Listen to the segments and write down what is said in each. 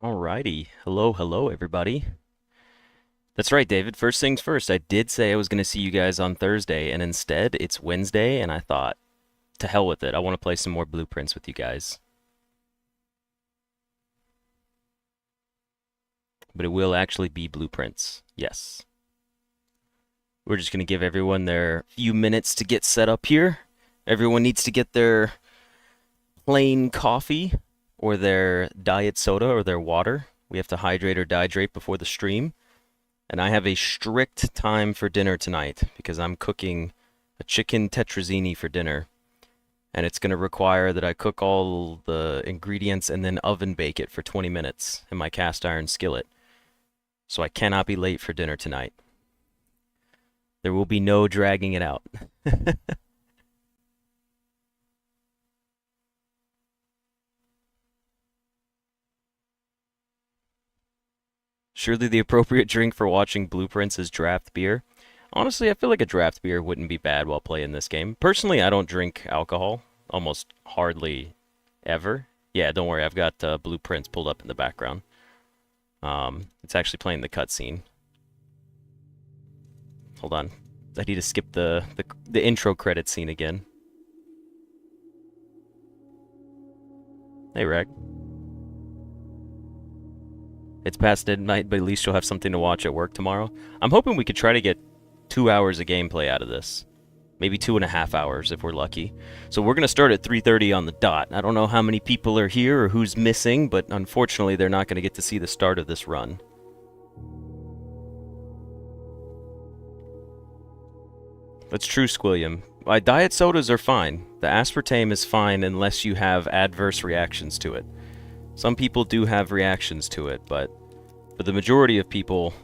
Alrighty. Hello, everybody. That's right, David. First things first, I did say I was going to see you guys on Thursday, and instead it's Wednesday, and I thought, to hell with it. I want to play some more blueprints with you guys. But it will actually be blueprints. Yes. We're just going to give everyone their few minutes to get set up here. Everyone needs to get their plain coffee or their diet soda or their water. We have to hydrate or dehydrate before the stream. And I have a strict time for dinner tonight because I'm cooking a chicken tetrazzini for dinner. And it's going to require that I cook all the ingredients and then oven bake it for 20 minutes in my cast iron skillet. So I cannot be late for dinner tonight. There will be no dragging it out. Surely the appropriate drink for watching blueprints is draft beer. Honestly, I feel like a draft beer wouldn't be bad while playing this game. Personally, I don't drink alcohol, almost hardly ever. Yeah, don't worry, I've got blueprints pulled up in the background. It's actually playing the cutscene. Hold on, I need to skip the intro credit scene again. Hey, Rag. It's past midnight, but at least you'll have something to watch at work tomorrow. I'm hoping we could try to get 2 hours of gameplay out of this. Maybe 2.5 hours if we're lucky. So we're going to start at 3:30 on the dot. I don't know how many people are here or who's missing, but unfortunately they're not going to get to see the start of this run. That's true, Squilliam. Diet sodas are fine. The aspartame is fine unless you have adverse reactions to it. Some people do have reactions to it, but for the majority of people,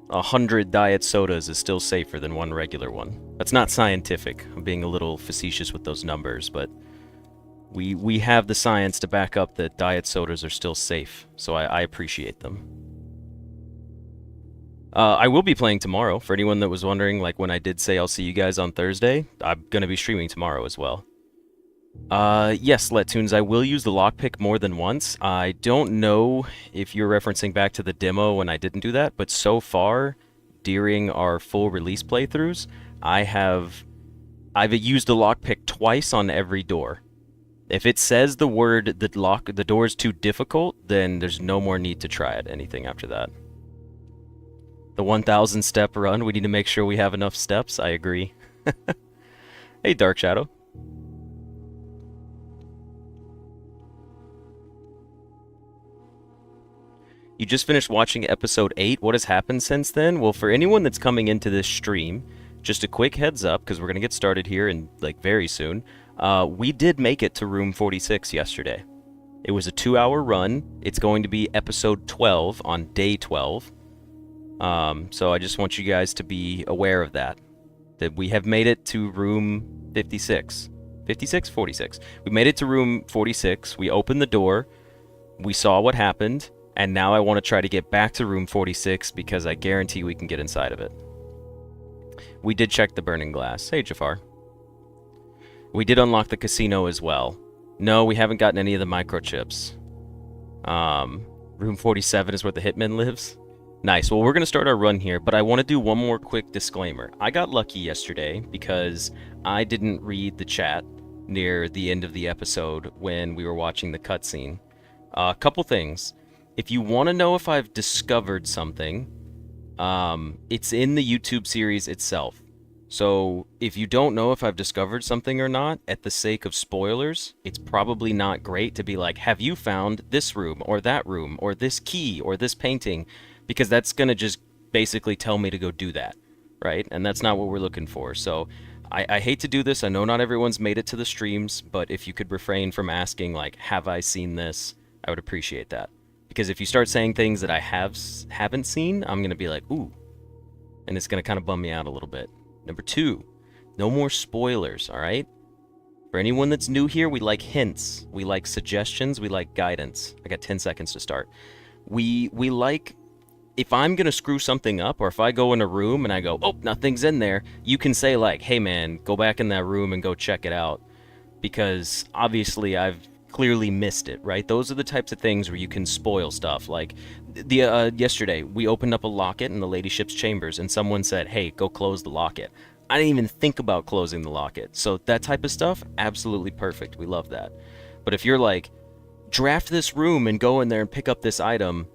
100 diet sodas is still safer than one regular one. That's not scientific. I'm being a little facetious with those numbers, but we have the science to back up that diet sodas are still safe, so I appreciate them. I will be playing tomorrow. For anyone that was wondering, like when I did say I'll see you guys on Thursday, I'm going to be streaming tomorrow as well. Yes, Lettunes, I will use the lockpick more than once. I don't know if you're referencing back to the demo when I didn't do that, but so far, during our full release playthroughs, I've used the lockpick twice on every door. If it says the word the door is too difficult, then there's no more need to try it, anything after that. The 1,000 step run, we need to make sure we have enough steps, I agree. Hey, Dark Shadow. You just finished watching episode 8. What has happened since then? Well, for anyone that's coming into this stream, just a quick heads up, because we're going to get started here in very soon. We did make it to room 46 yesterday. It was a 2-hour run. It's going to be episode 12 on day 12. So I just want you guys to be aware of that. That we have made it to room 56. 56? 46. We made it to room 46. We opened the door. We saw what happened. And now I want to try to get back to room 46 because I guarantee we can get inside of it. We did check the burning glass. Hey, Jafar. We did unlock the casino as well. No, we haven't gotten any of the microchips. Room 47 is where the hitman lives. Nice. Well, we're going to start our run here, but I want to do one more quick disclaimer. I got lucky yesterday because I didn't read the chat near the end of the episode when we were watching the cutscene. A couple things. If you want to know if I've discovered something, it's in the YouTube series itself. So if you don't know if I've discovered something or not, at the sake of spoilers, it's probably not great to be like, have you found this room or this key or this painting? Because that's going to just basically tell me to go do that, right? And that's not what we're looking for. So I hate to do this. I know not everyone's made it to the streams, but if you could refrain from asking, like, have I seen this? I would appreciate that. Because if you start saying things that I haven't seen, I'm going to be like, ooh. And it's going to kind of bum me out a little bit. Number 2, no more spoilers, all right? For anyone that's new here, we like hints. We like suggestions. We like guidance. I got 10 seconds to start. We like, if I'm going to screw something up, or if I go in a room and I go, oh, nothing's in there, you can say like, hey man, go back in that room and go check it out. Because obviously I've clearly missed it, right? Those are the types of things where you can spoil stuff. Like the yesterday, we opened up a locket in the ladyship's chambers, and someone said, "Hey, go close the locket." I didn't even think about closing the locket. So that type of stuff, absolutely perfect. We love that. But if you're like, draft this room and go in there and pick up this item,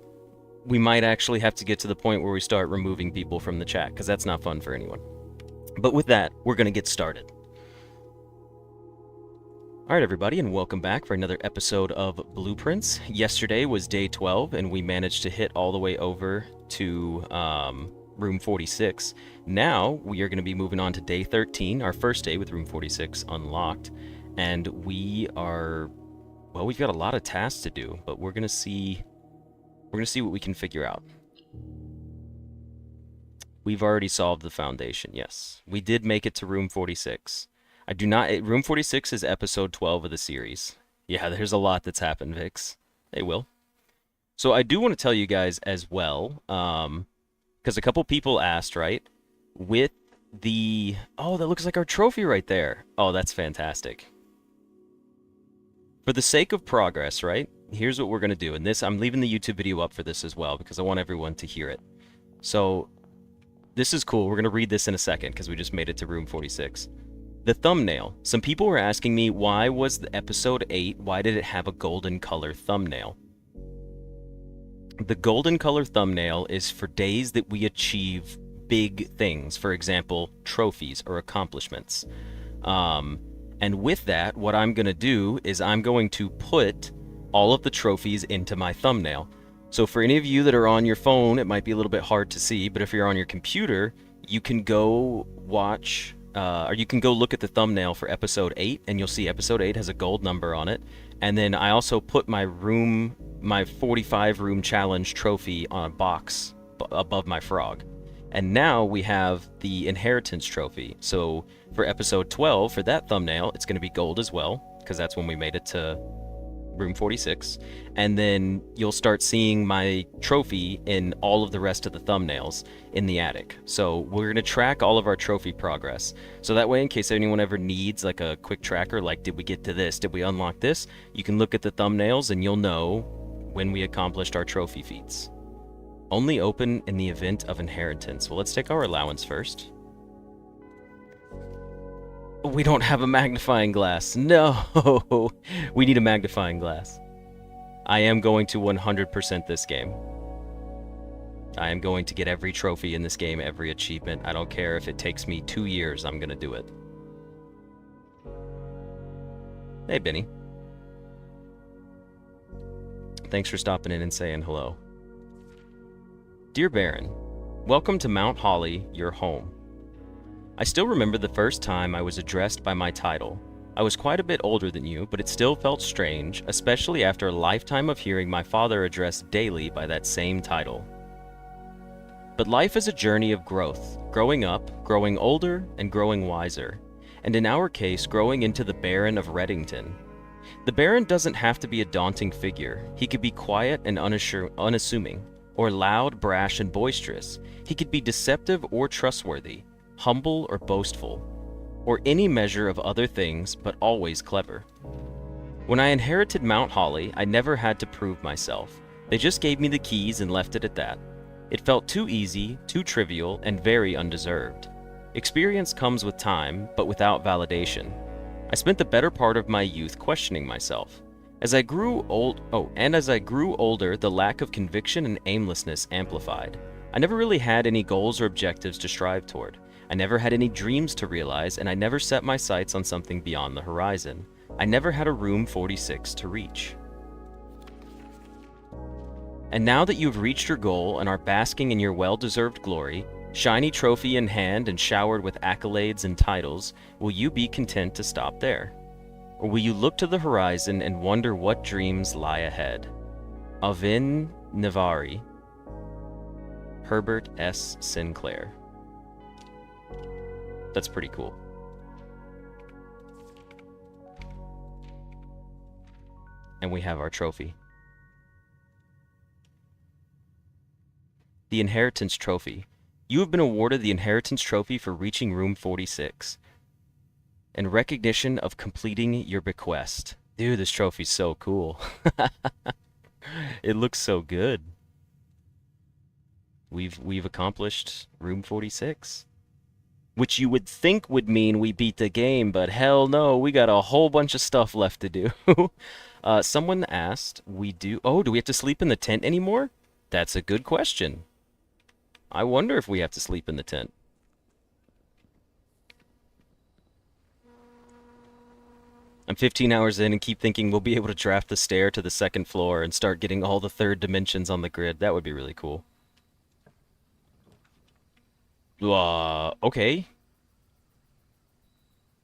we might actually have to get to the point where we start removing people from the chat, because that's not fun for anyone. But with that, we're going to get started. Alright everybody, and welcome back for another episode of Blueprints. Yesterday was day 12, and we managed to hit all the way over to room 46. Now, we are going to be moving on to day 13, our first day with room 46 unlocked. And we are, well, we've got a lot of tasks to do, but we're going to see what we can figure out. We've already solved the foundation, yes. We did make it to room 46. I do not... Room 46 is episode 12 of the series. Yeah, there's a lot that's happened, Vix. Hey, Will. So I do want to tell you guys as well, because a couple people asked, right? With the... Oh, that looks like our trophy right there. Oh, that's fantastic. For the sake of progress, right? Here's what we're going to do. And this, I'm leaving the YouTube video up for this as well, because I want everyone to hear it. So, this is cool. We're going to read this in a second, because we just made it to room 46. The thumbnail. Some people were asking me, why was the episode 8, why did it have a golden color thumbnail? The golden color thumbnail is for days that we achieve big things. For example, trophies or accomplishments. And with that, what I'm going to do is I'm going to put all of the trophies into my thumbnail. So for any of you that are on your phone, it might be a little bit hard to see, but if you're on your computer, you can go watch... or you can go look at the thumbnail for episode 8, and you'll see episode 8 has a gold number on it. And then I also put my 45 room challenge trophy on a box above my frog. And now we have the inheritance trophy. So for episode 12, for that thumbnail, it's going to be gold as well, because that's when we made it to room 46. And then you'll start seeing my trophy in all of the rest of the thumbnails in the attic. So we're going to track all of our trophy progress. So that way, in case anyone ever needs like a quick tracker, like did we get to this, did we unlock this, you can look at the thumbnails and you'll know when we accomplished our trophy feats. Only open in the event of inheritance. Well, let's take our allowance first. We don't have a magnifying glass. No! We need a magnifying glass. I am going to 100% this game. I am going to get every trophy in this game, every achievement. I don't care if it takes me 2 years, I'm going to do it. Hey, Benny. Thanks for stopping in and saying hello. Dear Baron, welcome to Mount Holly, your home. I still remember the first time I was addressed by my title. I was quite a bit older than you, but it still felt strange, especially after a lifetime of hearing my father addressed daily by that same title. But life is a journey of growth, growing up, growing older, and growing wiser, and in our case, growing into the Baron of Reddington. The Baron doesn't have to be a daunting figure. He could be quiet and unassuming, or loud, brash, and boisterous. He could be deceptive or trustworthy, humble or boastful, or any measure of other things, but always clever. When I inherited Mount Holly, I never had to prove myself. They just gave me the keys and left it at that. It felt too easy, too trivial, and very undeserved. Experience comes with time, but without validation. I spent the better part of my youth questioning myself. As I grew older, the lack of conviction and aimlessness amplified. I never really had any goals or objectives to strive toward. I never had any dreams to realize, and I never set my sights on something beyond the horizon. I never had a room 46 to reach. And now that you've reached your goal and are basking in your well-deserved glory, shiny trophy in hand and showered with accolades and titles, will you be content to stop there? Or will you look to the horizon and wonder what dreams lie ahead? Avin Navari, Herbert S. Sinclair. That's pretty cool. And we have our trophy. The Inheritance Trophy. You have been awarded the Inheritance Trophy for reaching room 46. In recognition of completing your bequest. Dude, this trophy's so cool. It looks so good. We've accomplished room 46, which you would think would mean we beat the game, but hell no, we got a whole bunch of stuff left to do. Someone asked, do we have to sleep in the tent anymore? That's a good question. I wonder if we have to sleep in the tent. I'm 15 hours in and keep thinking we'll be able to draft the stair to the second floor and start getting all the third dimensions on the grid. That would be really cool. Okay.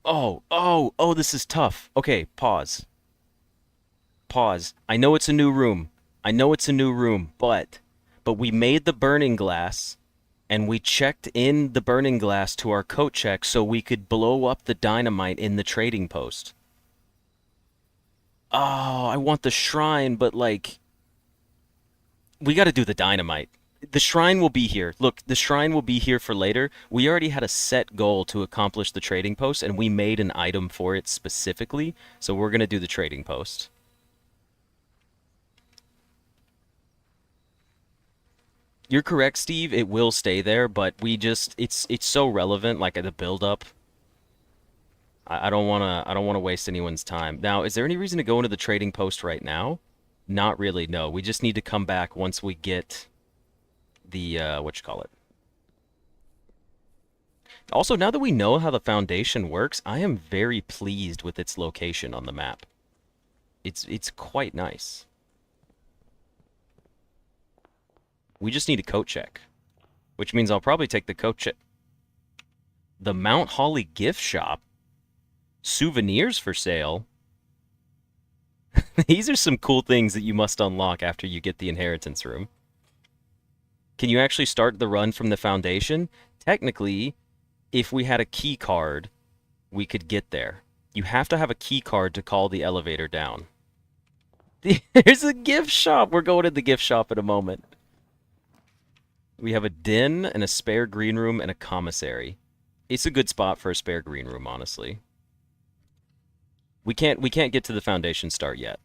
Oh, this is tough. Okay, pause. Pause. I know it's a new room. But we made the burning glass and we checked in the burning glass to our coat check so we could blow up the dynamite in the trading post. Oh, I want the shrine, but like we got to do the dynamite. The shrine will be here. Look, the shrine will be here for later. We already had a set goal to accomplish the trading post, and we made an item for it specifically. So we're going to do the trading post. You're correct, Steve. It will stay there, but it's so relevant, like the build up. I don't wanna waste anyone's time. Now, is there any reason to go into the trading post right now? Not really, no. We just need to come back once we get the what you call it. Also, now that we know how the foundation works, I am very pleased with its location on the map. It's quite nice. We just need a coat check, which means I'll probably take the coat check. The Mount Holly gift shop, souvenirs for sale. These are some cool things that you must unlock after you get the inheritance room. Can you actually start the run from the foundation? Technically, if we had a key card, we could get there. You have to have a key card to call the elevator down. There's a gift shop. We're going to the gift shop in a moment. We have a den and a spare green room and a commissary. It's a good spot for a spare green room, honestly. We can't get to the foundation start yet.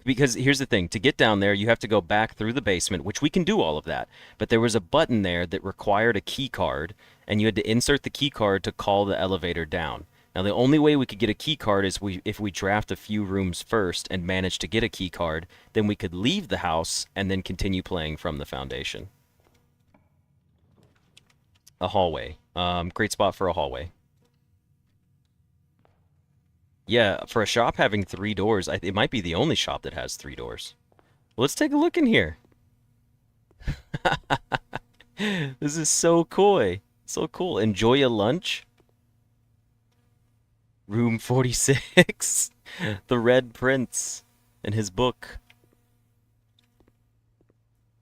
Because here's the thing, to get down there, you have to go back through the basement, which we can do all of that. But there was a button there that required a key card, and you had to insert the key card to call the elevator down. Now, the only way we could get a key card is if we draft a few rooms first and manage to get a key card, then we could leave the house and then continue playing from the foundation. A hallway. Great spot for a hallway. Yeah, for a shop having 3 doors, it might be the only shop that has 3 doors. Well, let's take a look in here. This is so coy. So cool. Enjoy a lunch. Room 46. The Red Prince and his book.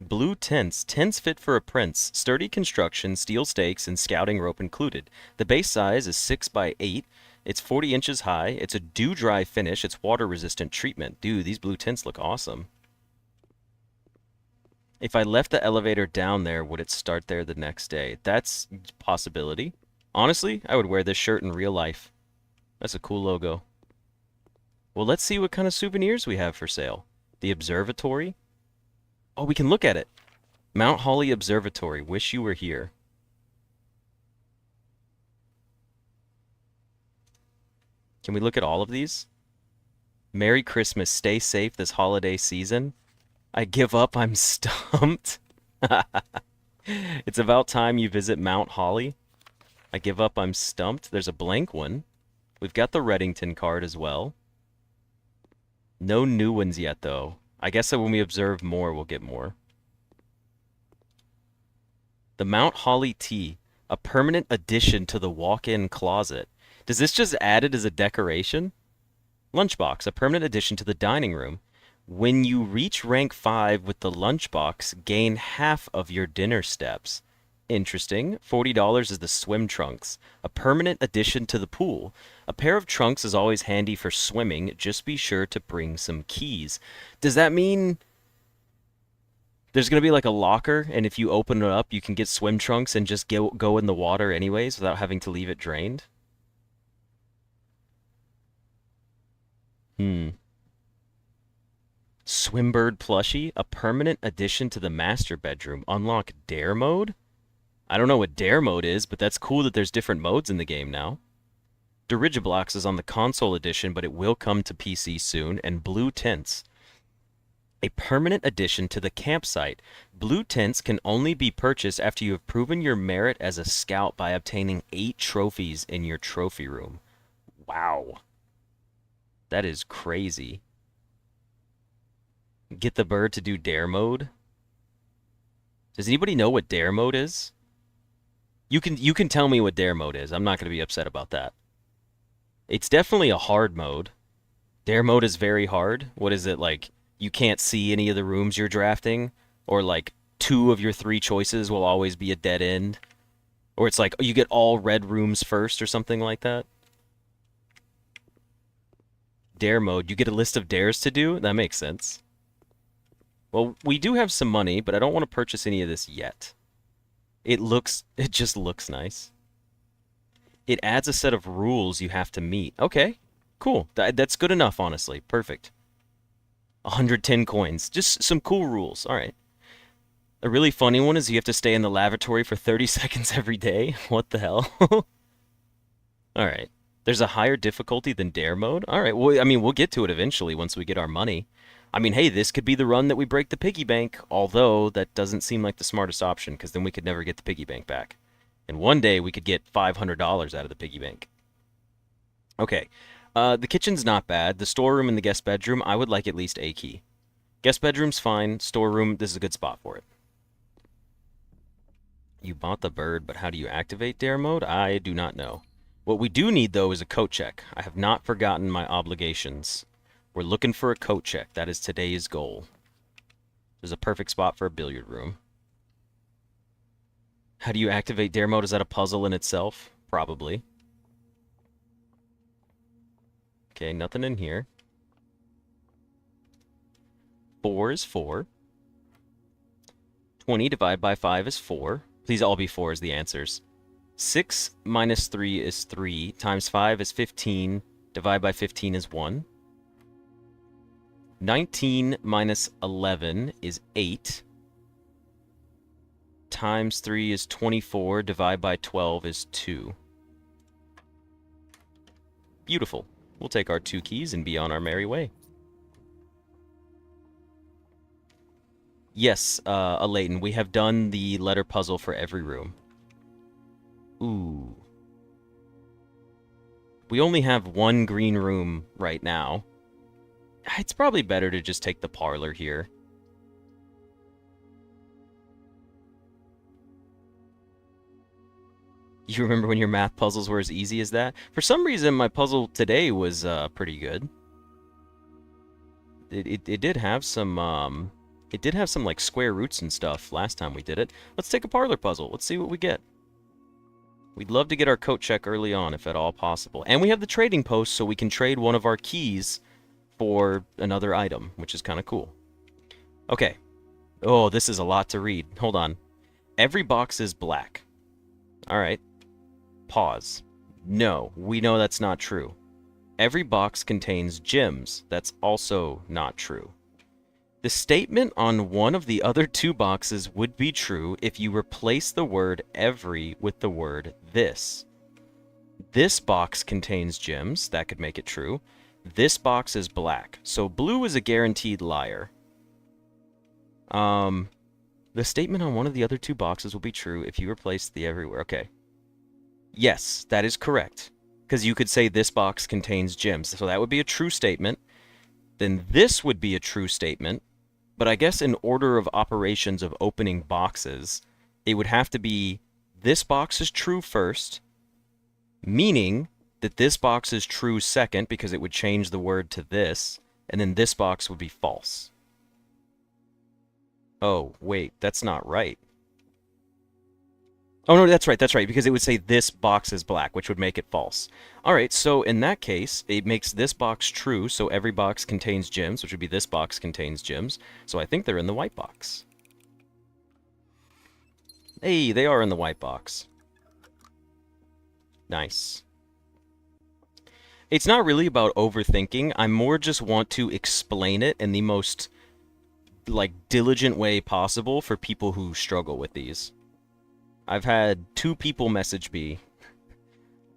Blue tents. Tents fit for a prince. Sturdy construction, steel stakes, and scouting rope included. The base size is 6 by 8. It's 40 inches high. It's a dew-dry finish. It's water-resistant treatment. Dude, these blue tents look awesome. If I left the elevator down there, would it start there the next day? That's a possibility. Honestly, I would wear this shirt in real life. That's a cool logo. Well, let's see what kind of souvenirs we have for sale. The observatory. Oh, we can look at it. Mount Holly Observatory. Wish you were here. Can we look at all of these? Merry Christmas. Stay safe this holiday season. I give up. I'm stumped. It's about time you visit Mount Holly. I give up. I'm stumped. There's a blank one. We've got the Reddington card as well. No new ones yet, though. I guess that when we observe more, we'll get more. The Mount Holly tea. A permanent addition to the walk-in closet. Does this just add it as a decoration? Lunchbox, a permanent addition to the dining room. When you reach rank 5 with the lunchbox, gain half of your dinner steps. Interesting. $40 is the swim trunks. A permanent addition to the pool. A pair of trunks is always handy for swimming. Just be sure to bring some keys. Does that mean there's going to be like a locker, and if you open it up, you can get swim trunks and just go in the water anyways without having to leave it drained? Hmm. Swimbird plushie, a permanent addition to the master bedroom. Unlock dare mode? I don't know what dare mode is, but that's cool that there's different modes in the game now. Dirigiblox is on the console edition, but it will come to PC soon. And blue tents. A permanent addition to the campsite. Blue tents can only be purchased after you have proven your merit as a scout by obtaining 8 trophies in your trophy room. Wow. That is crazy. Get the bird to do dare mode. Does anybody know what dare mode is? You can tell me what dare mode is. I'm not going to be upset about that. It's definitely a hard mode. Dare mode is very hard. What is it like? You can't see any of the rooms you're drafting, or like 2 of your 3 choices will always be a dead end, or it's like you get all red rooms first or something like that. Dare mode, you get a list of dares to do? That makes sense. Well, we do have some money, but I don't want to purchase any of this yet. It just looks nice. It adds a set of rules you have to meet. Okay, cool. That's good enough, honestly. Perfect. 110 coins. Just some cool rules. All right. A really funny one is you have to stay in the lavatory for 30 seconds every day. What the hell? All right. There's a higher difficulty than dare mode? All right. Well, I mean, we'll get to it eventually once we get our money. I mean, hey, this could be the run that we break the piggy bank, although that doesn't seem like the smartest option, because then we could never get the piggy bank back. And one day we could get $500 out of the piggy bank. Okay. The kitchen's not bad. The storeroom and the guest bedroom, I would like at least a key. Guest bedroom's fine. Storeroom, this is a good spot for it. You bought the bird, but how do you activate dare mode? I do not know. What we do need, though, is a coat check. I have not forgotten my obligations. We're looking for a coat check. That is today's goal. There's a perfect spot for a billiard room. How do you activate dare mode? Is that a puzzle in itself? Probably. Okay, nothing in here. 4 is 4. 20 divided by 5 is 4. Please all be 4 as the answers. 6 minus 3 is 3. Times 5 is 15. Divided by 15 is 1. 19 minus 11 is 8. Times 3 is 24. Divided by 12 is 2. Beautiful. We'll take our 2 keys and be on our merry way. Yes, Alayton, we have done the letter puzzle for every room. Ooh. We only have 1 green room right now. It's probably better to just take the parlor here. You remember when your math puzzles were as easy as that? For some reason, my puzzle today was pretty good. It did have some like square roots and stuff last time we did it. Let's take a parlor puzzle. Let's see what we get. We'd love to get our coat check early on, if at all possible. And we have the trading post, so we can trade one of our keys for another item, which is kind of cool. Okay. Oh, this is a lot to read. Hold on. Every box is black. All right. Pause. No, we know that's not true. Every box contains gems. That's also not true. The statement on one of the other 2 boxes would be true if you replace the word every with the word this. This box contains gems. That could make it true. This box is black. So blue is a guaranteed liar. The statement on one of the other 2 boxes will be true if you replace the everywhere. Okay. Yes, that is correct. Because you could say this box contains gems. So that would be a true statement. Then this would be a true statement. But I guess in order of operations of opening boxes, it would have to be this box is true first, meaning that this box is true second because it would change the word to this, and then this box would be false. Oh, wait, that's not right. Oh, no, that's right, because it would say this box is black, which would make it false. All right, so in that case, it makes this box true, so every box contains gems, which would be this box contains gems. So I think they're in the white box. Hey, they are in the white box. Nice. It's not really about overthinking. I more just want to explain it in the most like diligent way possible for people who struggle with these. I've had 2 people message me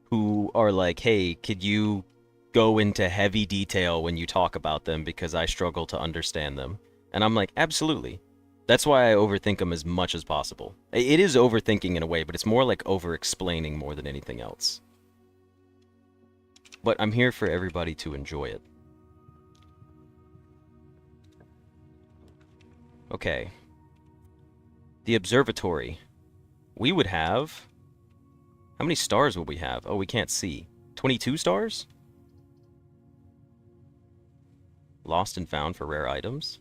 who are like, "Hey, could you go into heavy detail when you talk about them because I struggle to understand them?" And I'm like, "Absolutely." That's why I overthink them as much as possible. It is overthinking in a way, but it's more like over-explaining more than anything else. But I'm here for everybody to enjoy it. Okay. The observatory. We would have... How many stars would we have? Oh, we can't see. 22 stars? Lost and found for rare items.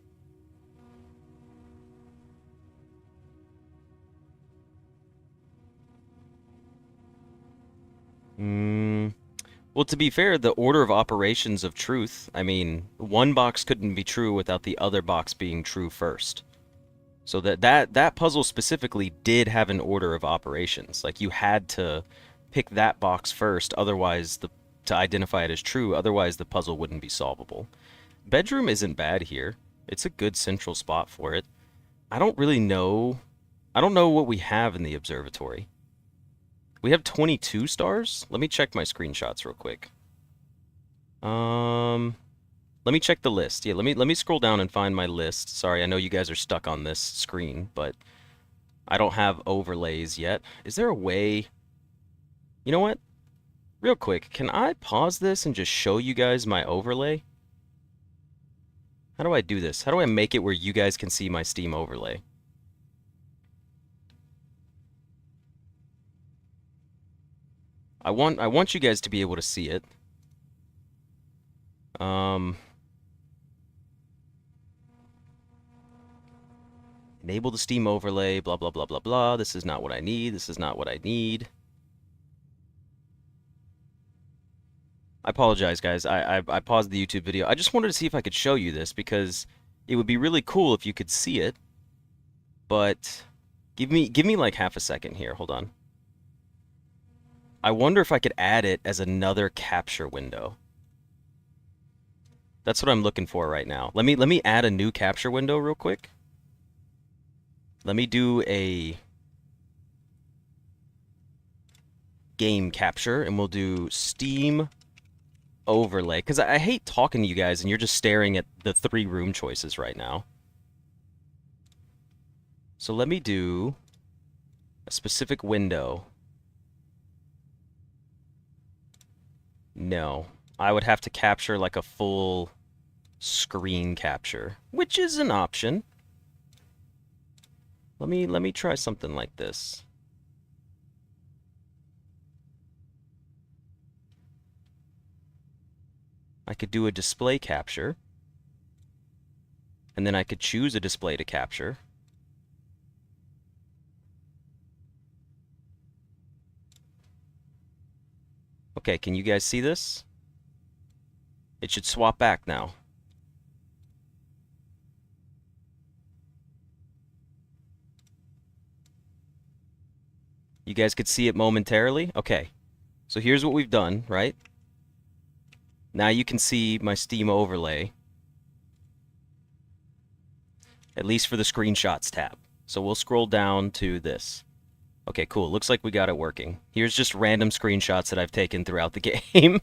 Well, to be fair, the order of operations of truth, I mean, one box couldn't be true without the other box being true first. So that puzzle specifically did have an order of operations. Like, you had to pick that box first, otherwise to identify it as true, otherwise the puzzle wouldn't be solvable. Bedroom isn't bad here. It's a good central spot for it. I don't really know... I don't know what we have in the observatory. We have 22 stars? Let me check my screenshots real quick. Let me check the list. Yeah, let me scroll down and find my list. Sorry, I know you guys are stuck on this screen, but I don't have overlays yet. Is there a way... You know what? Real quick, can I pause this and just show you guys my overlay? How do I do this? How do I make it where you guys can see my Steam overlay? I want you guys to be able to see it. Enable the Steam overlay, blah, blah, blah, blah, blah. This is not what I need. This is not what I need. I apologize, guys. I paused the YouTube video. I just wanted to see if I could show you this because it would be really cool if you could see it. But give me like half a second here. Hold on. I wonder if I could add it as another capture window. That's what I'm looking for right now. Let me add a new capture window real quick. Let me do a game capture, and we'll do Steam overlay. Because I hate talking to you guys, and you're just staring at the 3 room choices right now. So let me do a specific window. No, I would have to capture like a full screen capture, which is an option. Let me try something like this. I could do a display capture, and then I could choose a display to capture. Okay, can you guys see this? It should swap back now. You guys could see it momentarily? Okay. So here's what we've done, right? Now you can see my Steam overlay. At least for the screenshots tab. So we'll scroll down to this. Okay, cool. Looks like we got it working. Here's just random screenshots that I've taken throughout the game.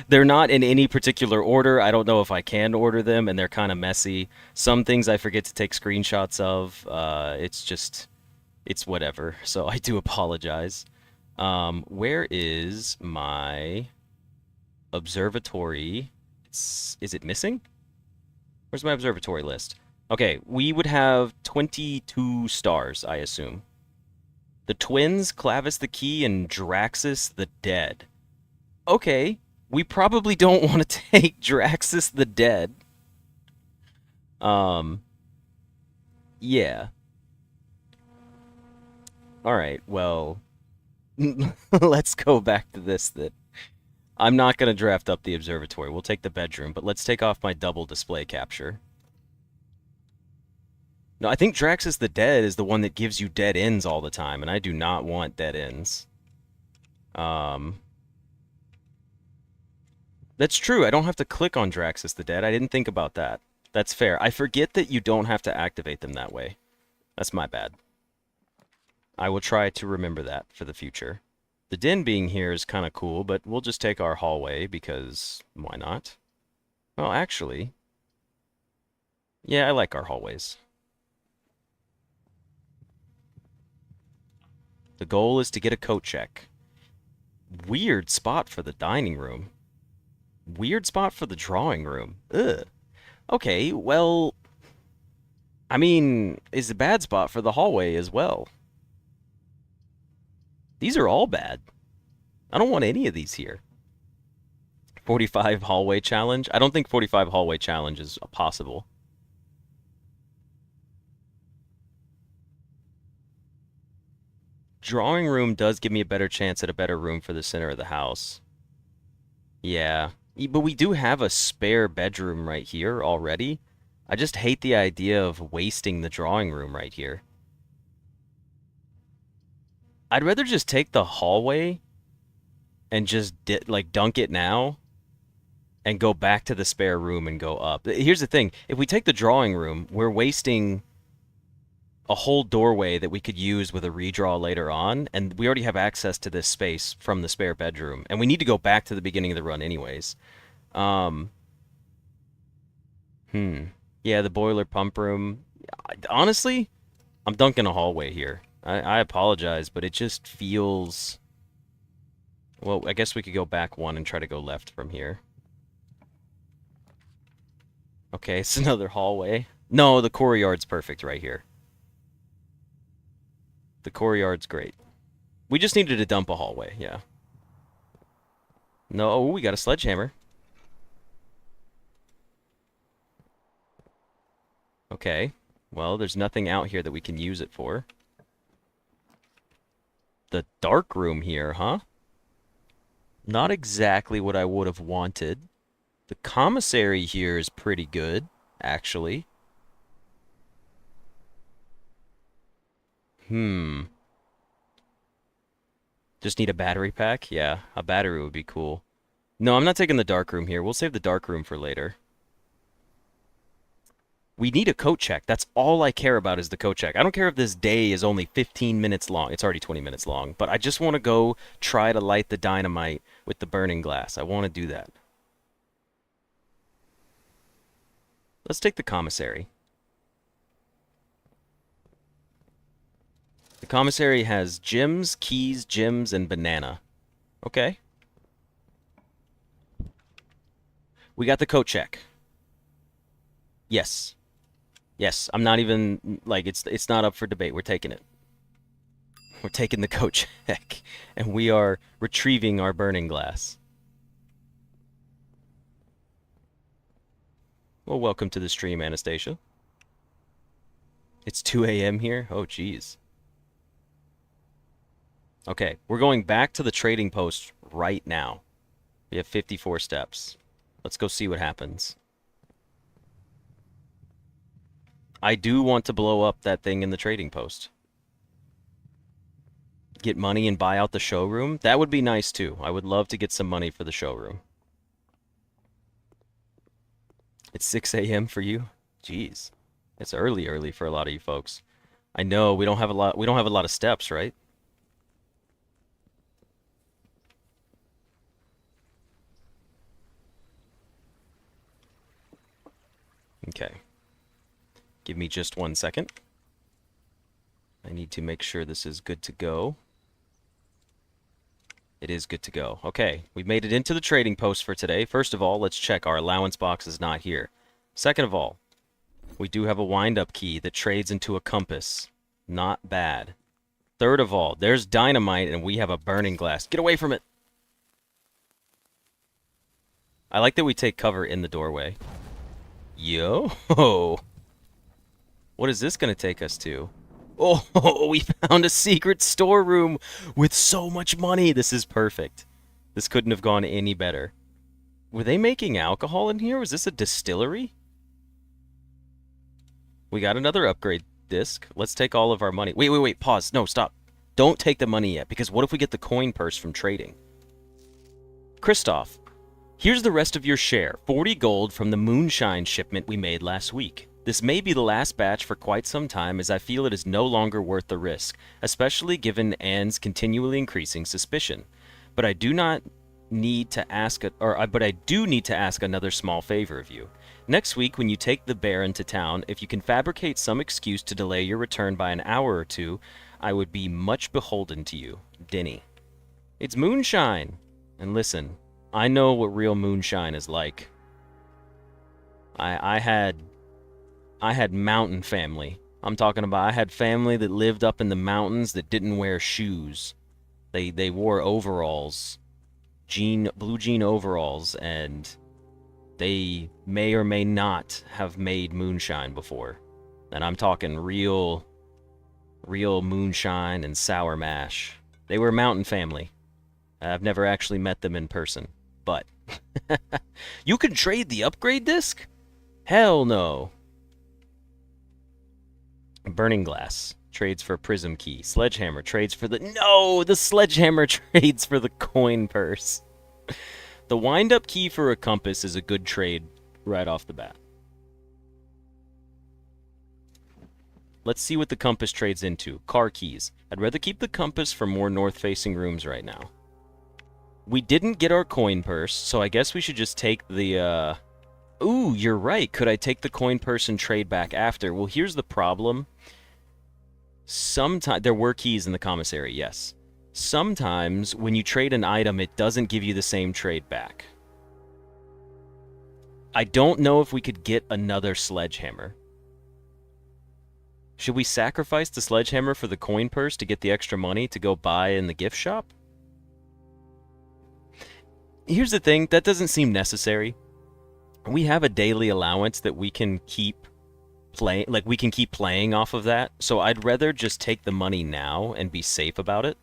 They're not in any particular order. I don't know if I can order them, and they're kind of messy. Some things I forget to take screenshots of. It's whatever. So I do apologize. Where is my observatory? Is it missing? Where's my observatory list? Okay, we would have 22 stars, I assume. The twins, Clavis the Key, and Draxus the Dead. Okay, we probably don't want to take Draxus the Dead. Yeah. Alright, well, let's go back to this then. I'm not going to draft up the observatory. We'll take the bedroom, but let's take off my double display capture. No, I think Draxus the Dead is the one that gives you dead ends all the time, and I do not want dead ends. That's true. I don't have to click on Draxus the Dead. I didn't think about that. That's fair. I forget that you don't have to activate them that way. That's my bad. I will try to remember that for the future. The den being here is kind of cool, but we'll just take our hallway because why not? Well, actually, yeah, I like our hallways. The goal is to get a coat check. Weird spot for the dining room. Weird spot for the drawing room. Ugh. Okay, well, I mean, it's a bad spot for the hallway as well. These are all bad. I don't want any of these here. 45 hallway challenge? I don't think 45 hallway challenge is possible. Drawing room does give me a better chance at a better room for the center of the house. Yeah. But we do have a spare bedroom right here already. I just hate the idea of wasting the drawing room right here. I'd rather just take the hallway and just like dunk it now and go back to the spare room and go up. Here's the thing. If we take the drawing room, we're wasting a whole doorway that we could use with a redraw later on, and we already have access to this space from the spare bedroom, and we need to go back to the beginning of the run anyways. Yeah, the boiler pump room. Honestly, I'm dunking a hallway here. I apologize, but it just feels... Well, I guess we could go back one and try to go left from here. Okay, it's another hallway. No, the courtyard's perfect right here. The courtyard's great. We just needed to dump a hallway, yeah. No, we got a sledgehammer. Okay, well, there's nothing out here that we can use it for. The dark room here, huh? Not exactly what I would have wanted. The commissary here is pretty good, actually. Just need a battery pack? Yeah, a battery would be cool. No, I'm not taking the dark room here. We'll save the dark room for later. We need a coat check. That's all I care about is the coat check. I don't care if this day is only 15 minutes long. It's already 20 minutes long. But I just want to go try to light the dynamite with the burning glass. I want to do that. Let's take the commissary. The commissary has gems, keys, gems, and banana. Okay. We got the coat check. Yes. Yes, I'm not even, like, it's not up for debate. We're taking it. We're taking the coat check. And we are retrieving our burning glass. Well, welcome to the stream, Anastasia. It's 2 a.m. here? Oh, jeez. Okay, we're going back to the trading post right now. We have 54 steps. Let's go see what happens. I do want to blow up that thing in the trading post. Get money and buy out the showroom? That would be nice too. I would love to get some money for the showroom. It's 6 a.m. for you? Jeez. It's early for a lot of you folks. I know we don't have a lot of steps, right? Okay. Give me just 1 second. I need to make sure this is good to go. It is good to go. Okay, we've made it into the trading post for today. First of all, let's check our allowance box is not here. Second of all, we do have a wind-up key that trades into a compass. Not bad. Third of all, there's dynamite and we have a burning glass. Get away from it! I like that we take cover in the doorway. Yo! What is this going to take us to? Oh, we found a secret storeroom with so much money. This is perfect. This couldn't have gone any better. Were they making alcohol in here? Was this a distillery? We got another upgrade disc. Let's take all of our money. Wait. Pause. No, stop. Don't take the money yet, because what if we get the coin purse from trading? Kristoff, Here's the rest of your share, 40 gold from the moonshine shipment we made last week. This may be the last batch for quite some time, as I feel it is no longer worth the risk, especially given Anne's continually increasing suspicion. But I do need to ask another small favor of you. Next week, when you take the Baron to town, if you can fabricate some excuse to delay your return by an hour or two, I would be much beholden to you. Denny. It's moonshine! And listen, I know what real moonshine is like. I had mountain family. I'm talking about I had family that lived up in the mountains that didn't wear shoes. They wore overalls. Blue jean overalls, and they may or may not have made moonshine before. And I'm talking real moonshine and sour mash. They were mountain family. I've never actually met them in person, but you can trade the upgrade disc? Hell no. Burning glass trades for prism key. Sledgehammer trades for the sledgehammer trades for the coin purse. The wind-up key for a compass is a good trade right off the bat. Let's see what the compass trades into. Car keys. I'd rather keep the compass for more north-facing rooms right now. We didn't get our coin purse, so I guess we should just take the, Ooh, you're right. Could I take the coin purse and trade back after? Well, here's the problem. Sometimes there were keys in the commissary, yes. Sometimes when you trade an item, it doesn't give you the same trade back. I don't know if we could get another sledgehammer. Should we sacrifice the sledgehammer for the coin purse to get the extra money to go buy in the gift shop? Here's the thing, that doesn't seem necessary. We have a daily allowance that we can keep playing off of that, so I'd rather just take the money now and be safe about it.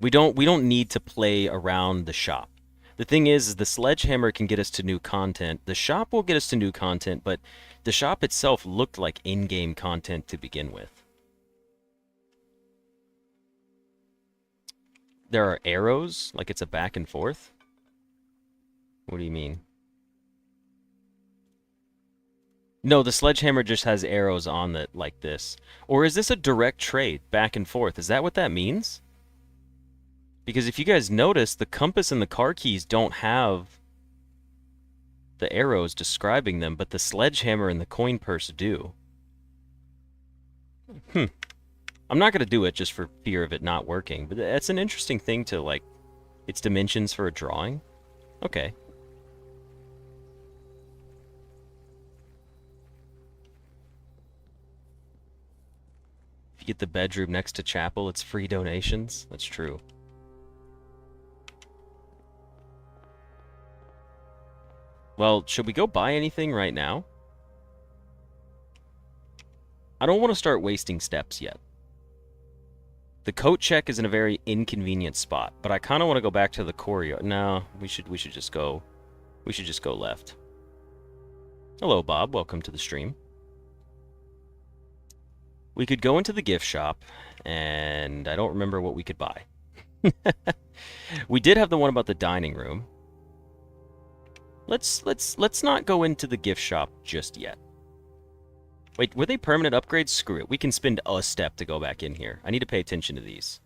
We don't need to play around the shop. The thing is the sledgehammer can get us to new content. The shop will get us to new content, but the shop itself looked like in-game content to begin with. There are arrows, like it's a back and forth. What do you mean? No, the sledgehammer just has arrows on it like this. Or is this a direct trade, back and forth? Is that what that means? Because if you guys notice, the compass and the car keys don't have the arrows describing them, but the sledgehammer and the coin purse do. I'm not going to do it just for fear of it not working, but that's an interesting thing to, like, its dimensions for a drawing. Okay. If you get the bedroom next to chapel, it's free donations. That's true. Well, should we go buy anything right now? I don't want to start wasting steps yet. The coat check is in a very inconvenient spot, but I kind of want to go back to the courtyard. No, we should just go left. Hello, Bob. Welcome to the stream. We could go into the gift shop, and I don't remember what we could buy. We did have the one about the dining room. Let's not go into the gift shop just yet. Wait, were they permanent upgrades? Screw it. We can spend a step to go back in here. I need to pay attention to these.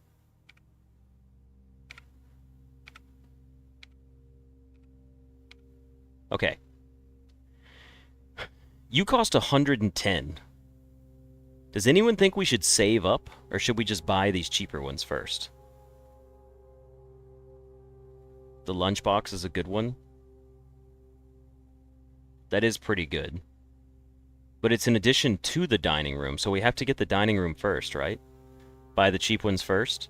Okay. You cost 110. Does anyone think we should save up, or should we just buy these cheaper ones first? The lunchbox is a good one. That is pretty good. But it's in addition to the dining room, so we have to get the dining room first, right? Buy the cheap ones first?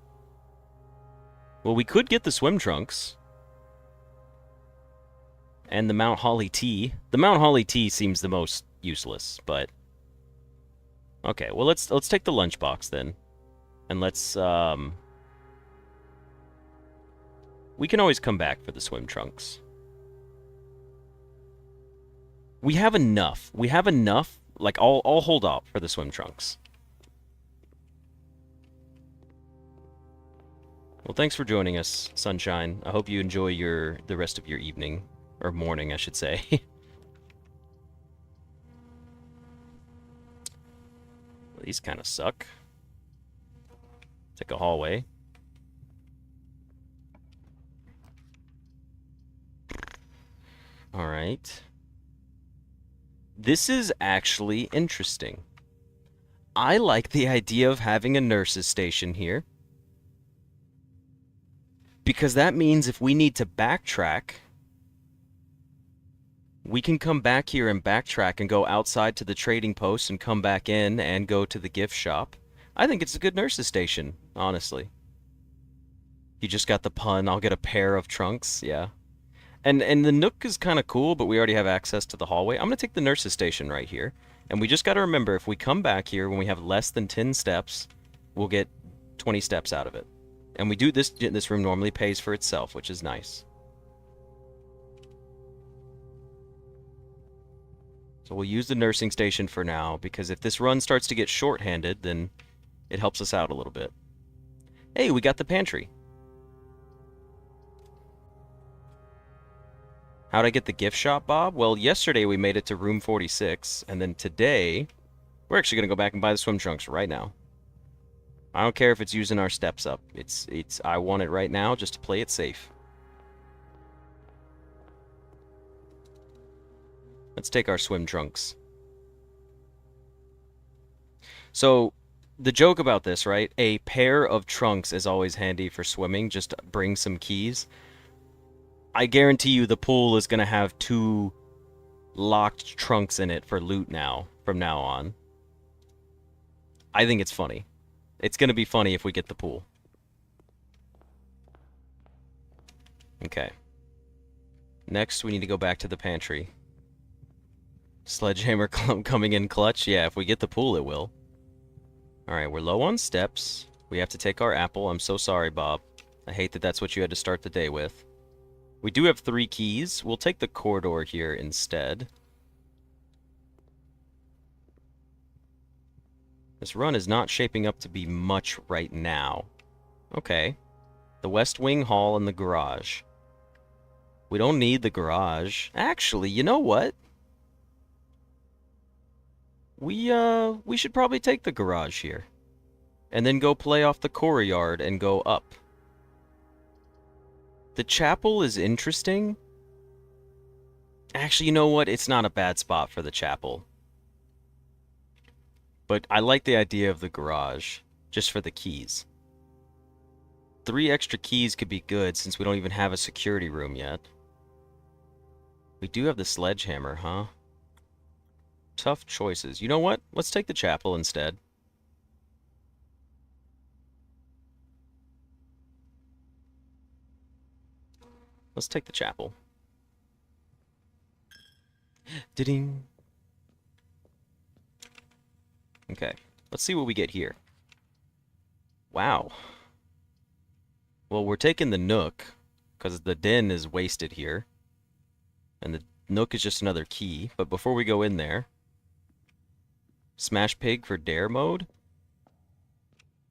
Well, we could get the swim trunks. And the Mount Holly tea. The Mount Holly tea seems the most useless, but... Okay, well, let's take the lunchbox then. And let's, we can always come back for the swim trunks. We have enough. We have enough. Like, I'll hold off for the swim trunks. Well, thanks for joining us, Sunshine. I hope you enjoy the rest of your evening. Or morning, I should say. These kind of suck. Take a hallway. Alright. This is actually interesting. I like the idea of having a nurse's station here. Because that means if we need to backtrack, we can come back here and backtrack and go outside to the trading post and come back in and go to the gift shop. I think it's a good nurse's station, honestly. You just got the pun, I'll get a pair of trunks, yeah. And the nook is kind of cool, but we already have access to the hallway. I'm going to take the nurse's station right here. And we just got to remember, if we come back here when we have less than 10 steps, we'll get 20 steps out of it. And we do this room normally pays for itself, which is nice. So we'll use the nursing station for now, because if this run starts to get short-handed, then it helps us out a little bit. Hey, we got the pantry. How'd I get the gift shop, Bob? Well, yesterday we made it to room 46, and then today, we're actually going to go back and buy the swim trunks right now. I don't care if it's using our steps up. I want it right now just to play it safe. Let's take our swim trunks. So, the joke about this, right? A pair of trunks is always handy for swimming. Just bring some keys. I guarantee you the pool is going to have 2 locked trunks in it for loot now, from now on. I think it's funny. It's going to be funny if we get the pool. Okay. Next, we need to go back to the pantry. Sledgehammer coming in clutch? Yeah, if we get the pool, it will. Alright, we're low on steps. We have to take our apple. I'm so sorry, Bob. I hate that that's what you had to start the day with. We do have 3 keys. We'll take the corridor here instead. This run is not shaping up to be much right now. Okay. The West Wing Hall and the garage. We don't need the garage. Actually, you know what? We should probably take the garage here. And then go play off the courtyard and go up. The chapel is interesting. Actually, you know what? It's not a bad spot for the chapel. But I like the idea of the garage, just for the keys. 3 extra keys could be good, since we don't even have a security room yet. We do have the sledgehammer, huh? Tough choices. You know what? Let's take the chapel instead. Let's take the chapel. Ding. Okay, let's see what we get here. Wow. Well, we're taking the nook, because the den is wasted here. And the nook is just another key. But before we go in there, Smash Pig for dare mode?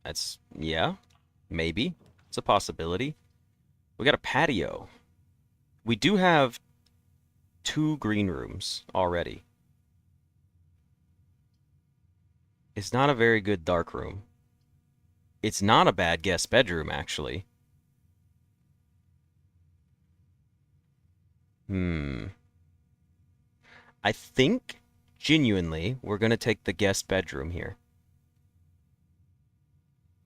That's, yeah, maybe. It's a possibility. We got a patio. We do have 2 green rooms already. It's not a very good dark room. It's not a bad guest bedroom, actually. I think, genuinely, we're going to take the guest bedroom here.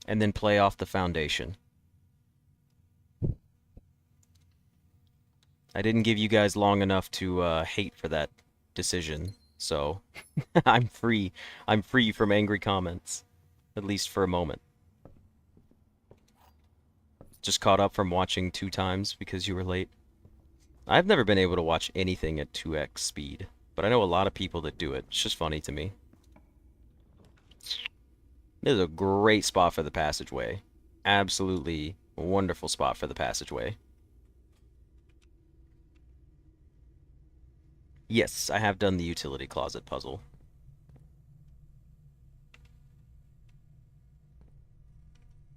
And then play off the foundation. I didn't give you guys long enough to hate for that decision, so I'm free. I'm free from angry comments, at least for a moment. Just caught up from watching 2 times because you were late. I've never been able to watch anything at 2x speed, but I know a lot of people that do it. It's just funny to me. This is a great spot for the passageway. Absolutely wonderful spot for the passageway. Yes, I have done the utility closet puzzle.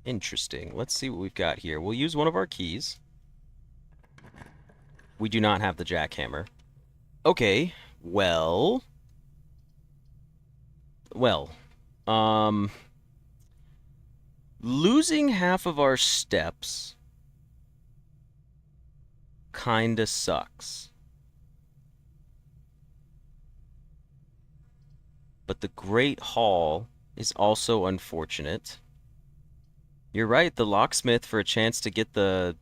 Interesting. Let's see what we've got here. We'll use one of our keys. We do not have the jackhammer. Okay, well... Well, losing half of our steps kinda sucks. But the Great Hall is also unfortunate. You're right, the locksmith for a chance to get the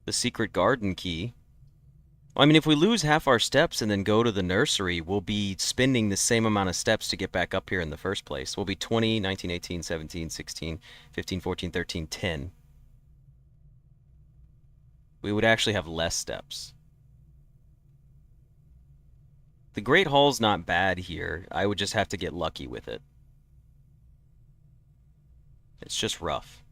secret garden key. I mean, if we lose half our steps and then go to the nursery, we'll be spending the same amount of steps to get back up here in the first place. We'll be 20, 19, 18, 17, 16, 15, 14, 13, 10. We would actually have less steps. The Great Hall's not bad here. I would just have to get lucky with it. It's just rough.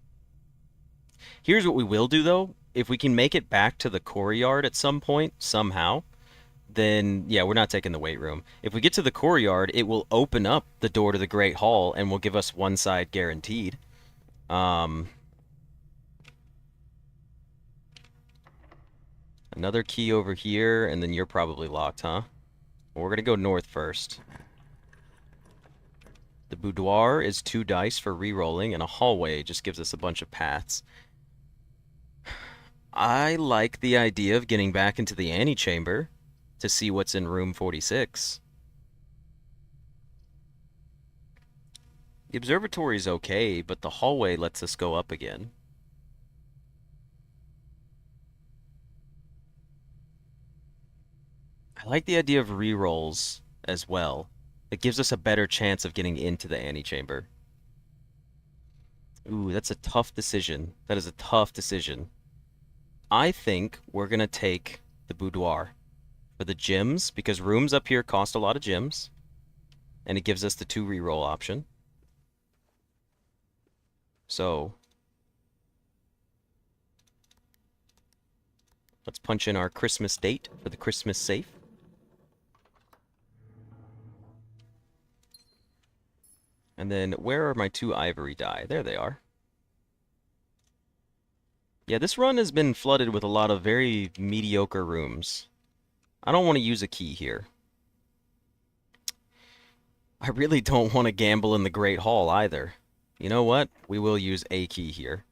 Here's what we will do, though. If we can make it back to the courtyard at some point, somehow, then, yeah, we're not taking the weight room. If we get to the courtyard, it will open up the door to the Great Hall and will give us one side guaranteed. Another key over here, and then you're probably locked, huh? Well, we're going to go north first. The boudoir is 2 dice for re-rolling, and a hallway just gives us a bunch of paths. I like the idea of getting back into the antechamber to see what's in room 46. The observatory's okay, but the hallway lets us go up again. I like the idea of re-rolls as well. It gives us a better chance of getting into the antechamber. Ooh, that's a tough decision. That is a tough decision. I think we're going to take the boudoir for the gems, because rooms up here cost a lot of gems, and it gives us the 2 reroll option. So, let's punch in our Christmas date for the Christmas safe. And then, where are my 2 ivory die? There they are. Yeah, this run has been flooded with a lot of very mediocre rooms. I don't want to use a key here. I really don't want to gamble in the Great Hall either. You know what? We will use a key here.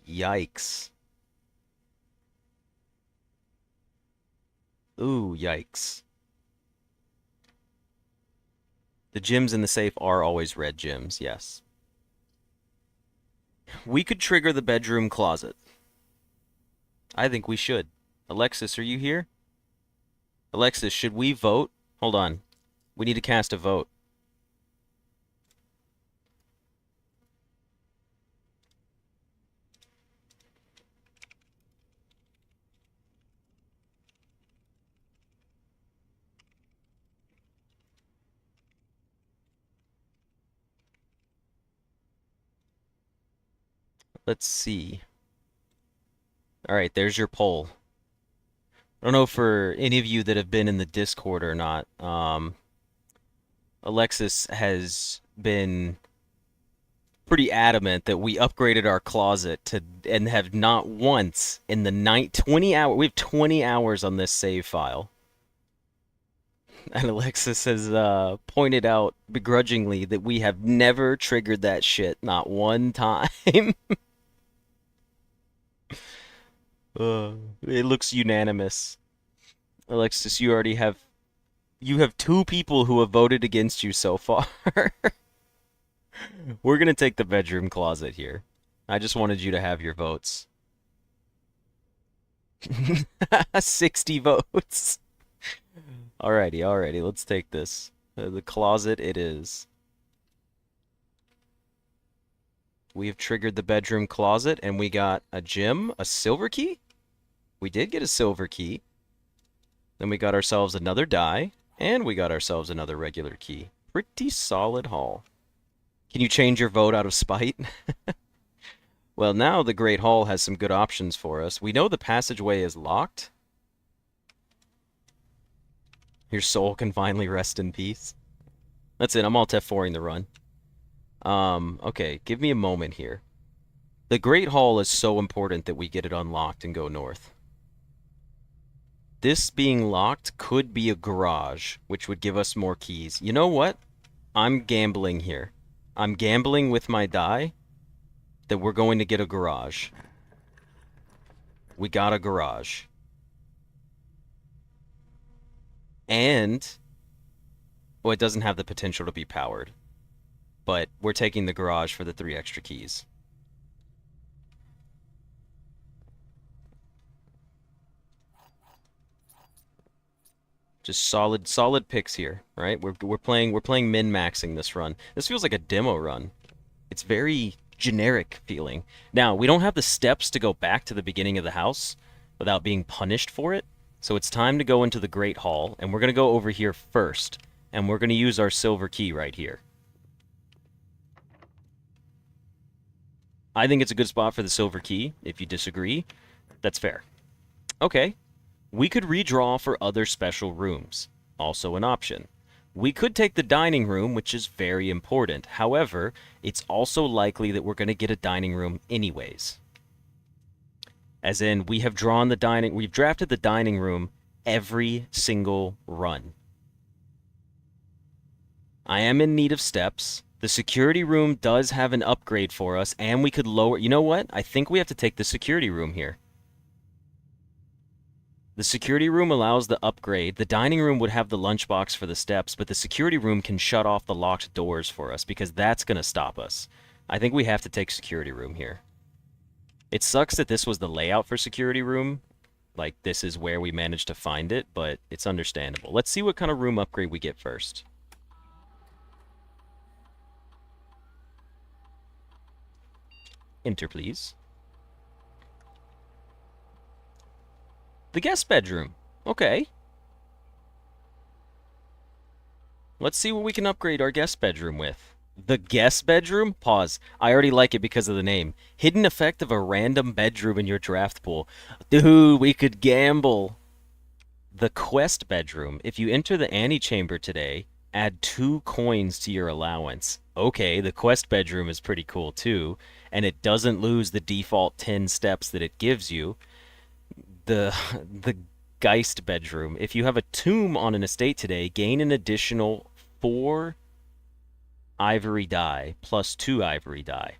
Yikes. Ooh, yikes. The gems in the safe are always red gems, yes. We could trigger the bedroom closet. I think we should. Alexis, are you here? Alexis, should we vote? Hold on. We need to cast a vote. Let's see. All right, there's your poll. I don't know for any of you that have been in the Discord or not. Alexis has been pretty adamant that we upgraded our closet to and have not once in the night 20 hours. We have 20 hours on this save file. And Alexis has pointed out begrudgingly that we have never triggered that shit, not one time. It looks unanimous. Alexis, you have 2 people who have voted against you so far. We're gonna take the bedroom closet here. I just wanted you to have your votes. 60 votes. Alrighty, let's take this. The closet it is. We have triggered the bedroom closet, and we got a gem, a silver key? We did get a silver key. Then we got ourselves another die, and we got ourselves another regular key. Pretty solid haul. Can you change your vote out of spite? Well, now the Great Hall has some good options for us. We know the passageway is locked. Your soul can finally rest in peace. That's it, I'm alt F4ing the run. Okay, give me a moment here. The Great Hall is so important that we get it unlocked and go north. This being locked could be a garage, which would give us more keys. You know what? I'm gambling here. I'm gambling with my die that we're going to get a garage. We got a garage. And, well, it doesn't have the potential to be powered. But we're taking the garage for the 3 extra keys. Just solid picks here, right? We're playing min-maxing this run. This feels like a demo run. It's very generic feeling. Now, we don't have the steps to go back to the beginning of the house without being punished for it. So it's time to go into the Great Hall, and we're going to go over here first, and we're going to use our silver key right here. I think it's a good spot for the silver key. If you disagree, that's fair. Okay. We could redraw for other special rooms. Also an option. We could take the dining room, which is very important. However, it's also likely that we're going to get a dining room anyways. As in, we've drafted the dining room every single run. I am in need of steps. The security room does have an upgrade for us, and we could lower... You know what? I think we have to take the security room here. The security room allows the upgrade. The dining room would have the lunchbox for the steps, but the security room can shut off the locked doors for us because that's going to stop us. I think we have to take security room here. It sucks that this was the layout for security room. Like, this is where we managed to find it, but it's understandable. Let's see what kind of room upgrade we get first. Enter, please. The guest bedroom. Okay. Let's see what we can upgrade our guest bedroom with. The guest bedroom? Pause. I already like it because of the name. Hidden effect of a random bedroom in your draft pool. Dude, we could gamble. The quest bedroom. If you enter the antechamber today, add 2 coins to your allowance. Okay, the quest bedroom is pretty cool too, and it doesn't lose the default 10 steps that it gives you. The Geist bedroom. If you have a tomb on an estate today, gain an additional 4 ivory die plus 2 ivory die.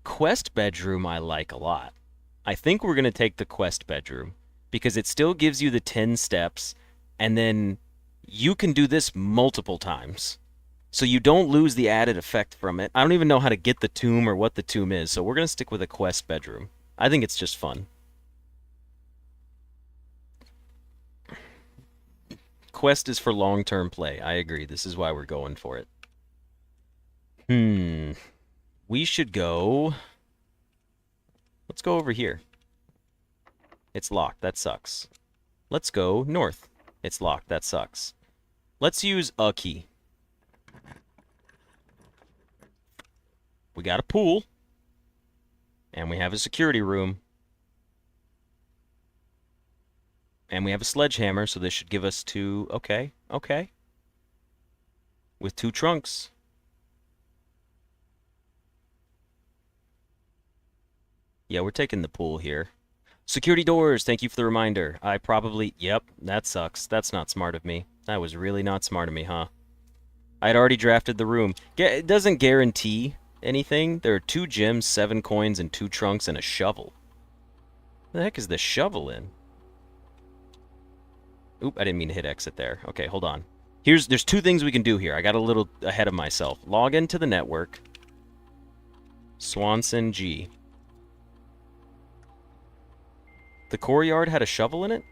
Quest bedroom I like a lot. I think we're going to take the quest bedroom because it still gives you the 10 steps, and then you can do this multiple times. So you don't lose the added effect from it. I don't even know how to get the tomb or what the tomb is, so we're going to stick with a quest bedroom. I think it's just fun. Quest is for long-term play. I agree. This is why we're going for it. We should go... Let's go over here. It's locked. That sucks. Let's go north. It's locked. That sucks. Let's use a key. We got a pool. And we have a security room. And we have a sledgehammer, so this should give us 2... Okay, okay. With 2 trunks. Yeah, we're taking the pool here. Security doors, thank you for the reminder. I probably... Yep, that sucks. That's not smart of me. That was really not smart of me, huh? I'd already drafted the room. It doesn't guarantee anything. There are 2 gems, 7 coins, and 2 trunks, and a shovel. What the heck is the shovel in? Oop, I didn't mean to hit exit there. Okay, hold on. There's 2 things we can do here. I got a little ahead of myself. Log into the network. Swanson G. The courtyard had a shovel in it?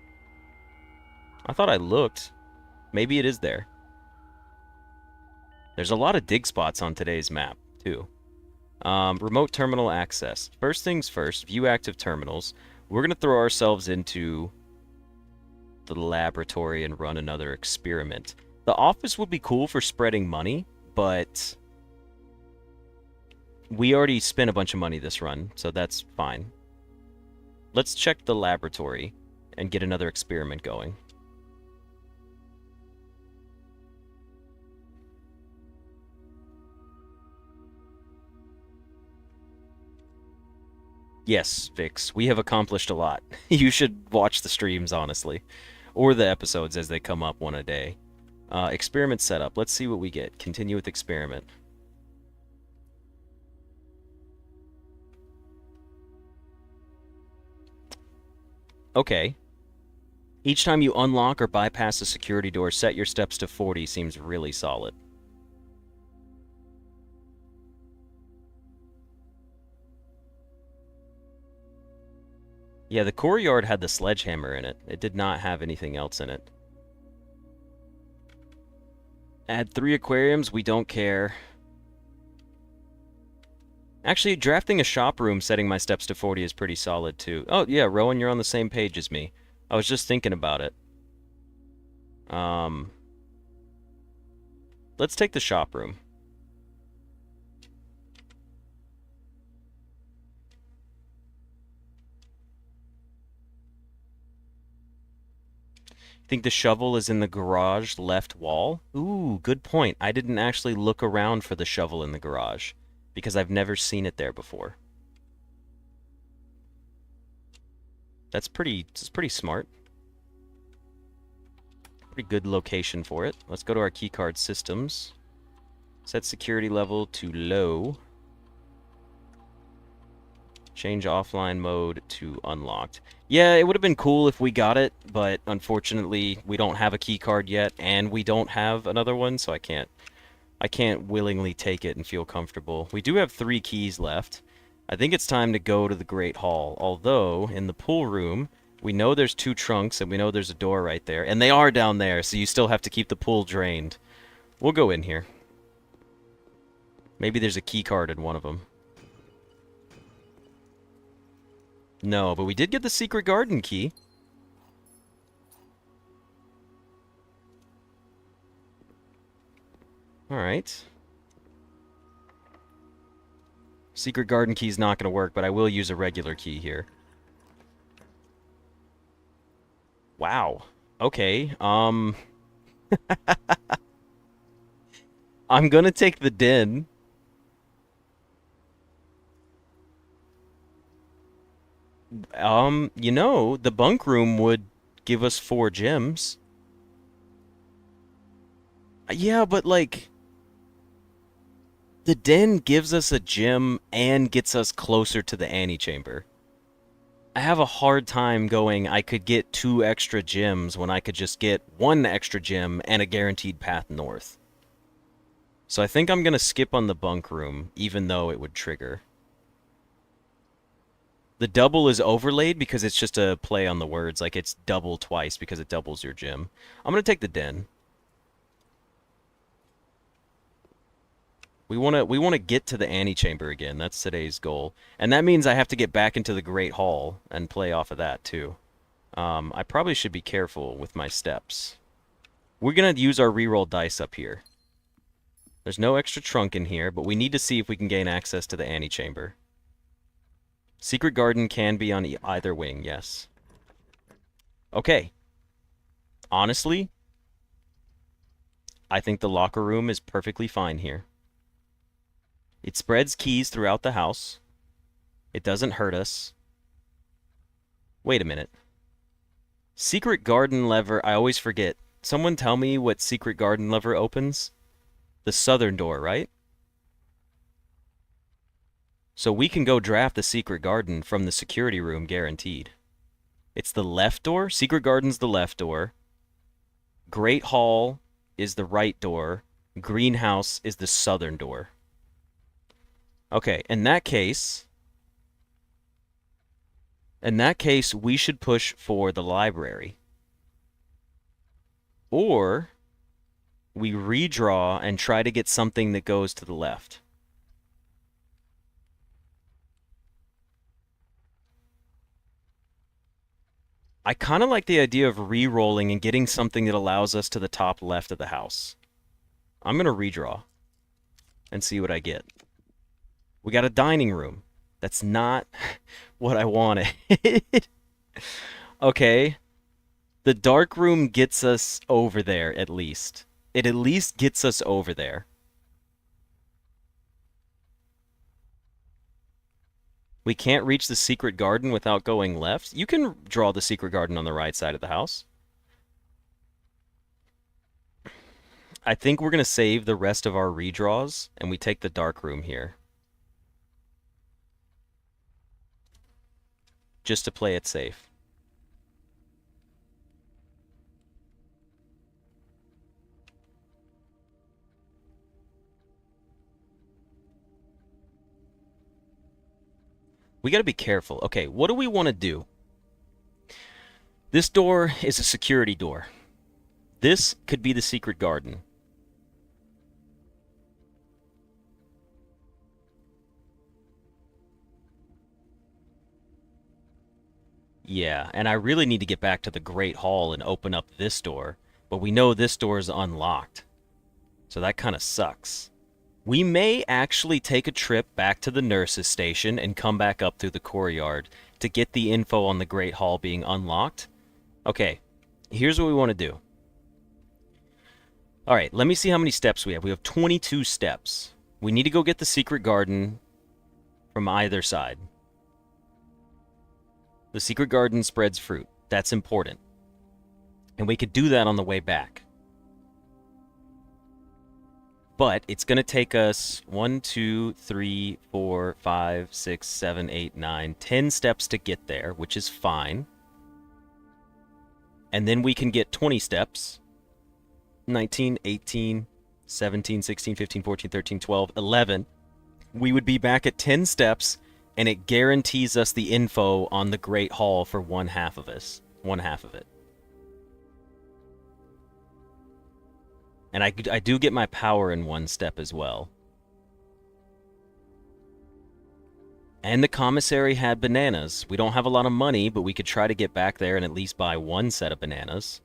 I thought I looked. Maybe it is there. There's a lot of dig spots on today's map, too. Remote terminal access. First things first, view active terminals. We're going to throw ourselves into the laboratory and run another experiment. The office would be cool for spreading money, but we already spent a bunch of money this run, so that's fine. Let's check the laboratory and get another experiment going. Yes, Vix, we have accomplished a lot. You should watch the streams, honestly. Or the episodes as they come up one a day. Experiment setup. Let's see what we get. Continue with experiment. Okay. Each time you unlock or bypass a security door, set your steps to 40 seems really solid. Yeah, the courtyard had the sledgehammer in it. It did not have anything else in it. Add 3 aquariums, we don't care. Actually, drafting a shop room setting my steps to 40 is pretty solid, too. Oh, yeah, Rowan, you're on the same page as me. I was just thinking about it. Let's take the shop room. Think the shovel is in the garage left wall? Ooh, good point. I didn't actually look around for the shovel in the garage because I've never seen it there before. That's pretty smart. Pretty good location for it. Let's go to our keycard systems. Set security level to low. Change offline mode to unlocked. Yeah, it would have been cool if we got it, but unfortunately we don't have a keycard yet, and we don't have another one, so I can't willingly take it and feel comfortable. We do have 3 keys left. I think it's time to go to the Great Hall, although in the pool room, we know there's 2 trunks, and we know there's a door right there, and they are down there, so you still have to keep the pool drained. We'll go in here. Maybe there's a keycard in one of them. No, but we did get the secret garden key. Alright. Secret garden key's not going to work, but I will use a regular key here. Wow. Okay, I'm gonna take the den. You know, the bunk room would give us 4 gems. Yeah, but like, the den gives us a gem and gets us closer to the antechamber. I have a hard time going, I could get 2 extra gems when I could just get 1 extra gem and a guaranteed path north. So I think I'm gonna skip on the bunk room, even though it would trigger. The double is overlaid because it's just a play on the words. Like, it's double twice because it doubles your gem. I'm going to take the den. We want to get to the antechamber again. That's today's goal. And that means I have to get back into the Great Hall and play off of that, too. I probably should be careful with my steps. We're going to use our reroll dice up here. There's no extra trunk in here, but we need to see if we can gain access to the antechamber. Secret garden can be on either wing, yes. Okay. Honestly, I think the locker room is perfectly fine here. It spreads keys throughout the house. It doesn't hurt us. Wait a minute. Secret garden lever, I always forget. Someone tell me what secret garden lever opens? The southern door, right? So we can go draft the secret garden from the security room, guaranteed. It's the left door. Secret garden's the left door. Great Hall is the right door. Greenhouse is the southern door. Okay, in that case, we should push for the library. Or we redraw and try to get something that goes to the left. I kind of like the idea of re-rolling and getting something that allows us to the top left of the house. I'm going to redraw and see what I get. We got a dining room. That's not what I wanted. Okay. The dark room gets us over there, at least. It at least gets us over there. We can't reach the secret garden without going left. You can draw the secret garden on the right side of the house. I think we're going to save the rest of our redraws, and we take the dark room here. Just to play it safe. We got to be careful. Okay, what do we want to do? This door is a security door. This could be the secret garden. Yeah, and I really need to get back to the Great Hall and open up this door, but we know this door is unlocked. So that kind of sucks. We may actually take a trip back to the nurse's station and come back up through the courtyard to get the info on the Great Hall being unlocked. Okay, here's what we want to do. All right, let me see how many steps we have. We have 22 steps. We need to go get the secret garden from either side. The secret garden spreads fruit. That's important. And we could do that on the way back. But it's going to take us 1, 2, 3, 4, 5, 6, 7, 8, 9, 10 steps to get there, which is fine. And then we can get 20 steps. 19, 18, 17, 16, 15, 14, 13, 12, 11. We would be back at 10 steps, and it guarantees us the info on the Great Hall for one half of it. And I do get my power in one step as well. And the commissary had bananas. We don't have a lot of money, but we could try to get back there and at least buy one set of bananas.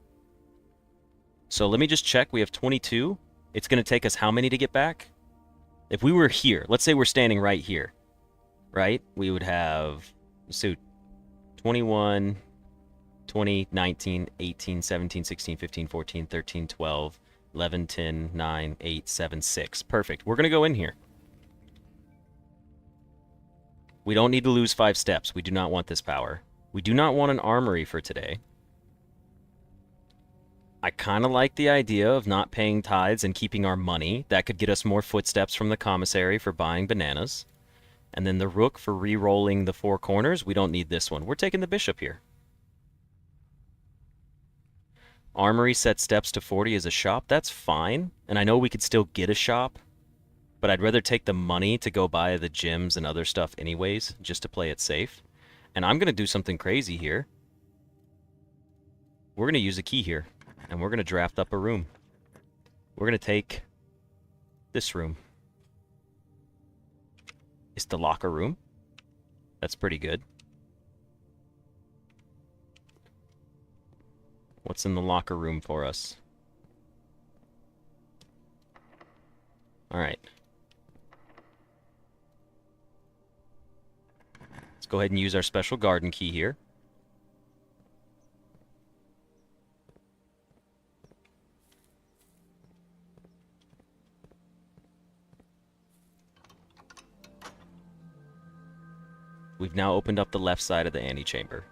So let me just check. We have 22. It's going to take us how many to get back? If we were here, let's say we're standing right here, right? We would have, so 21, 20, 19, 18, 17, 16, 15, 14, 13, 12, 11, 10, 9, 8, 7, 6. Perfect. We're going to go in here. We don't need to lose 5 steps. We do not want this power. We do not want an armory for today. I kind of like the idea of not paying tithes and keeping our money. That could get us more footsteps from the commissary for buying bananas. And then the rook for re-rolling the 4 corners. We don't need this one. We're taking the bishop here. Armory set steps to 40 as a shop. That's fine. And I know we could still get a shop, but I'd rather take the money to go buy the gems and other stuff anyways, just to play it safe. And I'm going to do something crazy here. We're going to use a key here, and we're going to draft up a room. We're going to take this room. It's the locker room. That's pretty good. What's in the locker room for us? All right. Let's go ahead and use our special garden key here. We've now opened up the left side of the antechamber.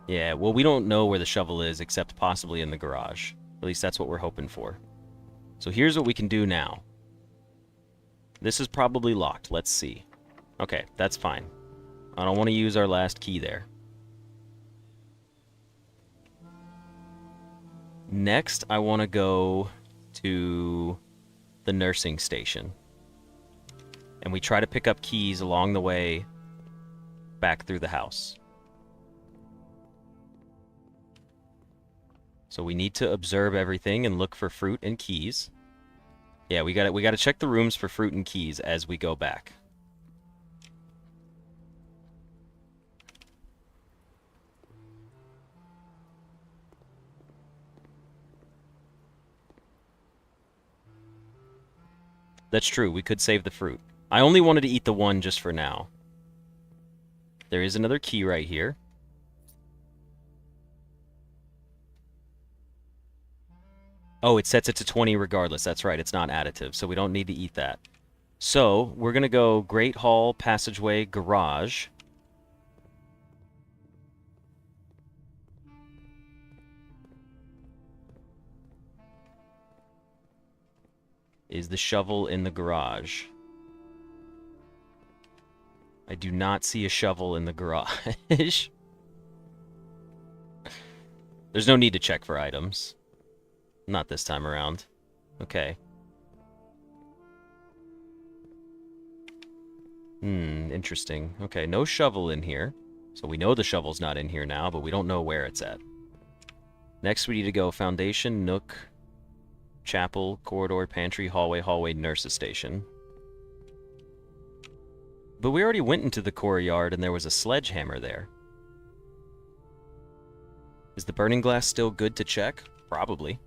Yeah, well, we don't know where the shovel is except possibly in the garage. At least that's what we're hoping for. So here's what we can do now. This is probably locked. Let's see. Okay, that's fine. I don't want to use our last key there. Next, I want to go to the nursing station. And we try to pick up keys along the way back through the house. So we need to observe everything and look for fruit and keys. Yeah, we got to check the rooms for fruit and keys as we go back. That's true. We could save the fruit. I only wanted to eat the one just for now. There is another key right here. Oh, it sets it to 20 regardless. That's right. It's not additive, so we don't need to eat that. So, we're going to go Great Hall, Passageway, Garage. Is the shovel in the garage? I do not see a shovel in the garage. There's no need to check for items. Not this time around. Okay. Interesting. Okay, no shovel in here. So we know the shovel's not in here now, but we don't know where it's at. Next, we need to go foundation, nook, chapel, corridor, pantry, hallway, nurse's station. But we already went into the courtyard and there was a sledgehammer there. Is the burning glass still good to check? Probably.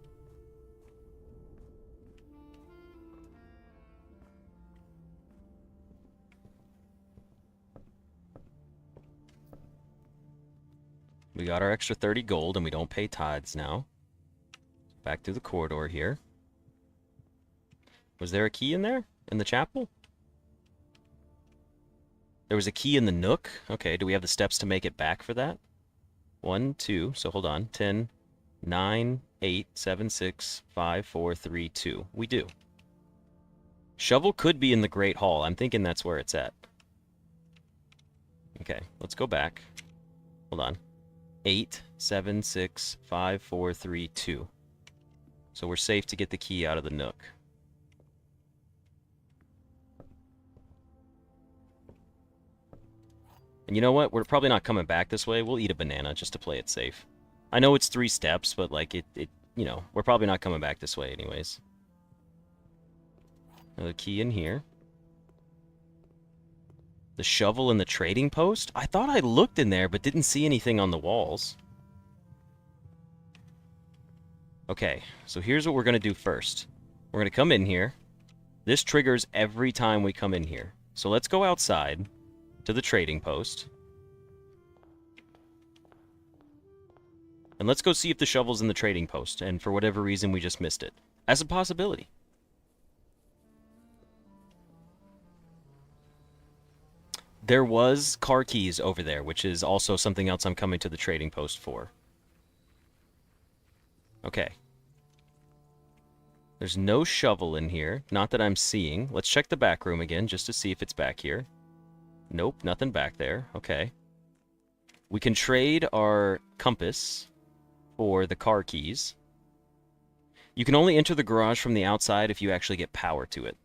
We got our extra 30 gold and we don't pay tithes now. Back through the corridor here. Was there a key in there? In the chapel? There was a key in the nook. Okay, do we have the steps to make it back for that? 1, 2, so hold on. 10, 9, 8, 7, 6, 5, 4, 3, 2. We do. Shovel could be in the Great Hall. I'm thinking that's where it's at. Okay, let's go back. Hold on. 8, 7, 6, 5, 4, 3, 2. So we're safe to get the key out of the nook. And you know what? We're probably not coming back this way. We'll eat a banana just to play it safe. I know it's 3 steps, but like you know, we're probably not coming back this way anyways. Another key in here. The shovel and the trading post? I thought I looked in there, but didn't see anything on the walls. Okay, so here's what we're going to do first. We're going to come in here. This triggers every time we come in here. So let's go outside to the trading post. And let's go see if the shovel's in the trading post, and for whatever reason we just missed it. As a possibility. There was car keys over there, which is also something else I'm coming to the trading post for. Okay. There's no shovel in here. Not that I'm seeing. Let's check the back room again, just to see if it's back here. Nope, nothing back there. Okay. We can trade our compass for the car keys. You can only enter the garage from the outside if you actually get power to it.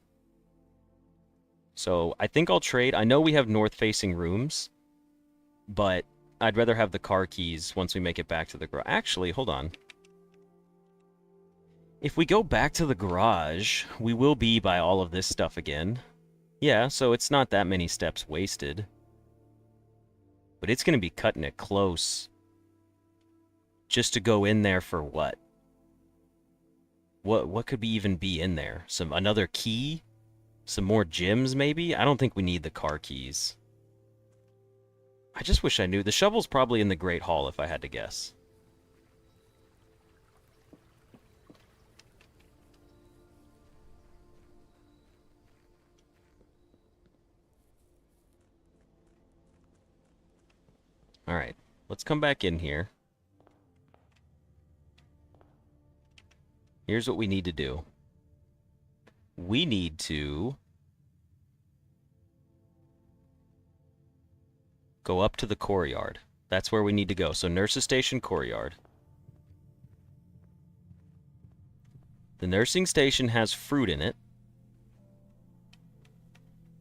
So I think I'll trade. I know we have north-facing rooms, but I'd rather have the car keys once we make it back to the garage. Actually, hold on. If we go back to the garage, we will be by all of this stuff again. Yeah, so it's not that many steps wasted. But it's going to be cutting it close. Just to go in there for what? What could even be in there? Another key? Some more gems, maybe? I don't think we need the car keys. I just wish I knew. The shovel's probably in the Great Hall, if I had to guess. Alright, let's come back in here. Here's what we need to do. We need to go up to the courtyard. That's where we need to go. So nurse's station, courtyard. The nursing station has fruit in it,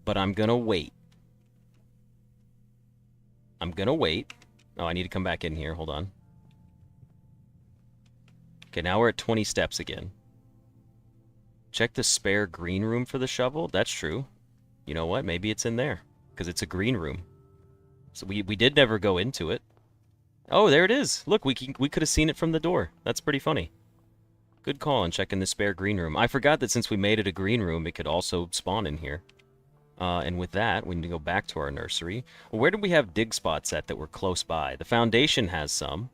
but I'm gonna wait. I'm gonna wait. Oh, I need to come back in here. Hold on. Okay, now we're at 20 steps again. Check the spare green room for the shovel. That's true. You know what? Maybe it's in there, because it's a green room. So we did never go into it. Oh, there it is. Look, we could have seen it from the door. That's pretty funny. Good call on checking the spare green room. I forgot that since we made it a green room, it could also spawn in here. And with that, we need to go back to our nursery. Well, where did we have dig spots at that were close by? The foundation has some.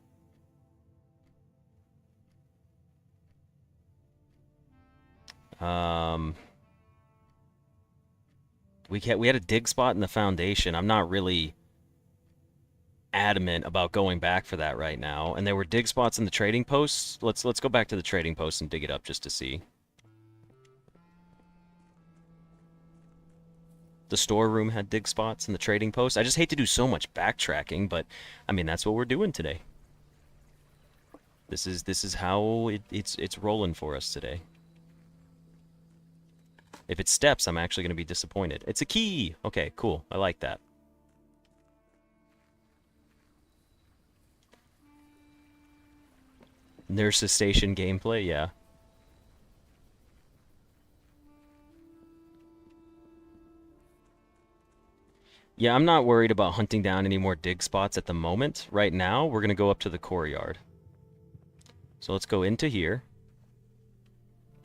We had a dig spot in the foundation. I'm not really adamant about going back for that right now. And there were dig spots in the trading posts. Let's go back to the trading post and dig it up just to see. The storeroom had dig spots in the trading post. I just hate to do so much backtracking, but I mean that's what we're doing today. This is how it's rolling for us today. If it steps, I'm actually going to be disappointed. It's a key! Okay, cool. I like that. Nurse's Station gameplay, yeah. Yeah, I'm not worried about hunting down any more dig spots at the moment. Right now, we're going to go up to the courtyard. So let's go into here.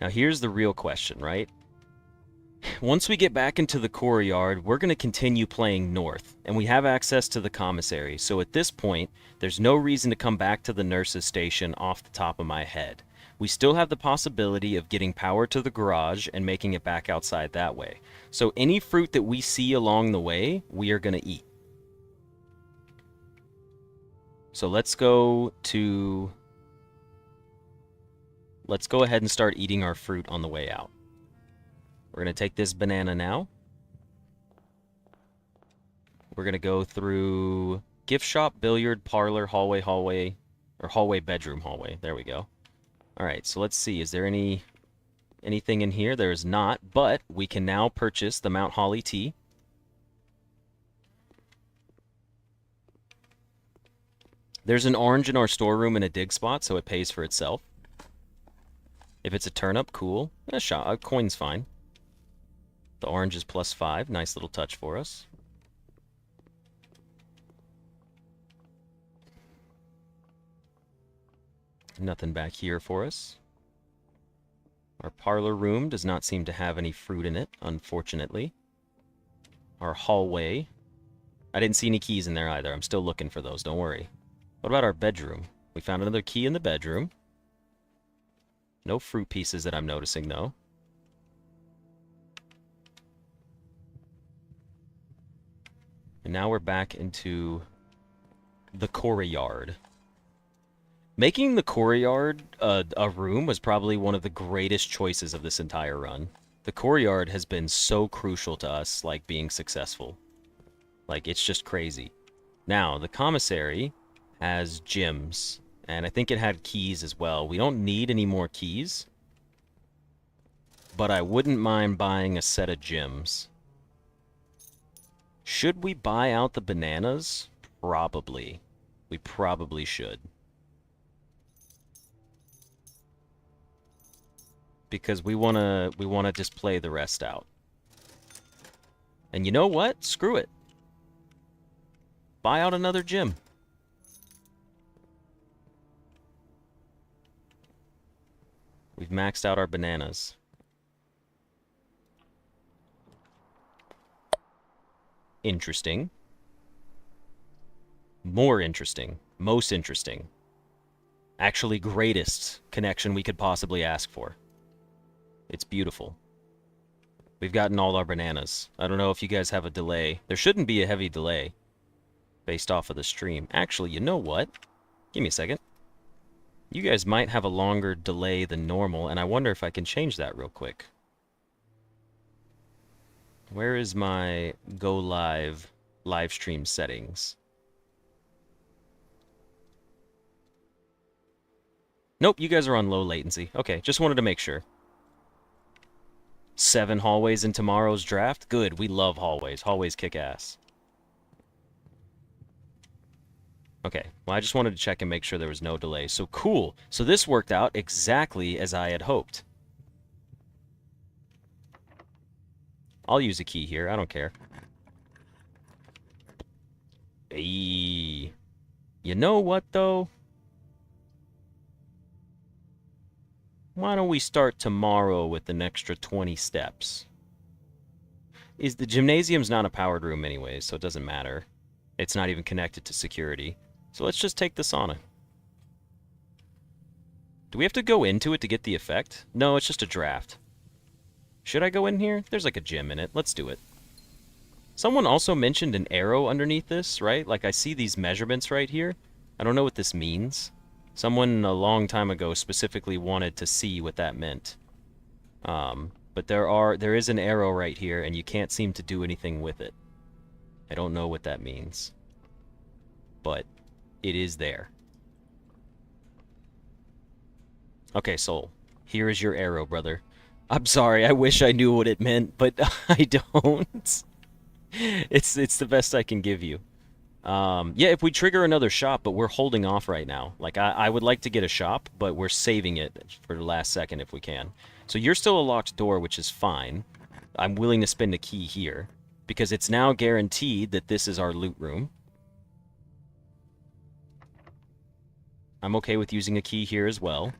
Now here's the real question, right? Once we get back into the courtyard, we're going to continue playing north, and we have access to the commissary, so at this point, there's no reason to come back to the nurse's station off the top of my head. We still have the possibility of getting power to the garage and making it back outside that way. So any fruit that we see along the way, we are going to eat. So let's go ahead and start eating our fruit on the way out. We're going to take this banana now. We're going to go through gift shop, billiard, parlor, hallway, or hallway, bedroom, hallway. There we go. All right, so let's see. Is there anything in here? There is not, but we can now purchase the Mount Holly tea. There's an orange in our storeroom and a dig spot, so it pays for itself. If it's a turnip, cool. A coin's fine. The orange is +5. Nice little touch for us. Nothing back here for us. Our parlor room does not seem to have any fruit in it, unfortunately. Our hallway. I didn't see any keys in there either. I'm still looking for those, don't worry. What about our bedroom? We found another key in the bedroom. No fruit pieces that I'm noticing, though. And now we're back into the courtyard. Making the courtyard a room was probably one of the greatest choices of this entire run. The courtyard has been so crucial to us, like, being successful. Like, it's just crazy. Now, the commissary has gyms, and I think it had keys as well. We don't need any more keys, but I wouldn't mind buying a set of gyms. Should we buy out the bananas? Probably. We probably should. Because we wanna display the rest out. And you know what? Screw it. Buy out another gym. We've maxed out our bananas. Interesting. More interesting. Most interesting. Actually, greatest connection we could possibly ask for. It's beautiful. We've gotten all our bananas. I don't know if you guys have a delay. There shouldn't be a heavy delay based off of the stream. Actually, you know what? Give me a second. You guys might have a longer delay than normal, and I wonder if I can change that real quick. Where is my go live stream settings? Nope, you guys are on low latency. Okay, just wanted to make sure. 7 hallways in tomorrow's draft? Good, we love hallways. Hallways kick ass. Okay, well, I just wanted to check and make sure there was no delay. So cool. So this worked out exactly as I had hoped. I'll use a key here. I don't care. Hey. You know what, though? Why don't we start tomorrow with an extra 20 steps? The gymnasium's not a powered room anyways, so it doesn't matter. It's not even connected to security. So let's just take the sauna. Do we have to go into it to get the effect? No, it's just a draft. Should I go in here? There's like a gym in it. Let's do it. Someone also mentioned an arrow underneath this, right? Like, I see these measurements right here. I don't know what this means. Someone a long time ago specifically wanted to see what that meant. But there is an arrow right here, and you can't seem to do anything with it. I don't know what that means. But it is there. Okay, Soul. Here is your arrow, brother. I'm sorry, I wish I knew what it meant, but I don't. It's the best I can give you. Yeah, if we trigger another shop, but we're holding off right now. Like, I would like to get a shop, but we're saving it for the last second if we can. So you're still a locked door, which is fine. I'm willing to spend a key here, because it's now guaranteed that this is our loot room. I'm okay with using a key here as well.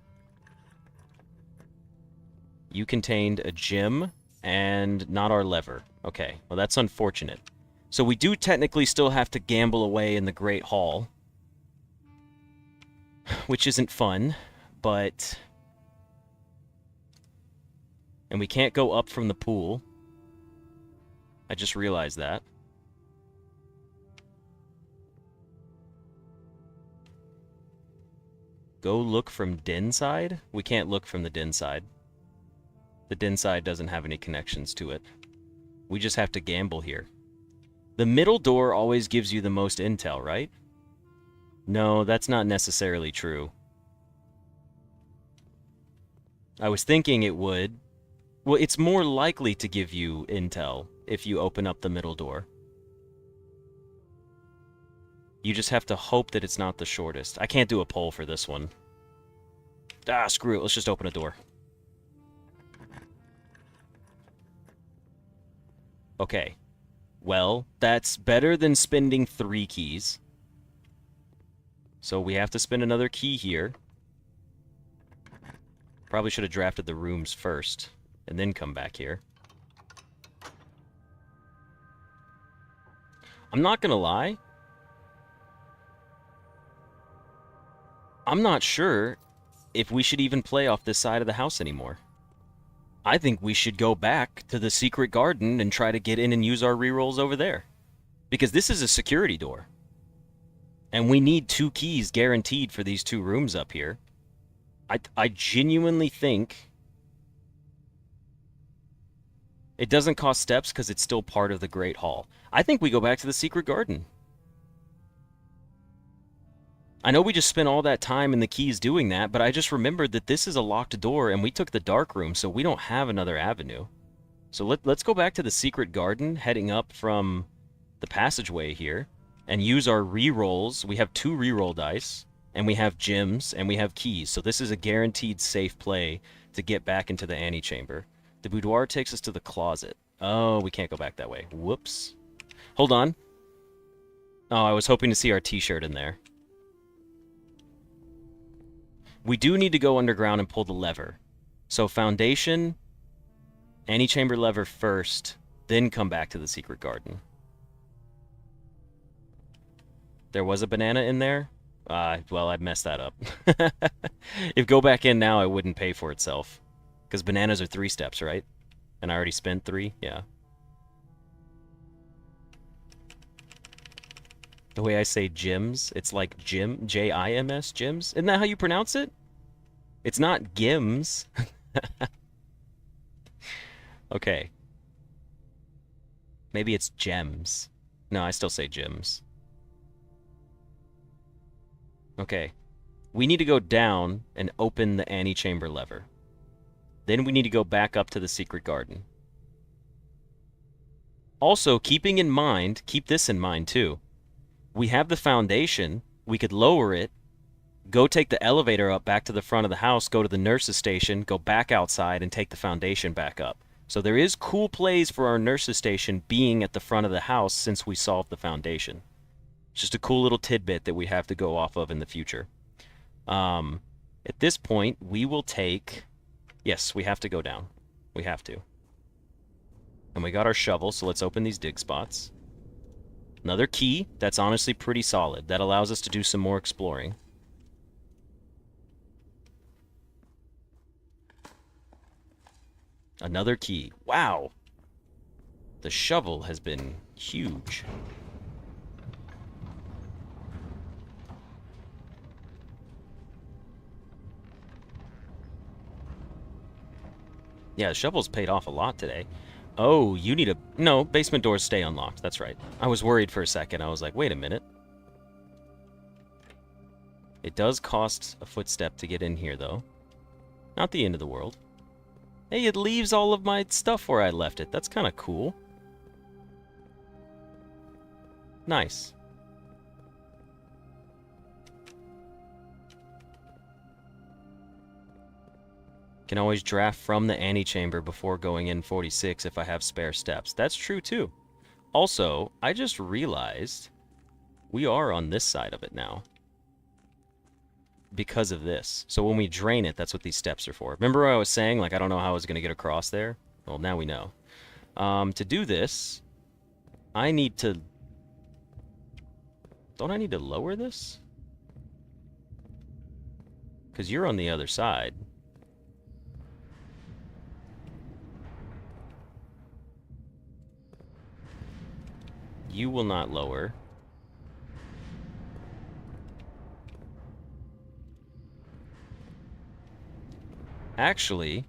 You contained a gem and not our lever. Okay, well that's unfortunate. So we do technically still have to gamble away in the Great Hall, which isn't fun, but... And we can't go up from the pool. I just realized that. Go look from den side? We can't look from the den side. The den side doesn't have any connections to it. We just have to gamble here. The middle door always gives you the most intel, right? No, that's not necessarily true. I was thinking it would. Well, it's more likely to give you intel if you open up the middle door. You just have to hope that it's not the shortest. I can't do a poll for this one. Ah, screw it. Let's just open a door. Okay. Well, that's better than spending 3 keys. So we have to spend another key here. Probably should have drafted the rooms first, and then come back here. I'm not gonna lie. I'm not sure if we should even play off this side of the house anymore. I think we should go back to the secret garden and try to get in and use our rerolls over there. Because this is a security door. And we need 2 keys guaranteed for these 2 rooms up here. I genuinely think it doesn't cost steps because it's still part of the Great Hall. I think we go back to the secret garden. I know we just spent all that time in the keys doing that, but I just remembered that this is a locked door, and we took the dark room, so we don't have another avenue. So let's go back to the secret garden, heading up from the passageway here, and use our rerolls. We have 2 reroll dice, and we have gems, and we have keys, so this is a guaranteed safe play to get back into the antechamber. The boudoir takes us to the closet. Oh, we can't go back that way. Whoops. Hold on. Oh, I was hoping to see our t-shirt in there. We do need to go underground and pull the lever. So foundation, antechamber lever first, then come back to the secret garden. There was a banana in there? Well, I messed that up. If go back in now, it wouldn't pay for itself. Because bananas are 3 steps, right? And I already spent 3? Yeah. The way I say gyms, it's like gym, J-I-M-S, gyms. Isn't that how you pronounce it? It's not gims. Okay. Maybe it's gems. No, I still say gyms. Okay. We need to go down and open the antechamber lever. Then we need to go back up to the secret garden. Also, keeping in mind, keep this in mind too. We have the foundation, we could lower it, go take the elevator up back to the front of the house, go to the nurse's station, go back outside, and take the foundation back up. So there is cool plays for our nurse's station being at the front of the house since we solved the foundation. It's just a cool little tidbit that we have to go off of in the future. At this point, we will take... Yes, we have to go down. We have to. And we got our shovel, so let's open these dig spots. Another key. That's honestly pretty solid. That allows us to do some more exploring. Another key. Wow. The shovel has been huge. Yeah, the shovel's paid off a lot today. Oh, you need a... No, basement doors stay unlocked. That's right. I was worried for a second. I was like, wait a minute. It does cost a footstep to get in here, though. Not the end of the world. Hey, it leaves all of my stuff where I left it. That's kind of cool. Nice. Can always draft from the antechamber before going in 46 if I have spare steps. That's true, too. Also, I just realized we are on this side of it now. Because of this. So when we drain it, that's what these steps are for. Remember what I was saying? Like, I don't know how I was going to get across there? Well, now we know. To do this, I need to... Don't I need to lower this? Because you're on the other side. You will not lower. Actually,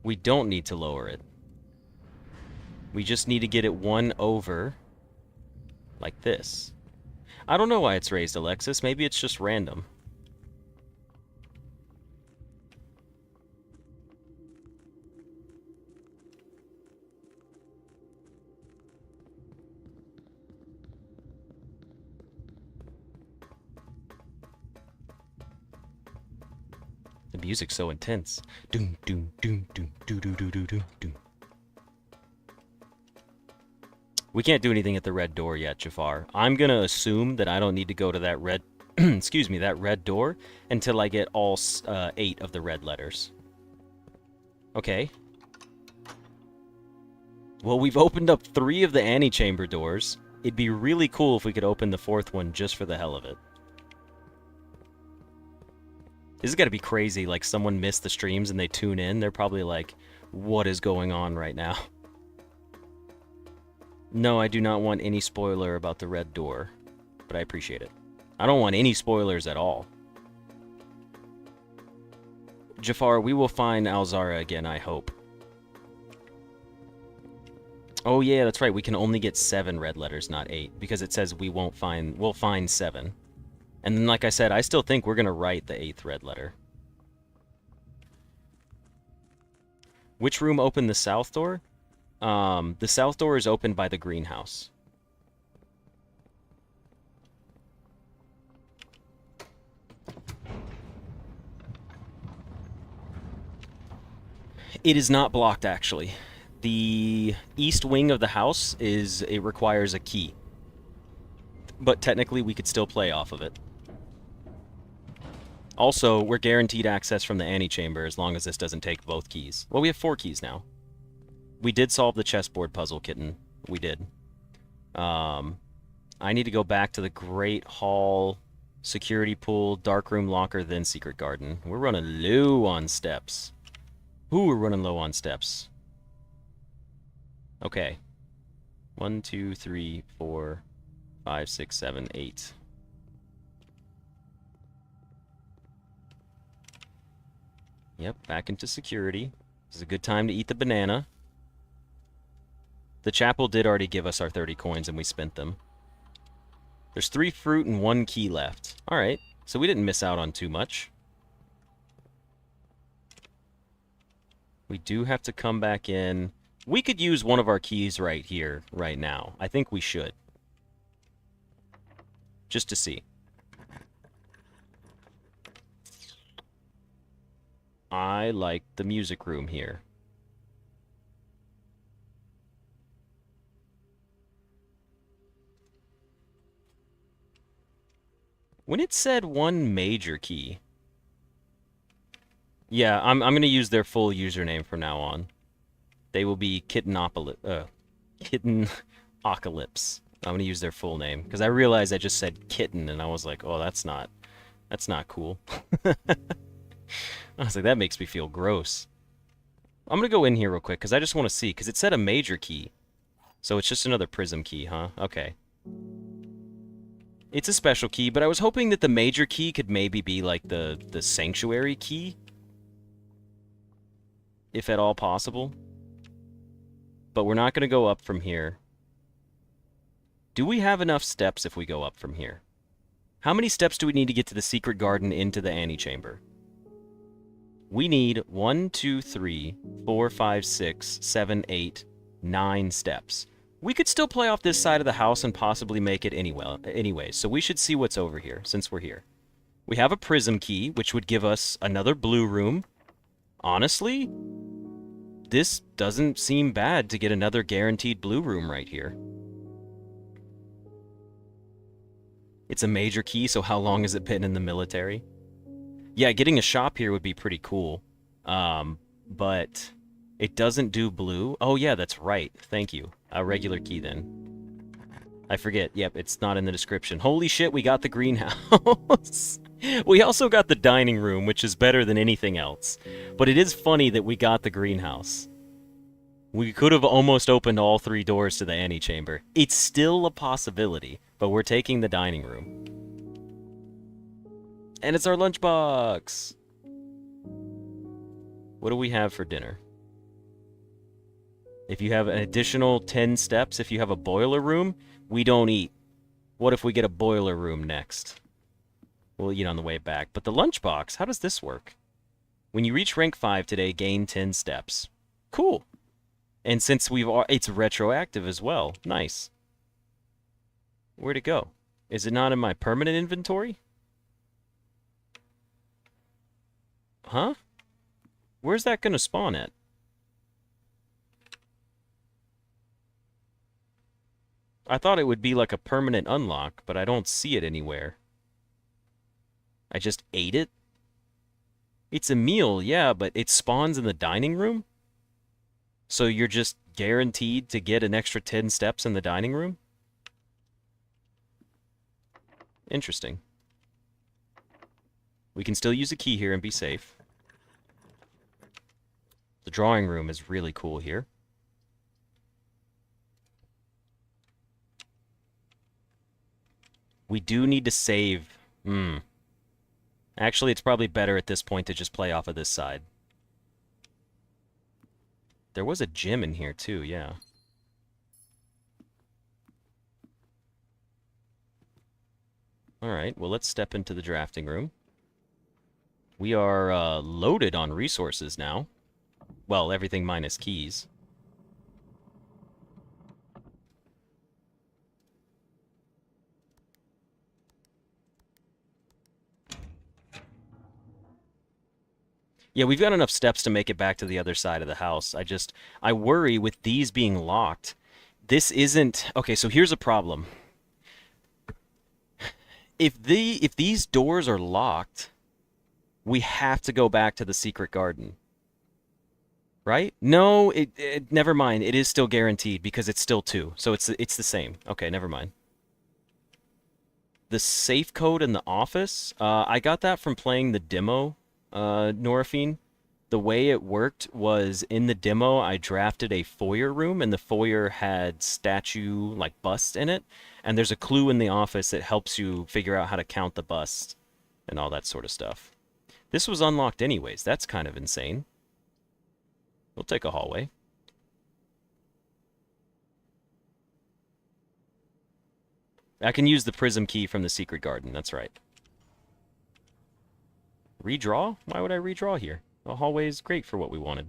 we don't need to lower it. We just need to get it one over, like this. I don't know why it's raised, Alexis. Maybe it's just random. The music's so intense. Doom, doom, doom, doom, doom, doom, doom, doom, doom, doom. We can't do anything at the red door yet, Jafar. I'm gonna assume that I don't need to go to that red, excuse me, that red door until I get all 8 of the red letters. Okay. Well, we've opened up 3 of the antechamber doors. It'd be really cool if we could open the 4th one just for the hell of it. This has got to be crazy, like someone missed the streams and they tune in. They're probably like, what is going on right now? No, I do not want any spoiler about the red door, but I appreciate it. I don't want any spoilers at all. Jafar, we will find Alzara again, I hope. Oh yeah, that's right. We can only get 7 red letters, not 8, because it says we'll find 7. And then, like I said, I still think we're going to write the 8th red letter. Which room opened the south door? The south door is opened by the greenhouse. It is not blocked, actually. The east wing of the house it requires a key. But technically, we could still play off of it. Also, we're guaranteed access from the antechamber as long as this doesn't take both keys. Well, we have 4 keys now. We did solve the chessboard puzzle, kitten. We did. I need to go back to the Great Hall, security pool, darkroom locker, then secret garden. We're running low on steps. Ooh, we're running low on steps. Okay. 1, 2, 3, 4, 5, 6, 7, 8. Yep, back into security. This is a good time to eat the banana. The chapel did already give us our 30 coins, and we spent them. There's 3 fruit and 1 key left. Alright, so we didn't miss out on too much. We do have to come back in. We could use one of our keys right here, right now. I think we should. Just to see. I like the music room here. When it said 1 major key... Yeah, I'm going to use their full username from now on. They will be Kittenocalypse. I'm going to use their full name, because I realized I just said kitten, and I was like, oh, that's not cool. I was like, that makes me feel gross. I'm gonna go in here real quick, because I just want to see, because it said a major key. So it's just another prism key, huh? Okay. It's a special key, but I was hoping that the major key could maybe be like the sanctuary key. If at all possible. But we're not gonna go up from here. Do we have enough steps if we go up from here? How many steps do we need to get to the secret garden into the antechamber? We need 1, 2, 3, 4, 5, 6, 7, 8, 9 steps. We could still play off this side of the house and possibly make it anyway, so we should see what's over here, since we're here. We have a prism key, which would give us another blue room. Honestly, this doesn't seem bad to get another guaranteed blue room right here. It's a major key, so how long has it been in the military? Yeah, getting a shop here would be pretty cool. But it doesn't do blue. Oh, yeah, that's right. Thank you. A regular key, then. I forget. Yep, it's not in the description. Holy shit, we got the greenhouse. We also got the dining room, which is better than anything else. But it is funny that we got the greenhouse. We could have almost opened all 3 doors to the antechamber. It's still a possibility, but we're taking the dining room. And it's our lunchbox! What do we have for dinner? If you have an additional 10 steps, if you have a boiler room, we don't eat. What if we get a boiler room next? We'll eat on the way back. But the lunchbox, how does this work? When you reach rank 5 today, gain 10 steps. Cool. And since it's retroactive as well. Nice. Where'd it go? Is it not in my permanent inventory? Huh? Where's that gonna spawn at? I thought it would be like a permanent unlock, but I don't see it anywhere. I just ate it? It's a meal, yeah, but it spawns in the dining room? So you're just guaranteed to get an extra 10 steps in the dining room? Interesting. We can still use a key here and be safe. The drawing room is really cool here. We do need to save. Actually, it's probably better at this point to just play off of this side. There was a gym in here too, yeah. Alright, well let's step into the drafting room. We are loaded on resources now. Well, everything minus keys. Yeah, we've got enough steps to make it back to the other side of the house. I worry with these being locked. This isn't... Okay, so here's a problem. If these doors are locked, we have to go back to the secret garden. Right? No, never mind. It is still guaranteed because it's still 2. So it's the same. Okay, never mind. The safe code in the office, I got that from playing the demo. Norafine. The way it worked was in the demo I drafted a foyer room and the foyer had statue like busts in it, and there's a clue in the office that helps you figure out how to count the busts and all that sort of stuff. This was unlocked anyways. That's kind of insane. We'll take a hallway. I can use the prism key from the secret garden, that's right. Redraw? Why would I redraw here? The hallway is great for what we wanted.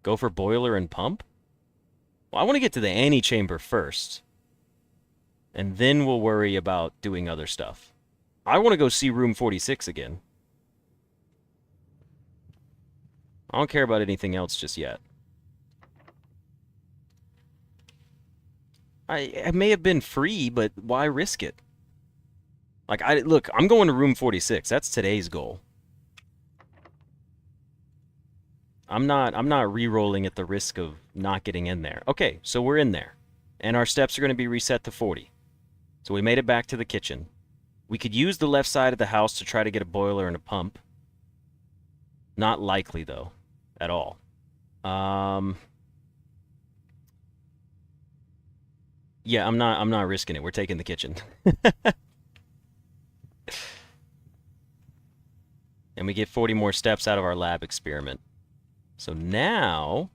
Go for boiler and pump? Well, I want to get to the antechamber first. And then we'll worry about doing other stuff. I want to go see room 46 again. I don't care about anything else just yet. I may have been free, but why risk it? Like, look, I'm going to room 46. That's today's goal. I'm not re-rolling at the risk of not getting in there. Okay, so we're in there. And our steps are going to be reset to 40. So we made it back to the kitchen. We could use the left side of the house to try to get a boiler and a pump. Not likely, though, at all. Yeah, I'm not risking it. We're taking the kitchen. And we get 40 more steps out of our lab experiment. So now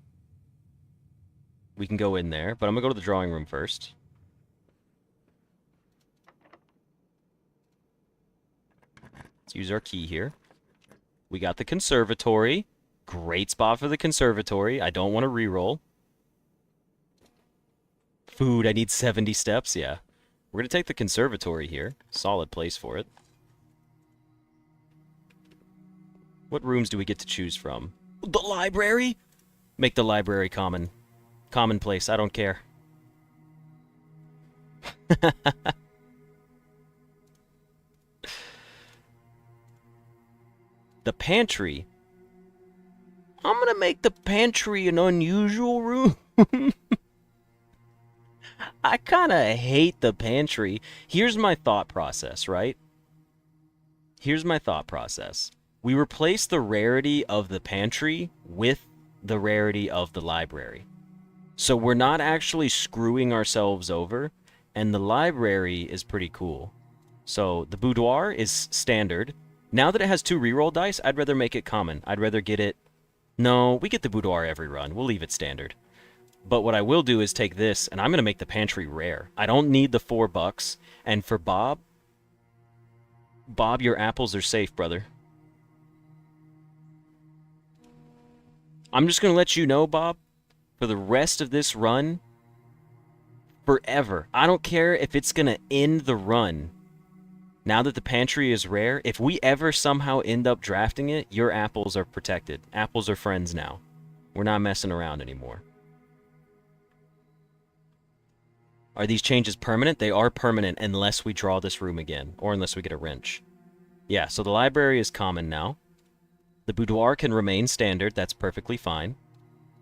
we can go in there, but I'm gonna go to the drawing room first. Let's use our key here. We got the conservatory. Great spot for the conservatory. I don't want to reroll. Food, I need 70 steps, yeah. We're gonna take the conservatory here. Solid place for it. What rooms do we get to choose from? The library? Make the library common. Commonplace, I don't care. The pantry. I'm gonna make the pantry an unusual room. I kinda hate the pantry. Here's my thought process, right? Here's my thought process. We replace the rarity of the pantry with the rarity of the library. So we're not actually screwing ourselves over, and the library is pretty cool. So the boudoir is standard. Now that it has 2 reroll dice, I'd rather make it common. I'd rather get it... No, we get the boudoir every run. We'll leave it standard. But what I will do is take this, and I'm going to make the pantry rare. I don't need the $4. And for Bob... Bob, your apples are safe, brother. I'm just going to let you know, Bob, for the rest of this run, forever. I don't care if it's going to end the run. Now that the pantry is rare, if we ever somehow end up drafting it, your apples are protected. Apples are friends now. We're not messing around anymore. Are these changes permanent? They are permanent unless we draw this room again, or unless we get a wrench. Yeah, so the library is common now. The boudoir can remain standard. That's perfectly fine.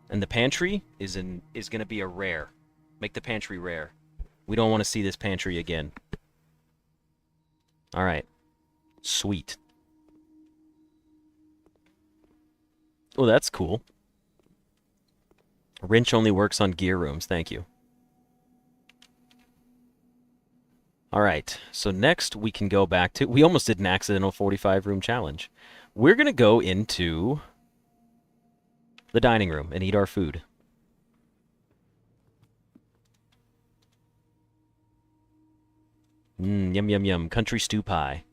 And the pantry is going to be a rare. Make the pantry rare. We don't want to see this pantry again. All right. Sweet. Oh, that's cool. Wrench only works on gear rooms. Thank you. All right. So next we can go back to... We almost did an accidental 45-room challenge. We're going to go into the dining room and eat our food. Yum, yum, yum. Country stew pie.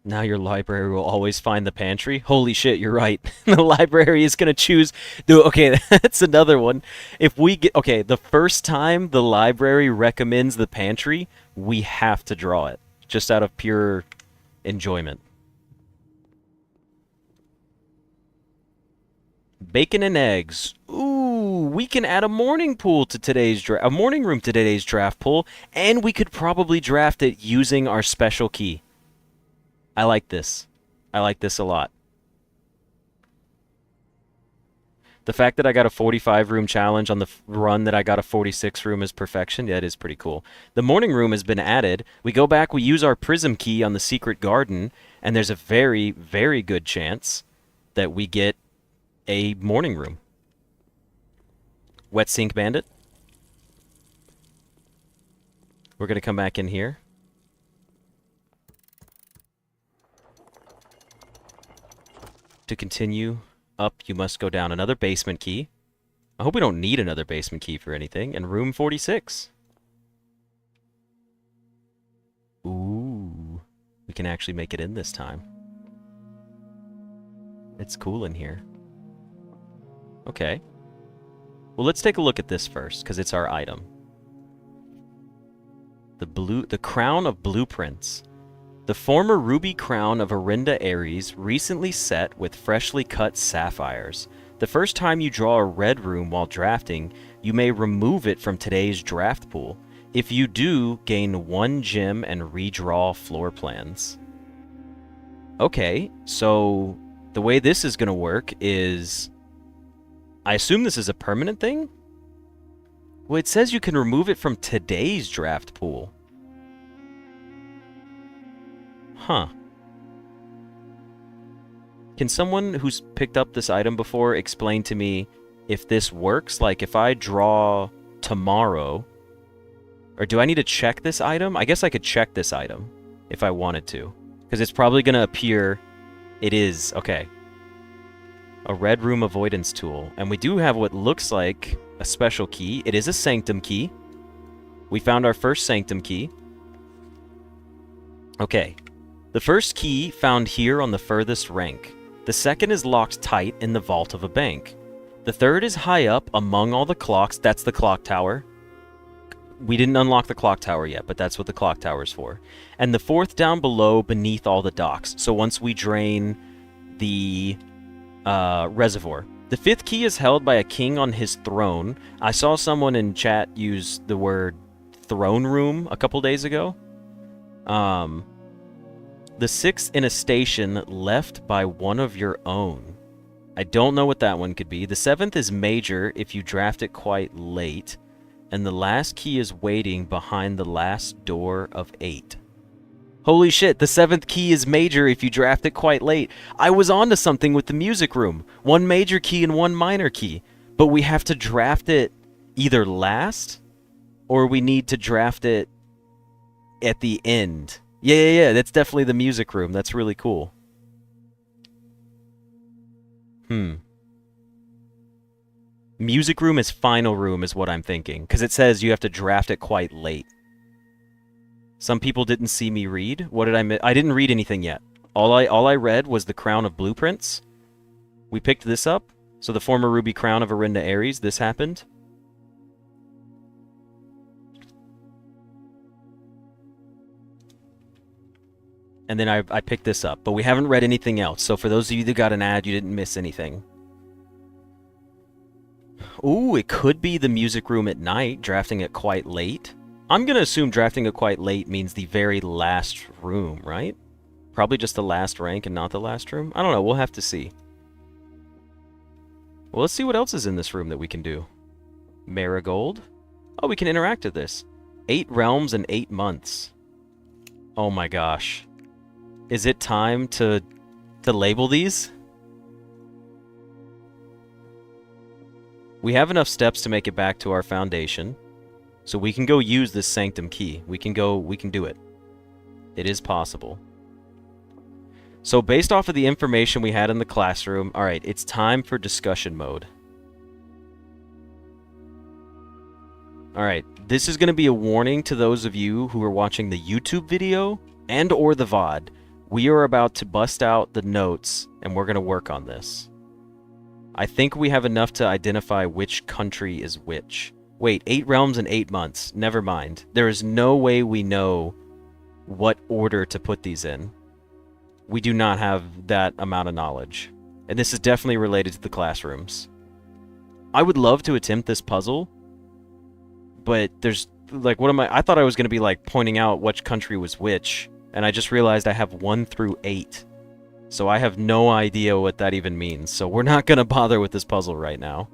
Now your library will always find the pantry? Holy shit, you're right. The library is going to choose... Dude, okay, that's another one. If we get... Okay, the first time the library recommends the pantry, we have to draw it. Just out of pure enjoyment. Bacon and eggs. Ooh, we can add a morning pool to today's draft... A morning room to today's draft pool, and we could probably draft it using our special key. I like this. I like this a lot. The fact that I got a 45-room challenge on the run that I got a 46-room is perfection. Yeah, it is pretty cool. The morning room has been added. We go back, we use our prism key on the secret garden, and there's a very, very good chance that we get a morning room. Wet Sink Bandit. We're going to come back in here. To continue up, you must go down another basement key. I hope we don't need another basement key for anything. And room 46. Ooh. We can actually make it in this time. It's cool in here. Okay. Well, let's take a look at this first, because it's our item. The Crown of Blueprints. The former ruby crown of Arinda Ares, recently set with freshly cut sapphires. The first time you draw a red room while drafting, you may remove it from today's draft pool. If you do, gain 1 gem and redraw floor plans. Okay, so the way this is going to work is... I assume this is a permanent thing? Well, it says you can remove it from today's draft pool. Huh. Can someone who's picked up this item before explain to me if this works? Like, if I draw tomorrow, or do I need to check this item? I guess I could check this item if I wanted to, because it's probably going to appear. It is. Okay. A red room avoidance tool. And we do have what looks like a special key. It is a Sanctum key. We found our first Sanctum key. Okay. The first key found here on the furthest rank. The second is locked tight in the vault of a bank. The third is high up among all the clocks. That's the clock tower. We didn't unlock the clock tower yet, but that's what the clock tower is for. And the fourth down below beneath all the docks. So once we drain the reservoir. The fifth key is held by a king on his throne. I saw someone in chat use the word throne room a couple days ago. The sixth in a station left by one of your own. I don't know what that one could be. The seventh is major if you draft it quite late. And the last key is waiting behind the last door of 8. Holy shit, the seventh key is major if you draft it quite late. I was onto something with the music room. One major key and one minor key. But we have to draft it either last, or we need to draft it at the end. Yeah, that's definitely the music room. That's really cool. Music room is final room is what I'm thinking, because it says you have to draft it quite late. Some people didn't see me read. What did I miss? I didn't read anything yet. All I read was the Crown of Blueprints. We picked this up. So the former Ruby Crown of Arinda Ares, this happened. And then I picked this up, but we haven't read anything else. So for those of you that got an ad, you didn't miss anything. Ooh, it could be the music room at night, drafting it quite late. I'm going to assume drafting it quite late means the very last room, right? Probably just the last rank and not the last room. I don't know. We'll have to see. Well, let's see what else is in this room that we can do. Marigold. Oh, we can interact with this. 8 realms and 8 months. Oh my gosh. Is it time to label these? We have enough steps to make it back to our foundation. So we can go use this Sanctum key. We can do it. It is possible. So based off of the information we had in the classroom, alright, it's time for discussion mode. Alright, this is going to be a warning to those of you who are watching the YouTube video and or the VOD. We are about to bust out the notes and we're going to work on this. I think we have enough to identify which country is which. Wait, 8 realms and 8 months. Never mind. There is no way we know what order to put these in. We do not have that amount of knowledge. And this is definitely related to the classrooms. I would love to attempt this puzzle, but there's, like, what am I thought I was going to be, like, pointing out which country was which, and I just realized I have 1 through 8. So I have no idea what that even means, so we're not going to bother with this puzzle right now.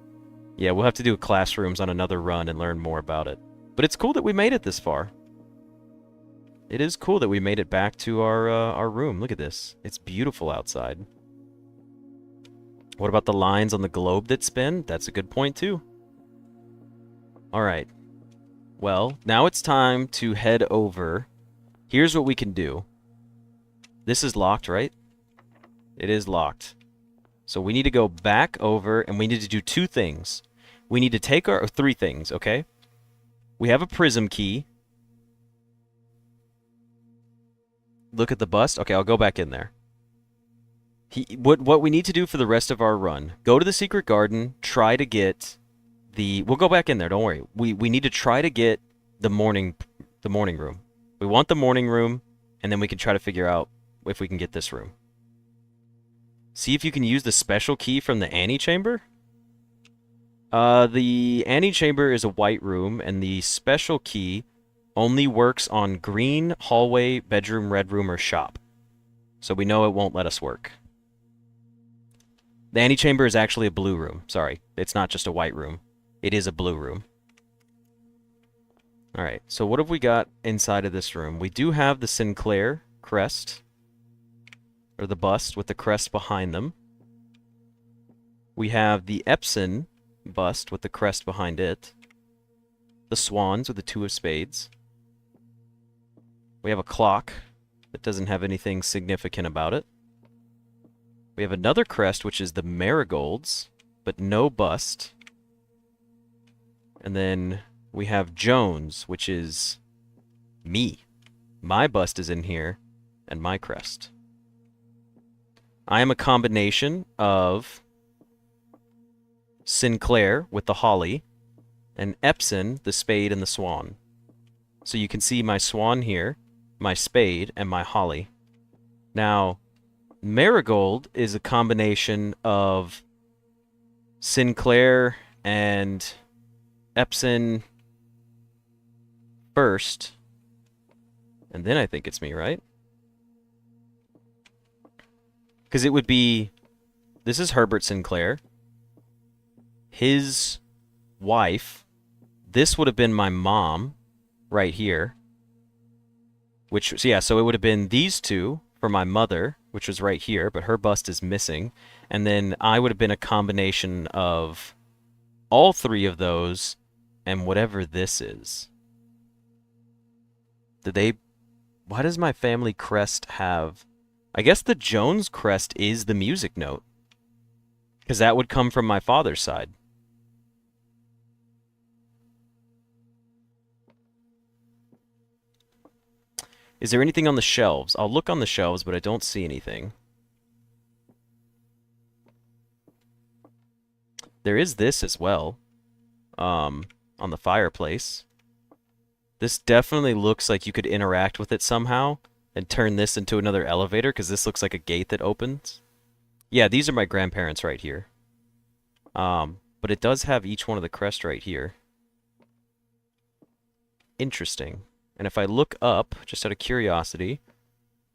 Yeah, we'll have to do classrooms on another run and learn more about it. But it's cool that we made it this far. It is cool that we made it back to our room. Look at this. It's beautiful outside. What about the lines on the globe that spin? That's a good point, too. Alright. Well, now it's time to head over. Here's what we can do. This is locked, right? It is locked. So we need to go back over, and we need to do 2 things. We need to take our 3 things, okay? We have a prism key. Look at the bust. Okay, I'll go back in there. What we need to do for the rest of our run, go to the secret garden, try to get the... We'll go back in there, don't worry. We need to try to get the morning room. We want the morning room, and then we can try to figure out if we can get this room. See if you can use the special key from the antechamber. The antechamber is a white room, and the special key only works on green, hallway, bedroom, red room, or shop. So we know it won't let us work. The antechamber is actually a blue room. Sorry, it's not just a white room. It is a blue room. Alright, so what have we got inside of this room? We do have the Sinclair crest. or the bust with the crest behind them. We have the Epson bust with the crest behind it. The swans with the 2 of spades. We have a clock that doesn't have anything significant about it. We have another crest, which is the marigolds, but no bust. And then we have Jones, which is me. My bust is in here, and my crest. I am a combination of Sinclair with the holly, and Epson, the spade, and the swan. So you can see my swan here, my spade, and my holly. Now, Marigold is a combination of Sinclair and Epson first, and then I think it's me, right? Because it would be... This is Herbert Sinclair. His wife. This would have been my mom right here. Which, so yeah, so it would have been these two for my mother, which was right here, but her bust is missing. And then I would have been a combination of all 3 of those and whatever this is. Did they... Why does my family crest have... I guess the Jones crest is the music note. Because that would come from my father's side. Is there anything on the shelves? I'll look on the shelves, but I don't see anything. There is this as well. On the fireplace. This definitely looks like you could interact with it somehow and turn this into another elevator, because this looks like a gate that opens. Yeah, these are my grandparents right here. But it does have each one of the crest right here. Interesting. And if I look up, just out of curiosity,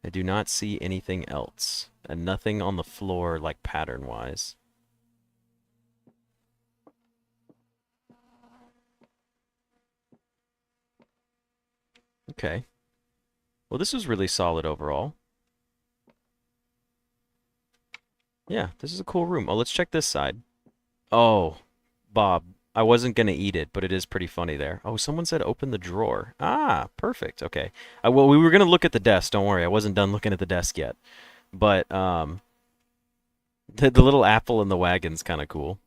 I do not see anything else. And nothing on the floor, like, pattern-wise. Okay. Well, this is really solid overall. Yeah, this is a cool room. Oh, let's check this side. Oh, Bob, I wasn't going to eat it, but it is pretty funny there. Oh, someone said open the drawer. Ah, perfect. Okay. Well, we were going to look at the desk. Don't worry. I wasn't done looking at the desk yet. But the little apple in the wagon's kind of cool.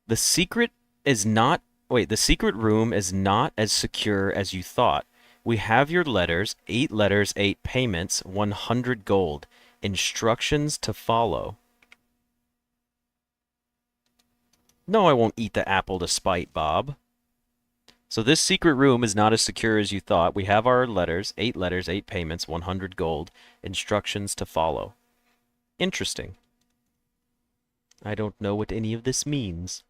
The secret is not... Wait, the secret room is not as secure as you thought. We have your letters, 8 letters, 8 payments, 100 gold. Instructions to follow. No, I won't eat the apple to spite, Bob. So this secret room is not as secure as you thought. We have our letters, 8 letters, 8 payments, 100 gold. Instructions to follow. Interesting. I don't know what any of this means.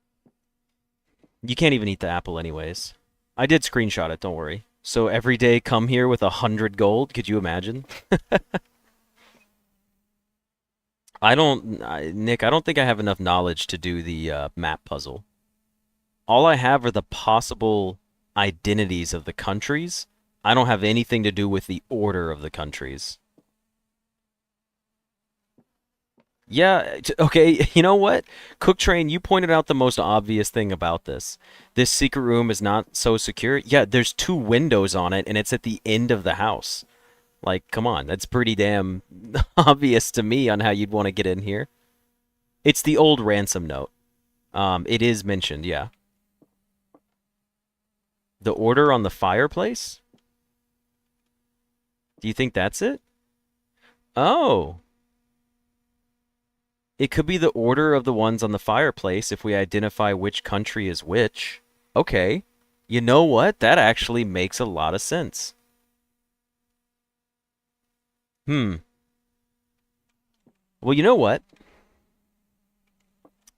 You can't even eat the apple anyways. I did screenshot it, don't worry. So every day come here with 100 gold, could you imagine? Nick, I don't think I have enough knowledge to do the map puzzle. All I have are the possible identities of the countries. I don't have anything to do with the order of the countries. Yeah, okay, you know what? Cook Train, you pointed out the most obvious thing about this. This secret room is not so secure. Yeah, there's 2 windows on it, and it's at the end of the house. Like, come on, that's pretty damn obvious to me on how you'd want to get in here. It's the old ransom note. It is mentioned, yeah. The order on the fireplace? Do you think that's it? Oh. It could be the order of the ones on the fireplace if we identify which country is which. Okay. You know what? That actually makes a lot of sense. Well, you know what?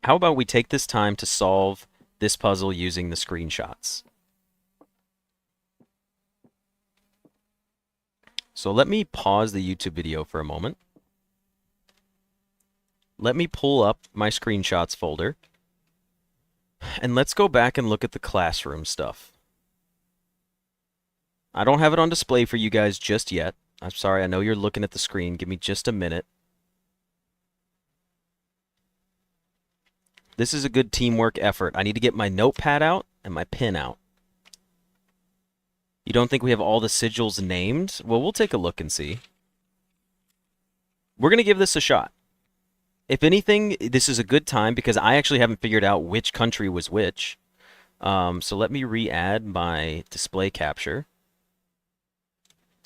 How about we take this time to solve this puzzle using the screenshots? So let me pause the YouTube video for a moment. Let me pull up my screenshots folder. And let's go back and look at the classroom stuff. I don't have it on display for you guys just yet. I'm sorry, I know you're looking at the screen. Give me just a minute. This is a good teamwork effort. I need to get my notepad out and my pen out. You don't think we have all the sigils named? Well, we'll take a look and see. We're going to give this a shot. If anything, this is a good time because I actually haven't figured out which country was which. So let me re-add my display capture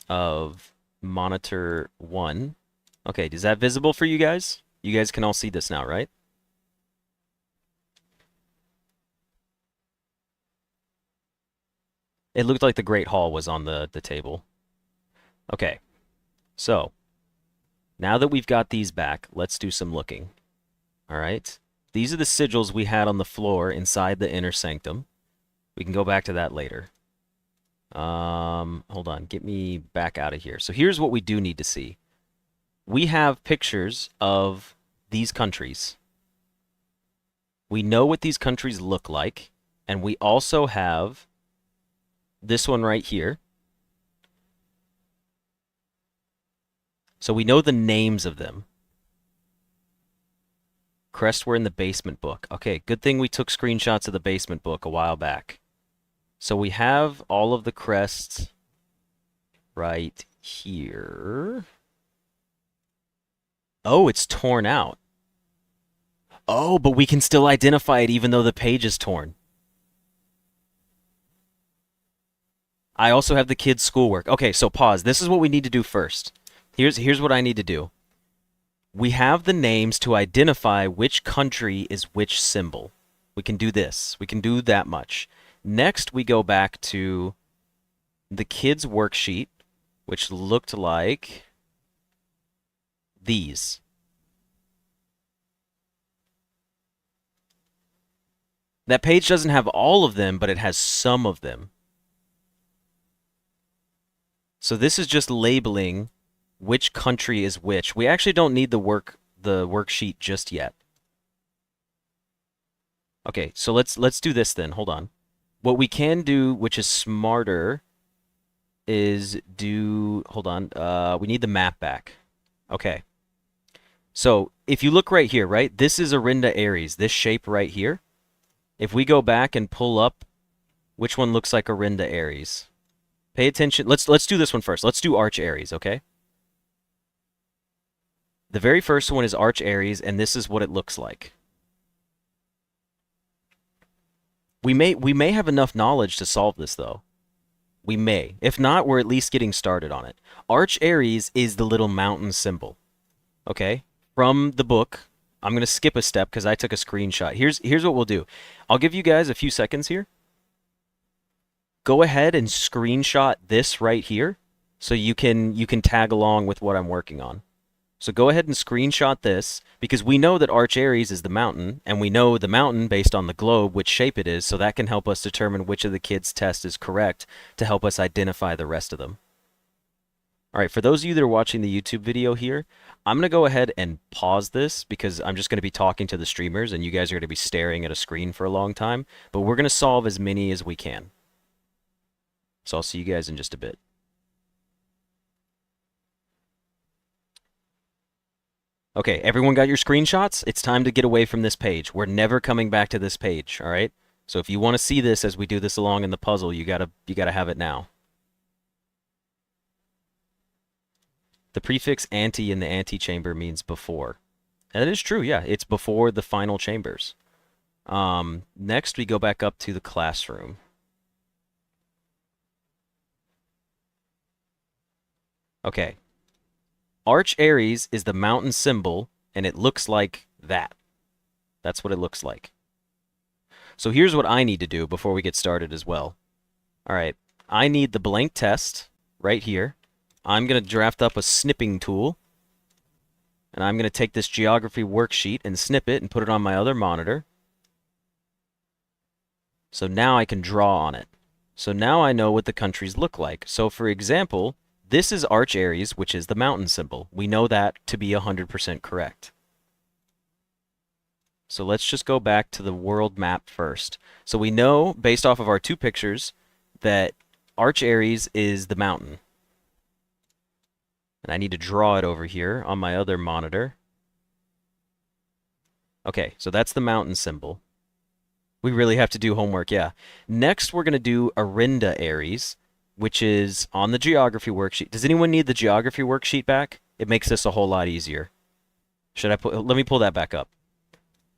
of monitor 1. Okay, is that visible for you guys? You guys can all see this now, right? It looked like the Great Hall was on the table. Okay, so now that we've got these back, let's do some looking. All right, these are the sigils we had on the floor inside the inner sanctum. We can go back to that later. Hold on, get me back out of here. So here's what we do need to see. We have pictures of these countries. We know what these countries look like, and we also have this one right here. So we know the names of them. Crests were in the basement book. Okay, good thing we took screenshots of the basement book a while back. So we have all of the crests right here. Oh, it's torn out. Oh, but we can still identify it even though the page is torn. I also have the kids' schoolwork. Okay, so pause. This is what we need to do first. Here's what I need to do. We have the names to identify which country is which symbol. We can do this. We can do that much. Next, we go back to the kids' worksheet, which looked like these. That page doesn't have all of them, but it has some of them. So this is just labeling which country is which. We actually don't need the worksheet just yet. Okay, so let's do this then. Hold on. What we can do, which is smarter, is do, hold on, we need the map back. Okay. So if you look right here, right, this is Arinda Aries, this shape right here. If we go back and pull up, which one looks like Arinda Aries? Pay attention. Let's do this one first. Let's do Arch Aries, okay? The very first one is Arch Aries, and this is what it looks like. We may have enough knowledge to solve this, though. We may. If not, we're at least getting started on it. Arch Aries is the little mountain symbol, okay? From the book. I'm going to skip a step because I took a screenshot. Here's what we'll do. I'll give you guys a few seconds here. Go ahead and screenshot this right here so you can tag along with what I'm working on. So go ahead and screenshot this because we know that Arch Aries is the mountain, and we know the mountain based on the globe which shape it is, so that can help us determine which of the kids' test is correct to help us identify the rest of them. All right, for those of you that are watching the YouTube video here, I'm going to go ahead and pause this because I'm just going to be talking to the streamers and you guys are going to be staring at a screen for a long time, but we're going to solve as many as we can. So I'll see you guys in just a bit. Okay, everyone got your screenshots? It's time to get away from this page. We're never coming back to this page, all right? So if you want to see this as we do this along in the puzzle, you gotta have it now. The prefix ante in the antechamber means before. And that is true, yeah. It's before the final chambers. Next, we go back up to the classroom. Okay. Arch Aries is the mountain symbol, and it looks like that. That's what it looks like. So here's what I need to do before we get started as well. All right. I need the blank test right here. I'm going to draft up a snipping tool, and I'm going to take this geography worksheet and snip it and put it on my other monitor. So now I can draw on it. So now I know what the countries look like. So for example, this is Arch Aries, which is the mountain symbol. We know that to be 100% correct. So let's just go back to the world map first. So we know, based off of our two pictures, that Arch Aries is the mountain. And I need to draw it over here on my other monitor. Okay, so that's the mountain symbol. We really have to do homework, yeah. Next, we're going to do Arinda Aries, which is on the geography worksheet. Does anyone need the geography worksheet back? It makes this a whole lot easier. Let me pull that back up.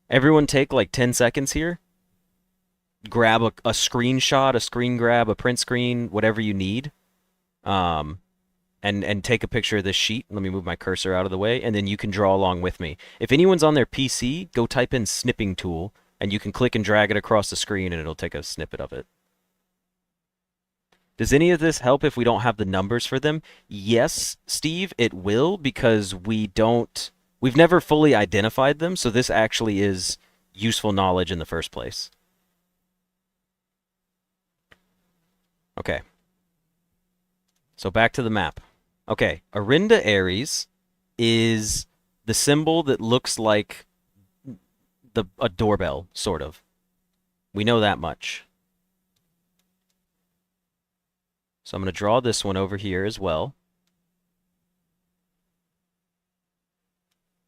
Everyone take like 10 seconds here. Grab a screenshot, a screen grab, a print screen, whatever you need. And take a picture of this sheet. Let me move my cursor out of the way, and then you can draw along with me. If anyone's on their PC, go type in snipping tool, and you can click and drag it across the screen, and it'll take a snippet of it. Does any of this help if we don't have the numbers for them? Yes, Steve, it will, because we've never fully identified them, so this actually is useful knowledge in the first place. Okay. So back to the map. Okay, Arinda Aries is the symbol that looks like a doorbell, sort of. We know that much. So I'm going to draw this one over here as well.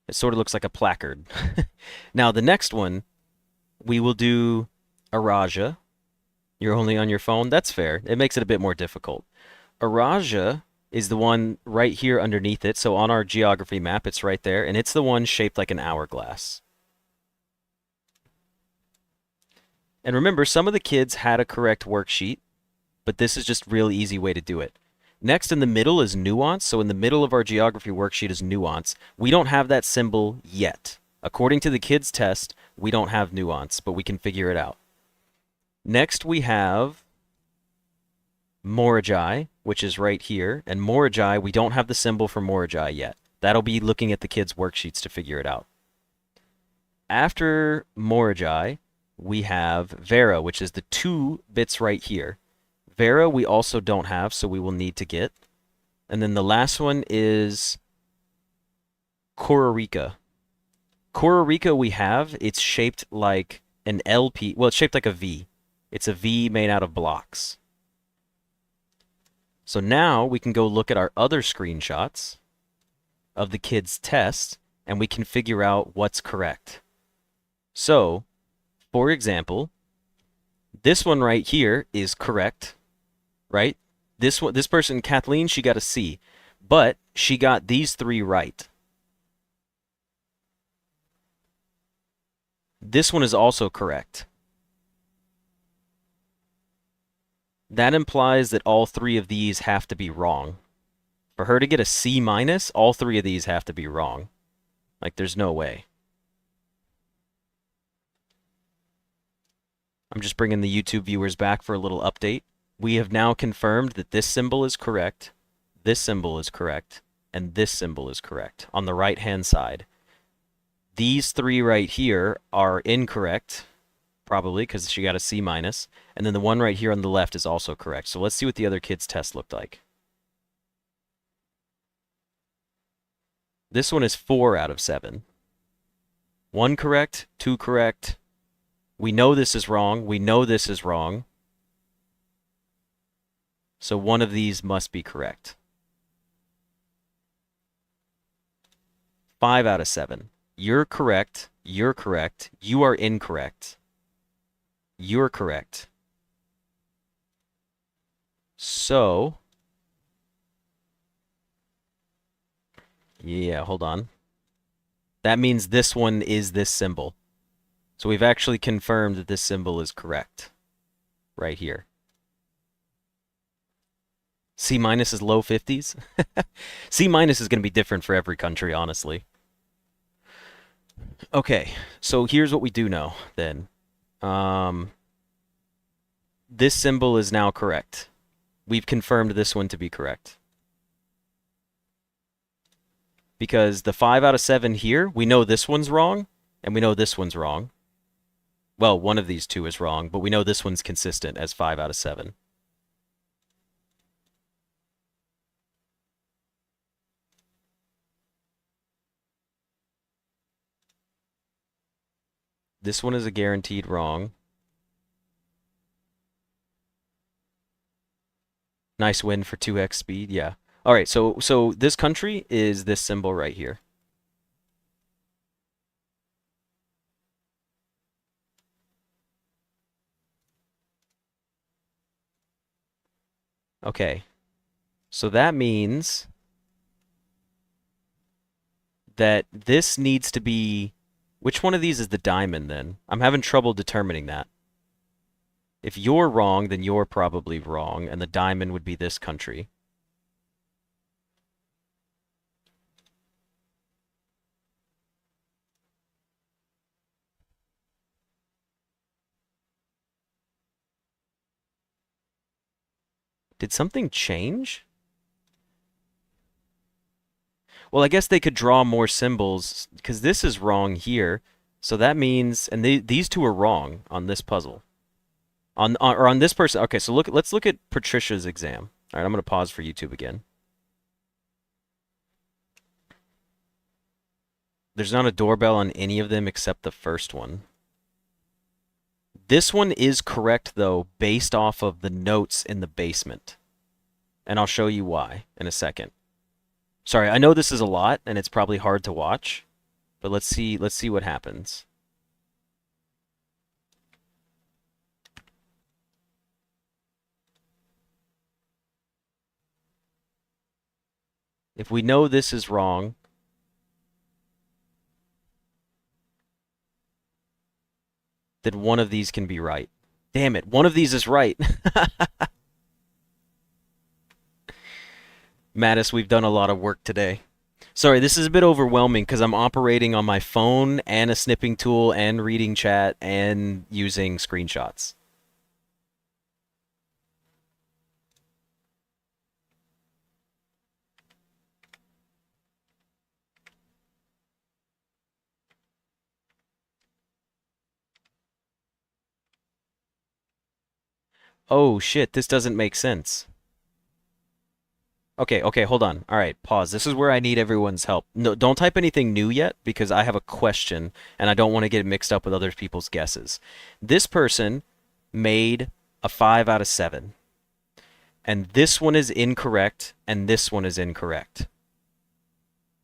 It sort of looks like a placard. Now, the next one, we will do Araja. You're only on your phone? That's fair. It makes it a bit more difficult. Araja is the one right here underneath it. So on our geography map, it's right there. And it's the one shaped like an hourglass. And remember, some of the kids had a correct worksheet, but this is just a really easy way to do it. Next in the middle is nuance. So in the middle of our geography worksheet is nuance. We don't have that symbol yet. According to the kids' test, we don't have nuance, but we can figure it out. Next we have Moragi, which is right here. And Moragi, we don't have the symbol for Moragi yet. That'll be looking at the kids' worksheets to figure it out. After Moragi, we have Vera, which is the 2 bits right here. Vera we also don't have, so we will need to get. And then the last one is Kororika. Kororika we have. It's shaped like an LP. Well, it's shaped like a V. It's a V made out of blocks. So now we can go look at our other screenshots of the kids' test, and we can figure out what's correct. So, for example, this one right here is correct, right? This person, Kathleen, she got a C, but she got these 3 right. This one is also correct. That implies that all 3 of these have to be wrong. For her to get a C minus, all 3 of these have to be wrong. Like, there's no way. I'm just bringing the YouTube viewers back for a little update. We have now confirmed that this symbol is correct, this symbol is correct, and this symbol is correct on the right-hand side. These 3 right here are incorrect, probably because she got a C minus, and then the one right here on the left is also correct. So let's see what the other kids' test looked like. This one is 4 out of 7. 1 correct, 2 correct. We know this is wrong. We know this is wrong. So one of these must be correct. 5 out of 7. You're correct. You're correct. You are incorrect. You're correct. So, yeah, hold on. That means this one is this symbol. So we've actually confirmed that this symbol is correct. Right here. C minus is low 50s. C minus is going to be different for every country, honestly. Okay, so here's what we do know, then. This symbol is now correct. We've confirmed this one to be correct. Because the 5 out of 7 here, we know this one's wrong, and we know this one's wrong. Well, one of these 2 is wrong, but we know this one's consistent as 5 out of 7. This one is a guaranteed wrong. Nice win for 2x speed, yeah. All right, so this country is this symbol right here. Okay. So that means that this needs to be... Which one of these is the diamond then? I'm having trouble determining that. If you're wrong, then you're probably wrong, and the diamond would be this country. Did something change? Well, I guess they could draw more symbols, because this is wrong here. So that means... And these two are wrong on this puzzle. Or on this person... Okay, so let's look at Patricia's exam. All right, I'm going to pause for YouTube again. There's not a doorbell on any of them except the first one. This one is correct, though, based off of the notes in the basement. And I'll show you why in a second. Sorry, I know this is a lot, and it's probably hard to watch. But let's see what happens. If we know this is wrong... then one of these can be right. Damn it, one of these is right. Mattis, we've done a lot of work today. Sorry, this is a bit overwhelming because I'm operating on my phone and a snipping tool and reading chat and using screenshots. Oh shit, this doesn't make sense. Okay, hold on. All right, pause. This is where I need everyone's help. No, don't type anything new yet because I have a question and I don't want to get mixed up with other people's guesses. This person made a 5 out of 7. And this one is incorrect and this one is incorrect.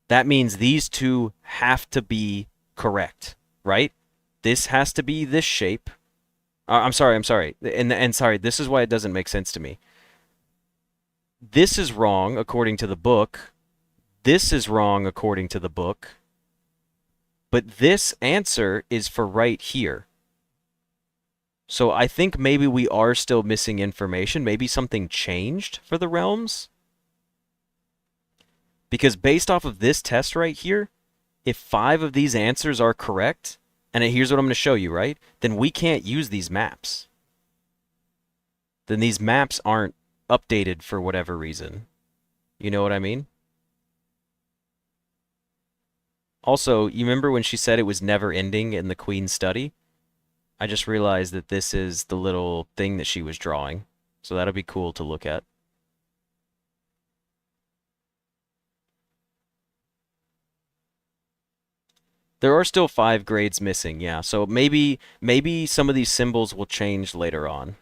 That means these two have to be correct, right? This has to be this shape. I'm sorry. And sorry, this is why it doesn't make sense to me. This is wrong according to the book. This is wrong according to the book. But this answer is for right here. So I think maybe we are still missing information. Maybe something changed for the realms. Because based off of this test right here, if 5 of these answers are correct, and here's what I'm going to show you, right? Then we can't use these maps. Then these maps aren't updated for whatever reason. You know what I mean? Also, you remember when she said it was never ending in the Queen's study? I just realized that this is the little thing that she was drawing. So that'll be cool to look at. There are still 5 grades missing, yeah. So maybe some of these symbols will change later on.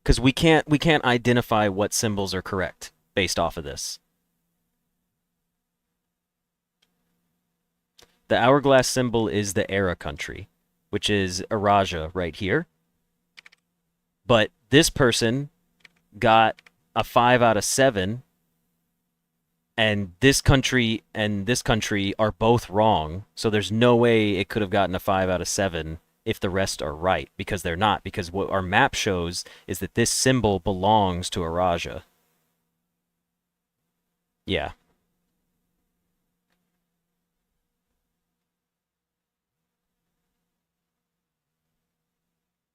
Because we can't identify what symbols are correct based off of this. The hourglass symbol is the Era country, which is Araja right here. But this person got a 5 out of 7, and this country are both wrong. So there's no way it could have gotten a 5 out of 7 if the rest are right, because they're not. Because what our map shows is that this symbol belongs to Araja. Yeah.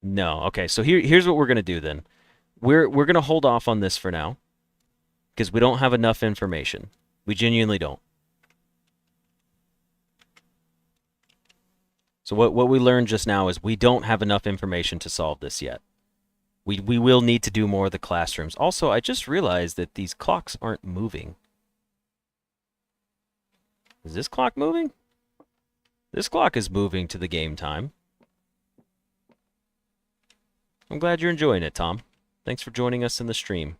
No. Okay, so here's what we're going to do then. We're going to hold off on this for now because we don't have enough information. We genuinely don't. So what we learned just now is we don't have enough information to solve this yet. We will need to do more of the classrooms. Also, I just realized that these clocks aren't moving. Is this clock moving? This clock is moving to the game time. I'm glad you're enjoying it, Tom. Thanks for joining us in the stream.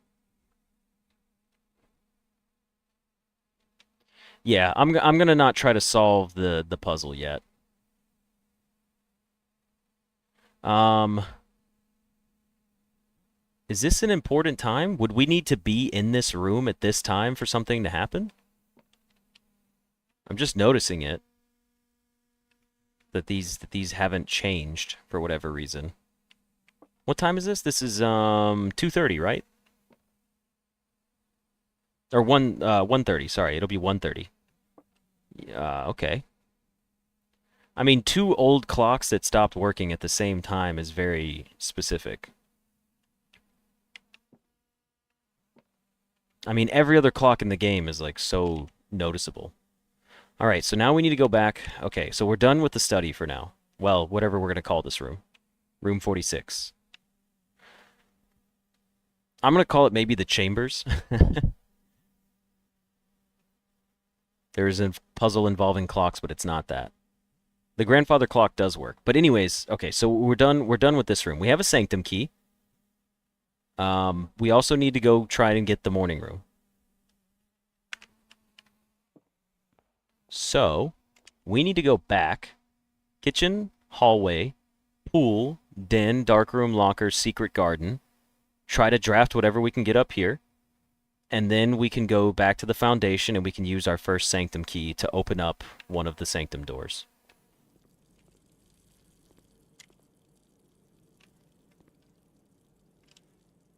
Yeah, I'm gonna not try to solve the puzzle yet. Is this an important time? Would we need to be in this room at this time for something to happen? I'm just noticing it. That these haven't changed for whatever reason. What time is this? This is 2:30, right? Or 1:30, sorry. It'll be 1:30. Okay. I mean, two old clocks that stopped working at the same time is very specific. I mean, every other clock in the game is like so noticeable. All right, so now we need to go back. Okay, so we're done with the study for now. Well, whatever we're going to call this room. Room 46. I'm going to call it maybe the chambers. There is a puzzle involving clocks, but it's not that. The grandfather clock does work. But anyways, okay, so we're done with this room. We have a sanctum key. We also need to go try and get the morning room. So, we need to go back. Kitchen, hallway, pool, den, dark room, locker, secret garden. Try to draft whatever we can get up here. And then we can go back to the foundation and we can use our first sanctum key to open up one of the sanctum doors.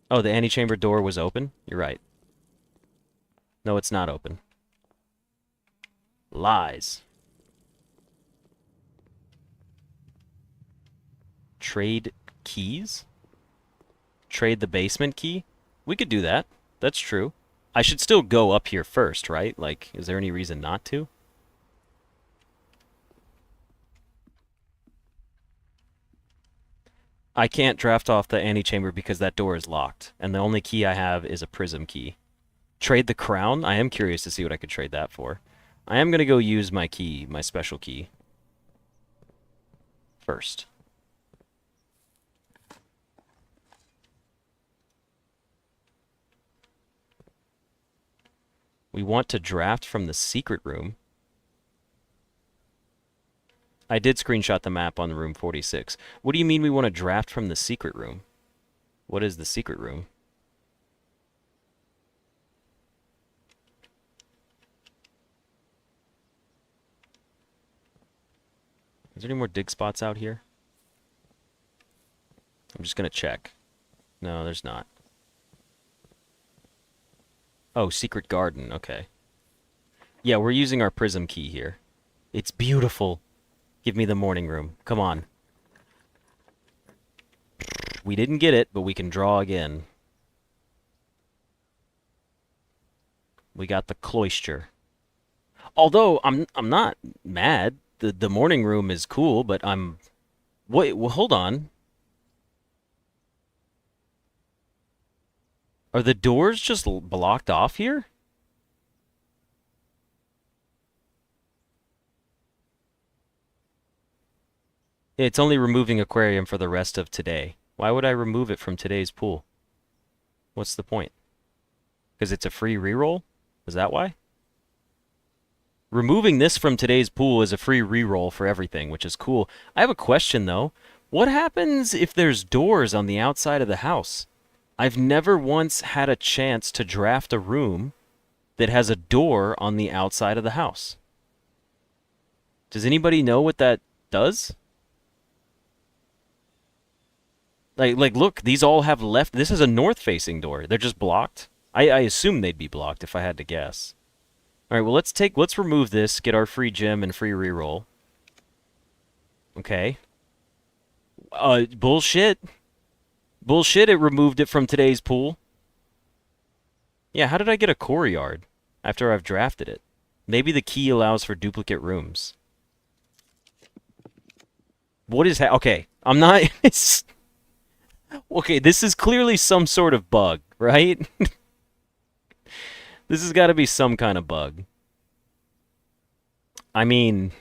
Oh, the antechamber door was open? You're right. No, it's not open. Lies. Trade keys? Trade the basement key? We could do that. That's true. I should still go up here first, right? Like, is there any reason not to? I can't draft off the antechamber because that door is locked, and the only key I have is a prism key. Trade the crown? I am curious to see what I could trade that for. I am going to go use my key, my special key, first. We want to draft from the secret room. I did screenshot the map on room 46. What do you mean we want to draft from the secret room? What is the secret room? Is there any more dig spots out here? I'm just going to check. No, there's not. Oh, secret garden. Okay. Yeah, we're using our prism key here. It's beautiful. Give me the morning room. Come on. We didn't get it, but we can draw again. We got the cloister. Although I'm not mad. The morning room is cool, but I'm wait, well, hold on. Are the doors just blocked off here? It's only removing aquarium for the rest of today. Why would I remove it from today's pool? What's the point? Because it's a free reroll? Is that why? Removing this from today's pool is a free reroll for everything, which is cool. I have a question, though. What happens if there's doors on the outside of the house? I've never once had a chance to draft a room that has a door on the outside of the house. Does anybody know what that does? Like, look, these all have left. This is a north-facing door. They're just blocked. I assume they'd be blocked if I had to guess. All right, well, let's remove this, get our free gem and free reroll. Okay. Bullshit. Bullshit, it removed it from today's pool. Yeah, how did I get a core yard after I've drafted it? Maybe the key allows for duplicate rooms. What is okay, I'm not... Okay, this is clearly some sort of bug, right? This has got to be some kind of bug. I mean...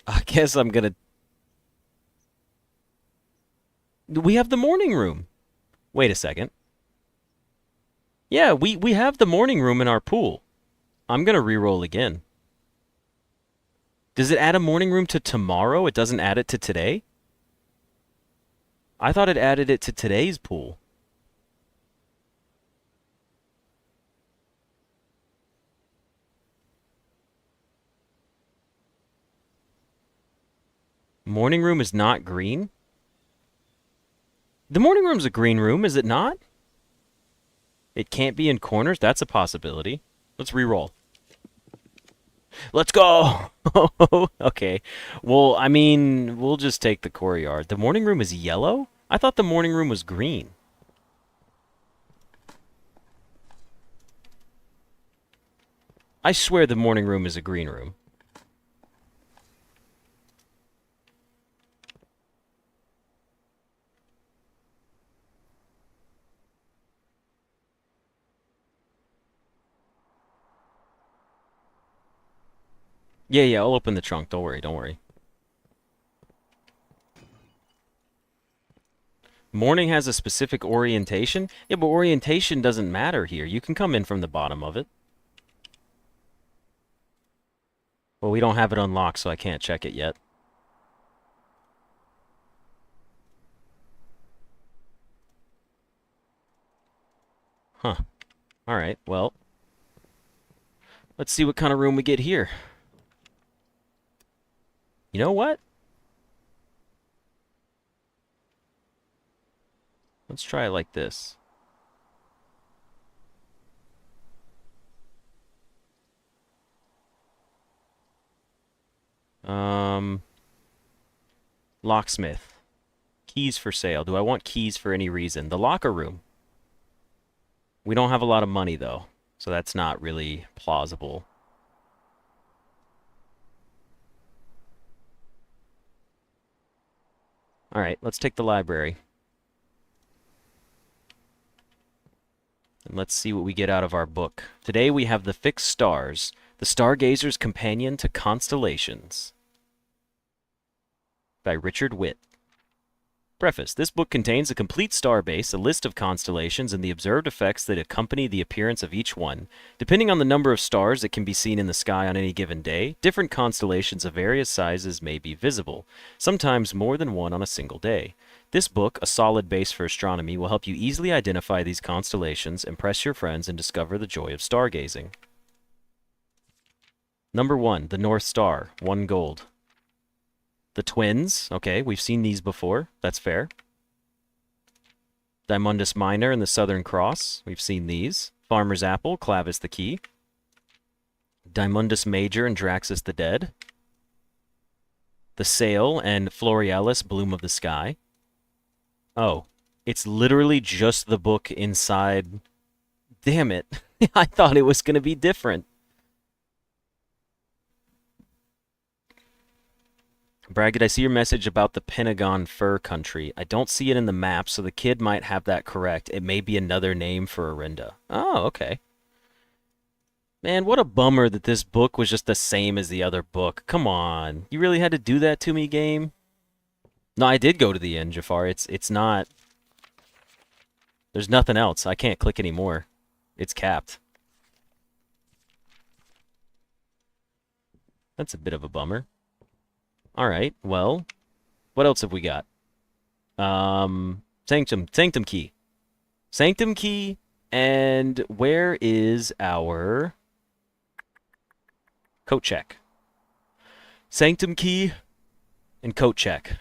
I guess I'm gonna... We have the morning room. Wait a second. Yeah, we have the morning room in our pool. I'm gonna re-roll again. Does it add a morning room to tomorrow? It doesn't add it to today? I thought it added it to today's pool. Morning room is not green? The morning room's a green room, is it not? It can't be in corners? That's a possibility. Let's re-roll. Let's go! Okay. Well, I mean, we'll just take the courtyard. The morning room is yellow? I thought the morning room was green. I swear the morning room is a green room. Yeah, I'll open the trunk. Don't worry. Morning has a specific orientation? Yeah, but orientation doesn't matter here. You can come in from the bottom of it. Well, we don't have it unlocked, so I can't check it yet. Huh. Alright, well. Let's see what kind of room we get here. You know what? Let's try it like this. Locksmith. Keys for sale. Do I want keys for any reason? The locker room. We don't have a lot of money, though, so that's not really plausible. Alright, let's take the library. And let's see what we get out of our book. Today we have The Fixed Stars, The Stargazer's Companion to Constellations, by Richard Witt. Preface. This book contains a complete starbase, a list of constellations, and the observed effects that accompany the appearance of each one. Depending on the number of stars that can be seen in the sky on any given day, different constellations of various sizes may be visible, sometimes more than one on a single day. This book, a solid base for astronomy, will help you easily identify these constellations, impress your friends, and discover the joy of stargazing. Number 1, the North Star, 1 gold. The Twins, okay, we've seen these before, that's fair. Dimundus Minor and the Southern Cross, we've seen these. Farmer's Apple, Clavis the Key. Dimundus Major and Draxus the Dead. The Sail and Florealis, Bloom of the Sky. Oh, it's literally just the book inside. Damn it, I thought it was going to be different. Bragg, did I see your message about the Pentagon Fur Country? I don't see it in the map, so the kid might have that correct. It may be another name for Orinda. Oh, okay. Man, what a bummer that this book was just the same as the other book. Come on. You really had to do that to me, game? No, I did go to the end, Jafar. It's not... There's nothing else. I can't click anymore. It's capped. That's a bit of a bummer. Alright, well, what else have we got? Sanctum key. Sanctum key, and where is our coat check? Sanctum key and coat check.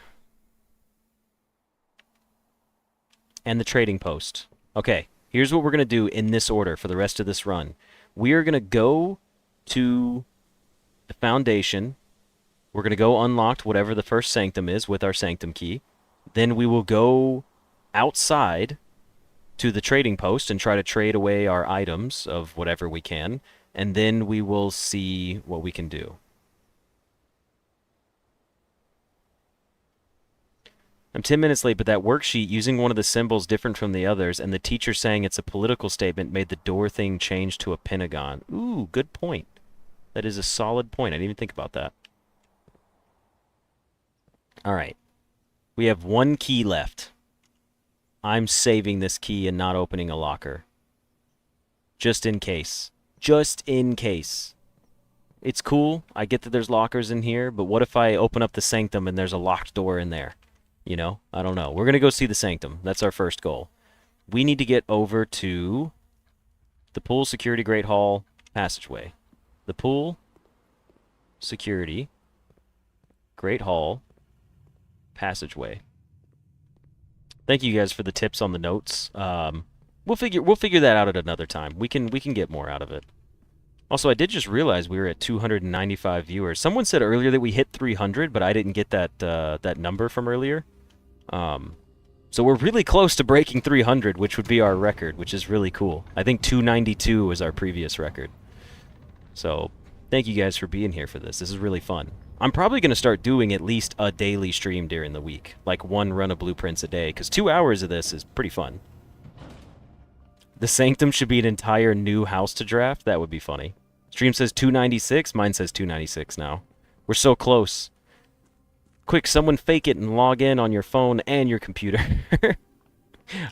And the trading post. Okay, here's what we're going to do in this order for the rest of this run. We are going to go to the foundation. We're going to go unlocked whatever the first sanctum is with our sanctum key. Then we will go outside to the trading post and try to trade away our items of whatever we can. And then we will see what we can do. I'm 10 minutes late, but that worksheet using one of the symbols different from the others and the teacher saying it's a political statement made the door thing change to a pentagon. Ooh, good point. That is a solid point. I didn't even think about that. All right. We have 1 key left. I'm saving this key and not opening a locker. Just in case. Just in case. It's cool. I get that there's lockers in here, but what if I open up the Sanctum and there's a locked door in there? You know? I don't know. We're going to go see the Sanctum. That's our first goal. We need to get over to the pool, security, Great Hall, passageway. The pool, security, Great Hall, passageway. Thank you guys for the tips on the notes. We'll figure that out at another time. We can get more out of it. Also, I did just realize we were at 295 viewers. Someone said earlier that we hit 300, but I didn't get that that number from earlier. So we're really close to breaking 300, which would be our record, which is really cool. I think 292 was our previous record. So thank you guys for being here for this. This is really fun. I'm probably going to start doing at least a daily stream during the week, like one run of blueprints a day, because 2 hours of this is pretty fun. The Sanctum should be an entire new house to draft. That would be funny. Stream says 296. Mine says 296 now. We're so close. Quick, someone fake it and log in on your phone and your computer.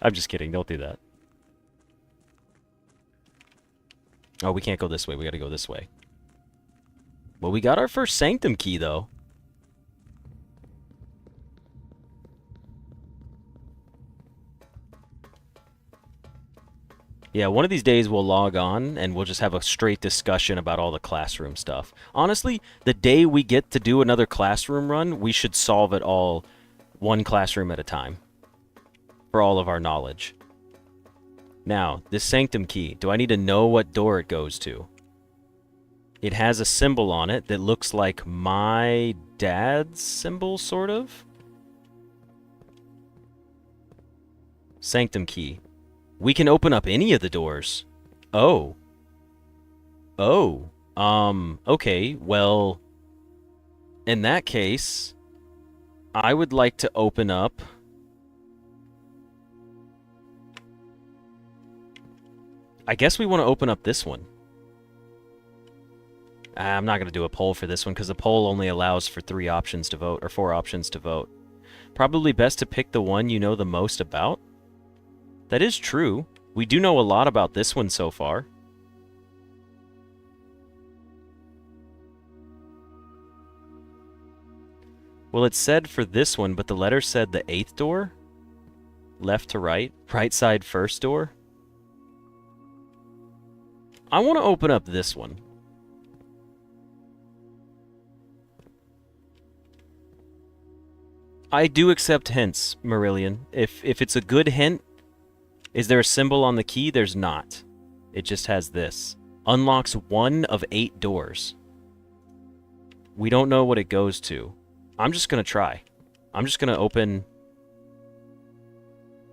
I'm just kidding. Don't do that. Oh, we can't go this way. We got to go this way. Well, we got our first Sanctum key, though. Yeah, one of these days we'll log on and we'll just have a straight discussion about all the classroom stuff. Honestly, the day we get to do another classroom run, we should solve it all one classroom at a time for all of our knowledge. Now, this Sanctum key, do I need to know what door it goes to? It has a symbol on it that looks like my dad's symbol, sort of. Sanctum key. We can open up any of the doors. Oh. Oh. Okay, well, in that case, I would like to open up... I guess we want to open up this one. I'm not going to do a poll for this one, because the poll only allows for 3 options to vote, or 4 options to vote. Probably best to pick the one you know the most about. That is true. We do know a lot about this one so far. Well, it said for this one, but the letter said the 8th door? Left to right? Right side first door? I want to open up this one. I do accept hints, Marillion. If it's a good hint... Is there a symbol on the key? There's not. It just has this. Unlocks 1 of 8 doors. We don't know what it goes to. I'm just going to try. I'm just going to open...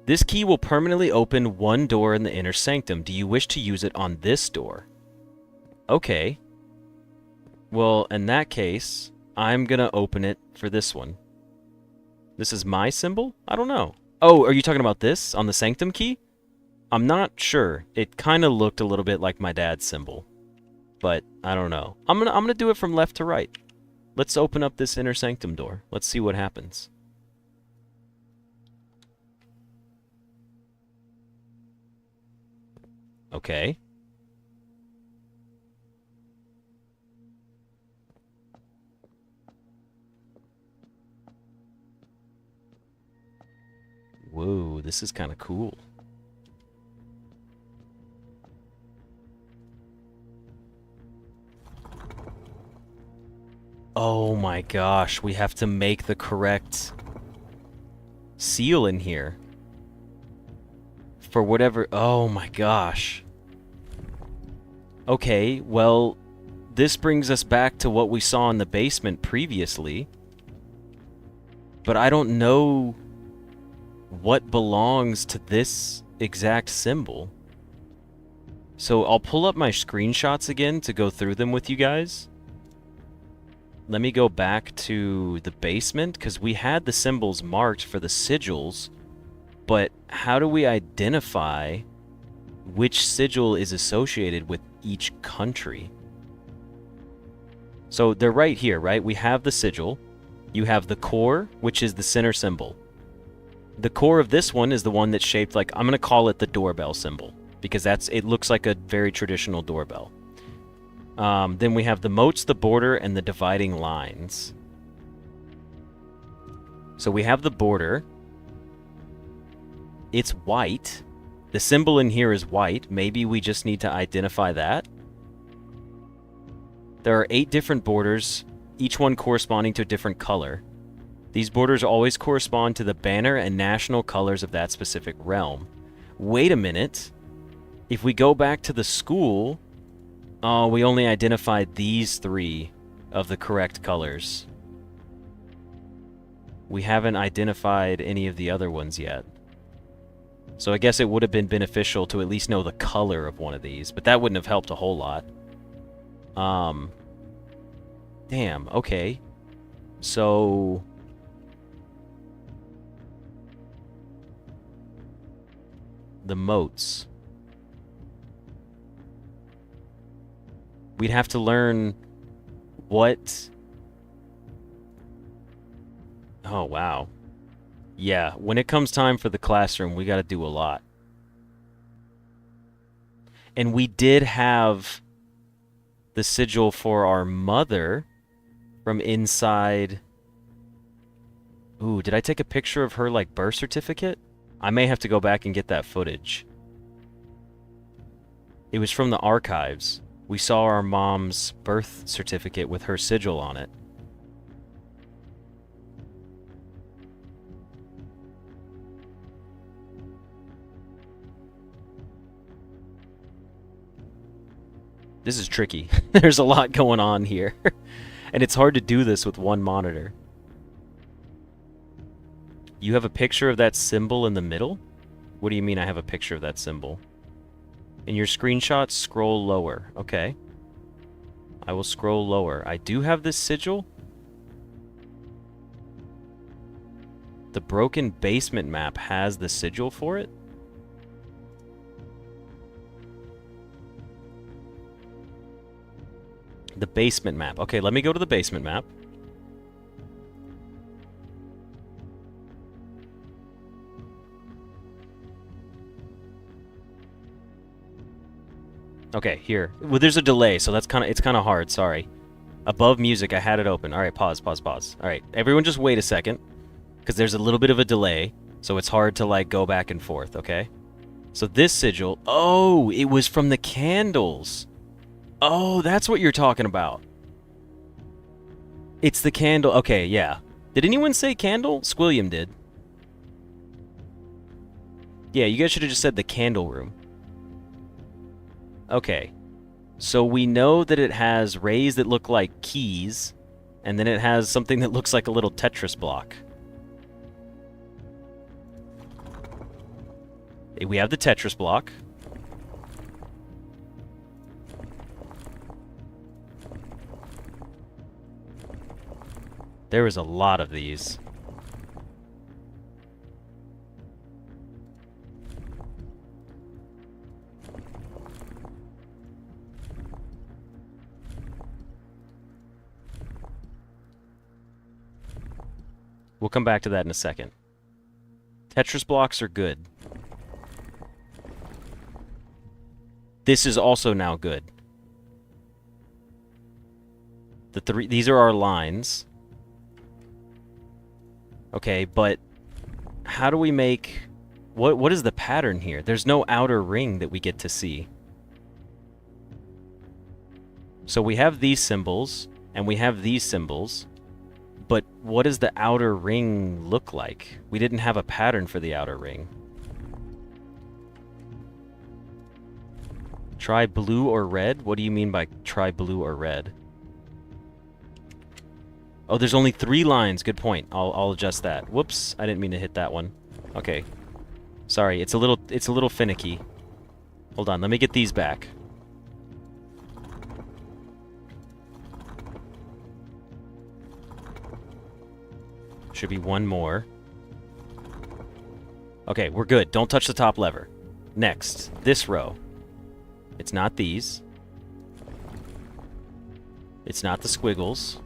This key will permanently open 1 door in the inner sanctum. Do you wish to use it on this door? Okay. Well, in that case, I'm going to open it for this one. This is my symbol? I don't know. Oh, are you talking about this on the Sanctum key? I'm not sure. It kind of looked a little bit like my dad's symbol, but I don't know. I'm gonna do it from left to right. Let's open up this inner sanctum door. Let's see what happens. Okay. Whoa, this is kind of cool. Oh my gosh, we have to make the correct seal in here. For whatever... Oh my gosh. Okay, well, this brings us back to what we saw in the basement previously. But I don't know what belongs to this exact symbol. So I'll pull up my screenshots again to go through them with you guys. Let me go back to the basement, because we had the symbols marked for the sigils, but how do we identify which sigil is associated with each country? So they're right here, right? We have the sigil. You have the core, which is the center symbol. The core of this one is the one that's shaped like, I'm going to call it the doorbell symbol, because it looks like a very traditional doorbell. Then we have the moats, the border, and the dividing lines. So we have the border. It's white. The symbol in here is white. Maybe we just need to identify that. There are 8 different borders, each one corresponding to a different color. These borders always correspond to the banner and national colors of that specific realm. Wait a minute. If we go back to the school, we only identified these 3 of the correct colors. We haven't identified any of the other ones yet. So I guess it would have been beneficial to at least know the color of one of these, but that wouldn't have helped a whole lot. Damn, okay. So... the moats. We'd have to learn what... Oh, wow. Yeah, when it comes time for the classroom, we gotta do a lot. And we did have the sigil for our mother from inside... Ooh, did I take a picture of her, like, birth certificate? I may have to go back and get that footage. It was from the archives. We saw our mom's birth certificate with her sigil on it. This is tricky. There's a lot going on here. And it's hard to do this with one monitor. You have a picture of that symbol in the middle? What do you mean I have a picture of that symbol? In your screenshot, scroll lower. Okay. I will scroll lower. I do have this sigil. The broken basement map has the sigil for it. The basement map. Okay, let me go to the basement map. Okay, here. Well, there's a delay, so it's kind of hard, sorry. Above music, I had it open. All right, pause. All right, everyone just wait a second, because there's a little bit of a delay, so it's hard to, like, go back and forth, okay? So this sigil... Oh, it was from the candles. Oh, that's what you're talking about. It's the candle. Okay, yeah. Did anyone say candle? Squilliam did. Yeah, you guys should have just said the candle room. Okay. So we know that it has rays that look like keys, and then it has something that looks like a little Tetris block. We have the Tetris block. There is a lot of these. We'll come back to that in a second. Tetris blocks are good. This is also now good. These are our lines. Okay, but how do we make... What is the pattern here? There's no outer ring that we get to see. So we have these symbols, and we have these symbols, but what does the outer ring look like? We didn't have a pattern for the outer ring. Try blue or red? What do you mean by try blue or red? Oh, there's only 3 lines. Good point. I'll adjust that. Whoops, I didn't mean to hit that one. Okay. Sorry, it's a little finicky. Hold on, let me get these back. Should be one more. Okay, we're good. Don't touch the top lever. Next, this row. It's not these. It's not the squiggles.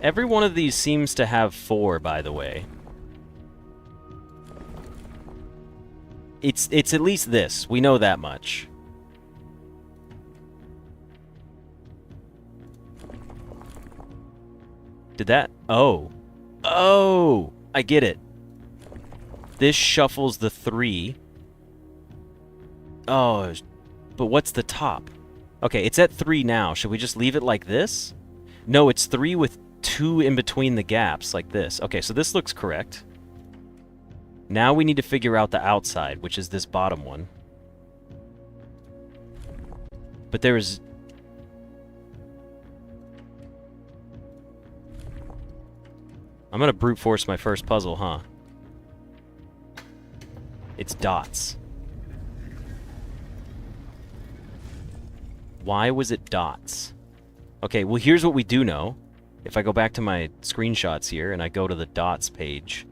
Every one of these seems to have 4, by the way. It's at least this. We know that much. Did that? Oh. Oh! I get it. This shuffles the 3. Oh, but what's the top? Okay, it's at 3 now. Should we just leave it like this? No, it's 3 with 2 in between the gaps, like this. Okay, so this looks correct. Now we need to figure out the outside, which is this bottom one. But there is... I'm gonna brute force my first puzzle, huh? It's dots. Why was it dots? Okay, well here's what we do know. If I go back to my screenshots here and I go to the dots page,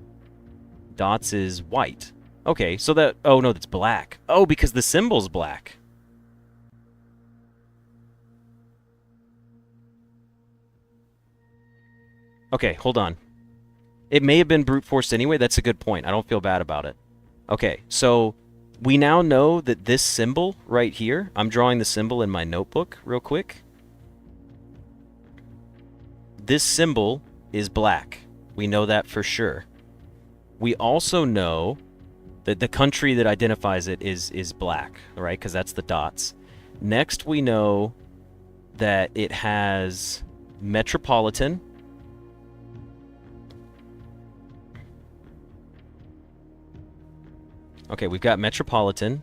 dots is white. Okay, so that... Oh no, that's black. Oh, because the symbol's black. Okay, hold on. It may have been brute forced anyway. That's a good point. I don't feel bad about it. Okay, so we now know that this symbol right here, I'm drawing the symbol in my notebook real quick. This symbol is black. We know that for sure. We also know that the country that identifies it is black, right? Because that's the dots. Next, we know that it has metropolitan. Okay, we've got metropolitan,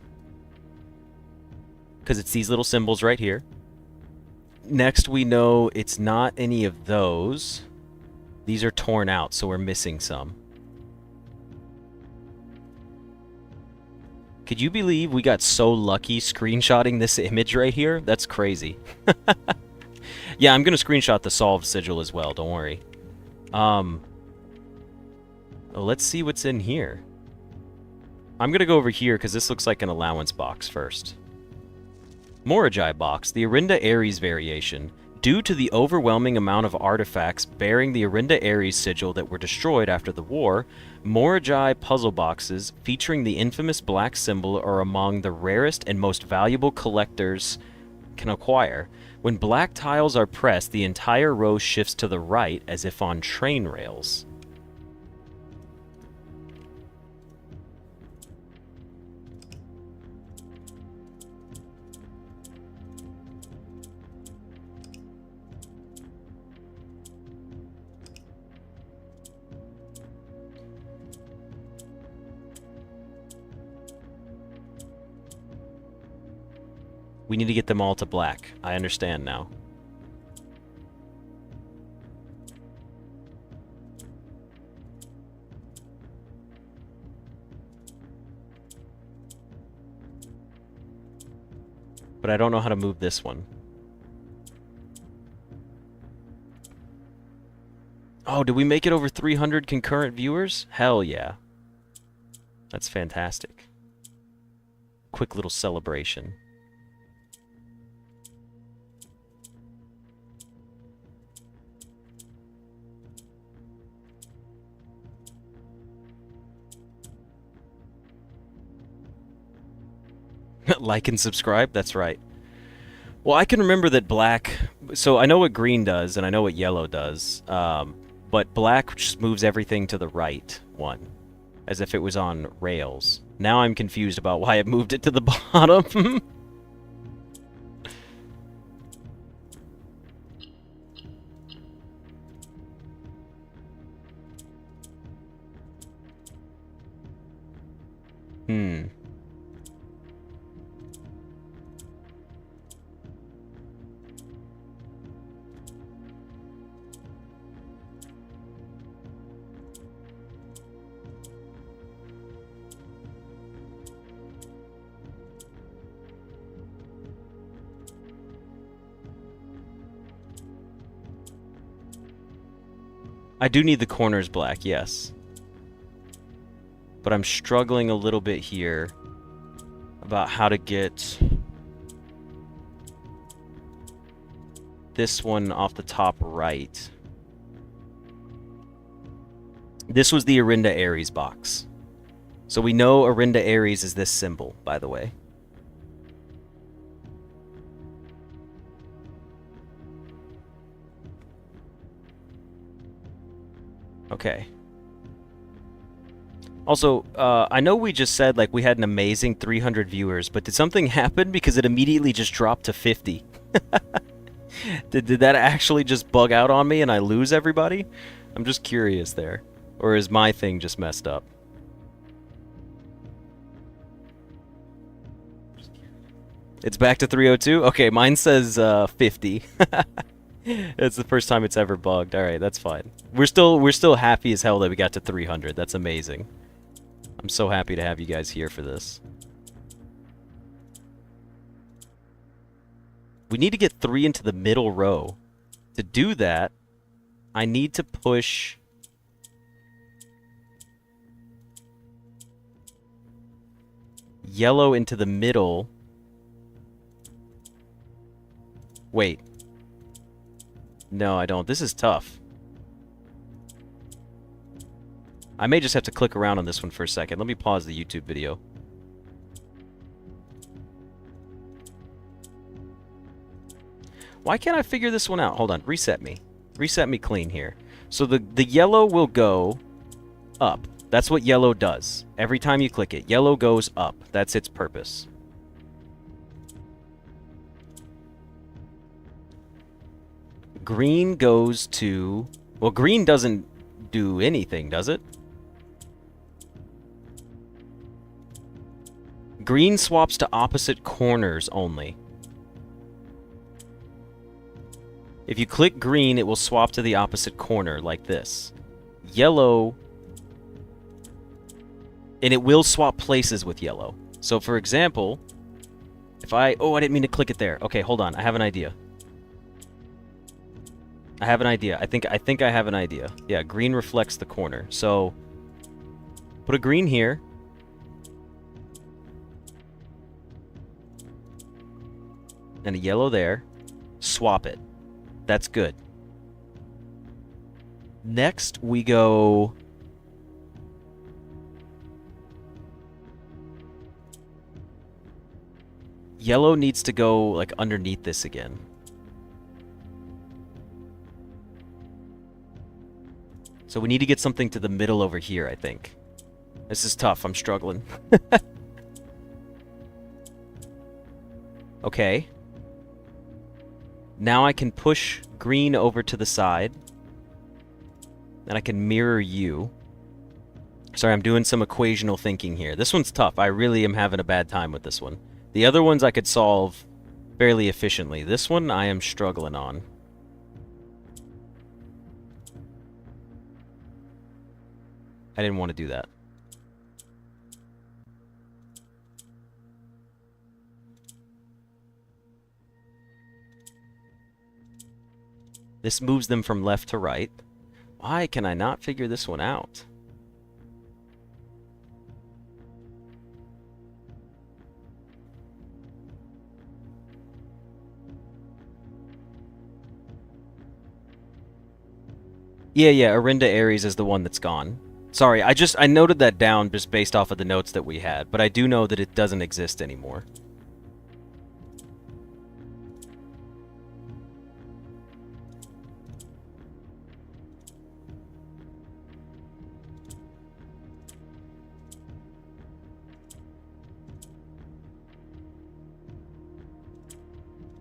because it's these little symbols right here. Next, we know it's not any of those. These are torn out, so we're missing some. Could you believe we got so lucky screenshotting this image right here? That's crazy. Yeah, I'm going to screenshot the solved sigil as well, don't worry. Oh, let's see what's in here. I'm going to go over here because this looks like an allowance box first. Moragi box, the Arinda Ares variation. Due to the overwhelming amount of artifacts bearing the Arinda Ares sigil that were destroyed after the war, Moragi puzzle boxes featuring the infamous black symbol are among the rarest and most valuable collectors can acquire. When black tiles are pressed, the entire row shifts to the right as if on train rails. We need to get them all to black. I understand now. But I don't know how to move this one. Oh, did we make it over 300 concurrent viewers? Hell yeah. That's fantastic. Quick little celebration. Like and subscribe? That's right. Well, I can remember that black... So I know what green does, and I know what yellow does. But black just moves everything to the right one. As if it was on rails. Now I'm confused about why it moved it to the bottom. I do need the corners black, yes. But I'm struggling a little bit here about how to get this one off the top right. This was the Arinda Ares box. So we know Arinda Aries is this symbol, by the way. Okay. Also, I know we just said like we had an amazing 300 viewers, but did something happen? Because it immediately just dropped to 50. Did that actually just bug out on me and I lose everybody? I'm just curious there. Or is my thing just messed up? It's back to 302? Okay, mine says 50. It's the first time it's ever bugged. All right, that's fine. We're still happy as hell that we got to 300. That's amazing. I'm so happy to have you guys here for this. We need to get 3 into the middle row. To do that, I need to push yellow into the middle. Wait. No, I don't. This is tough. I may just have to click around on this one for a second. Let me pause the YouTube video. Why can't I figure this one out? Hold on. Reset me. Reset me clean here. So the yellow will go up. That's what yellow does. Every time you click it, yellow goes up. That's its purpose. Green goes to... Well, green doesn't do anything, does it? Green swaps to opposite corners only. If you click green, it will swap to the opposite corner, like this. Yellow... And it will swap places with yellow. So, for example, if I... Oh, I didn't mean to click it there. Okay, hold on. I have an idea. I have an idea. I think I have an idea. Yeah, green reflects the corner. So, put a green here. And a yellow there. Swap it. That's good. Next, we go... Yellow needs to go, like, underneath this again. So we need to get something to the middle over here, I think. This is tough. I'm struggling. Okay. Now I can push green over to the side. And I can mirror you. Sorry, I'm doing some equational thinking here. This one's tough. I really am having a bad time with this one. The other ones I could solve fairly efficiently. This one I am struggling on. I didn't want to do that. This moves them from left to right. Why can I not figure this one out? Yeah, Arinda Aries is the one that's gone. Sorry, I noted that down just based off of the notes that we had, but I do know that it doesn't exist anymore.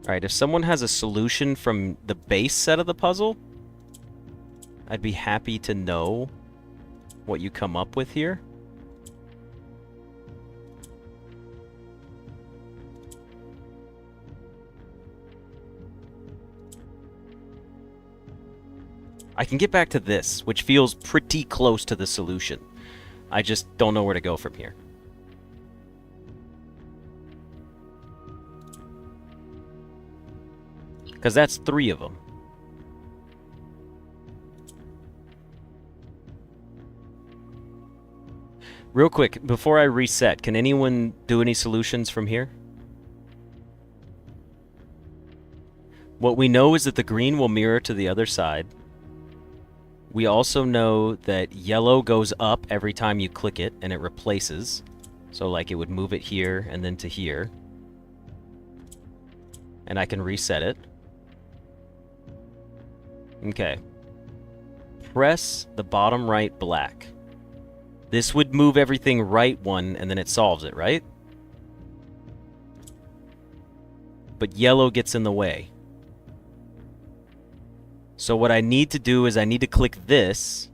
Alright, if someone has a solution from the base set of the puzzle, I'd be happy to know what you come up with here. I can get back to this, which feels pretty close to the solution. I just don't know where to go from here. Because that's 3 of them. Real quick, before I reset, can anyone do any solutions from here? What we know is that the green will mirror to the other side. We also know that yellow goes up every time you click it, and it replaces. So, like, it would move it here and then to here. And I can reset it. Okay. Press the bottom right black. This would move everything right one, and then it solves it, right? But yellow gets in the way. So what I need to do is I need to click this,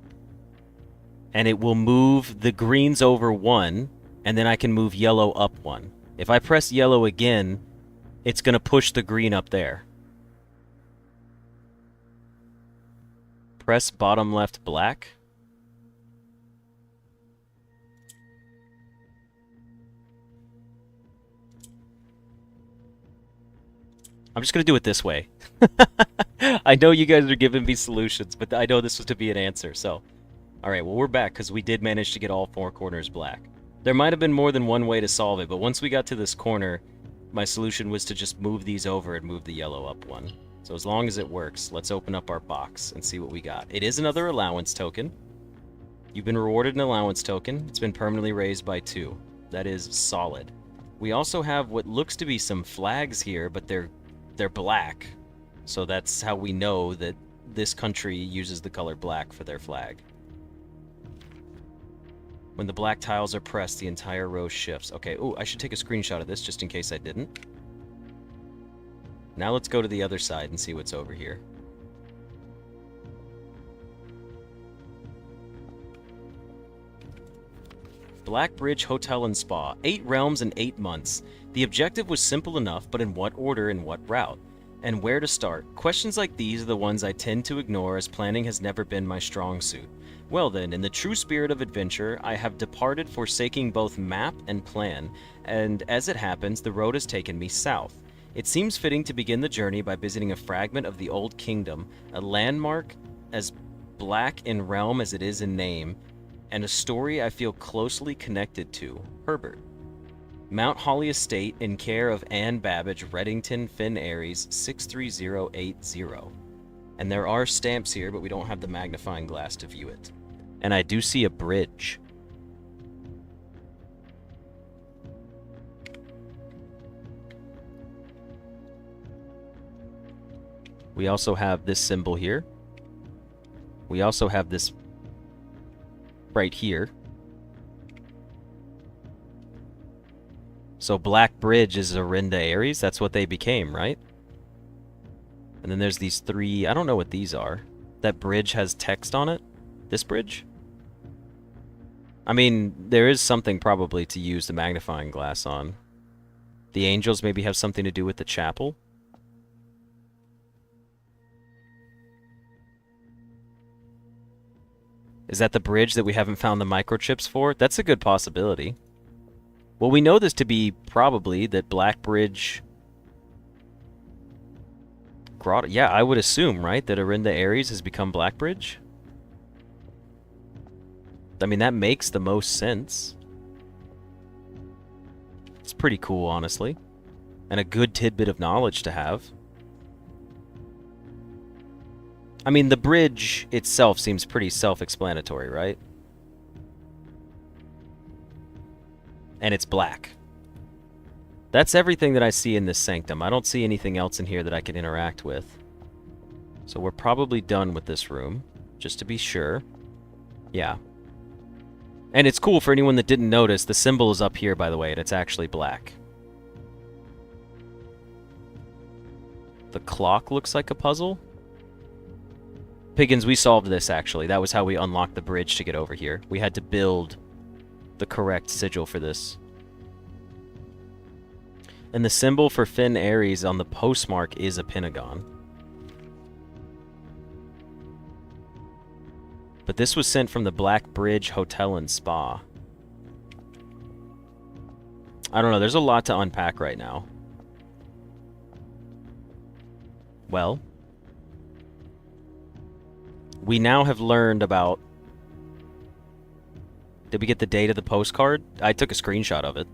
and it will move the greens over one, and then I can move yellow up one. If I press yellow again, it's going to push the green up there. Press bottom left black. I'm just going to do it this way. I know you guys are giving me solutions, but I know this was to be an answer, so. Alright, well we're back, because we did manage to get all four corners black. There might have been more than one way to solve it, but once we got to this corner, my solution was to just move these over and move the yellow up one. So as long as it works, let's open up our box and see what we got. It is another allowance token. You've been rewarded an allowance token. It's been permanently raised by 2. That is solid. We also have what looks to be some flags here, but they're black. So that's how we know that this country uses the color black for their flag. When the black tiles are pressed, the entire row shifts. Okay, ooh, I should take a screenshot of this just in case I didn't. Now let's go to the other side and see what's over here. Blackbridge Hotel and Spa. 8 realms in 8 months. The objective was simple enough, but in what order and what route? And where to start? Questions like these are the ones I tend to ignore, as planning has never been my strong suit. Well then, in the true spirit of adventure, I have departed, forsaking both map and plan, and as it happens, the road has taken me south. It seems fitting to begin the journey by visiting a fragment of the Old Kingdom, a landmark as black in realm as it is in name, and a story I feel closely connected to, Herbert. Mount Holly Estate, in care of Anne Babbage, Reddington, Finn Aries, 63080. And there are stamps here, but we don't have the magnifying glass to view it. And I do see a bridge. We also have this symbol here. We also have this right here. So Blackbridge is Arinda Aries. That's what they became, right? And then there's these 3... I don't know what these are. That bridge has text on it? This bridge? I mean, there is something probably to use the magnifying glass on. The angels maybe have something to do with the chapel? Is that the bridge that we haven't found the microchips for? That's a good possibility. Well, we know this to be probably that Blackbridge... Grotto... Yeah, I would assume, right? That Arinda Aries has become Blackbridge? I mean, that makes the most sense. It's pretty cool, honestly. And a good tidbit of knowledge to have. I mean, the bridge itself seems pretty self-explanatory, right? And it's black. That's everything that I see in this sanctum. I don't see anything else in here that I can interact with. So we're probably done with this room, just to be sure. Yeah. And it's cool for anyone that didn't notice, the symbol is up here, by the way, and it's actually black. The clock looks like a puzzle. Piggins, we solved this, actually. That was how we unlocked the bridge to get over here. We had to build the correct sigil for this. And the symbol for Finn Aries on the postmark is a pentagon. But this was sent from the Blackbridge Hotel and Spa. I don't know, there's a lot to unpack right now. Well, we now have learned about... Did we get the date of the postcard? I took a screenshot of it.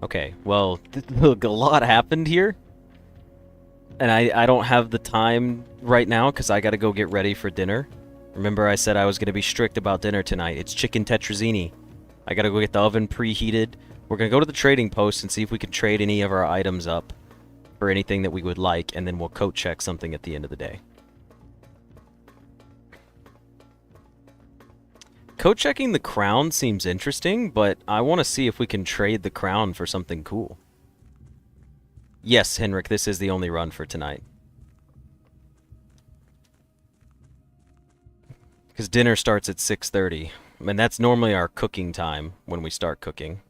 Okay, well, a lot happened here. And I don't have the time right now because I got to go get ready for dinner. Remember I said I was going to be strict about dinner tonight. It's chicken tetrazzini. I got to go get the oven preheated. We're going to go to the trading post and see if we can trade any of our items up for anything that we would like, and then we'll coat check something at the end of the day. Coat checking the crown seems interesting, but I want to see if we can trade the crown for something cool. Yes, Henrik, this is the only run for tonight. Because dinner starts at 6:30. And that's normally our cooking time when we start cooking.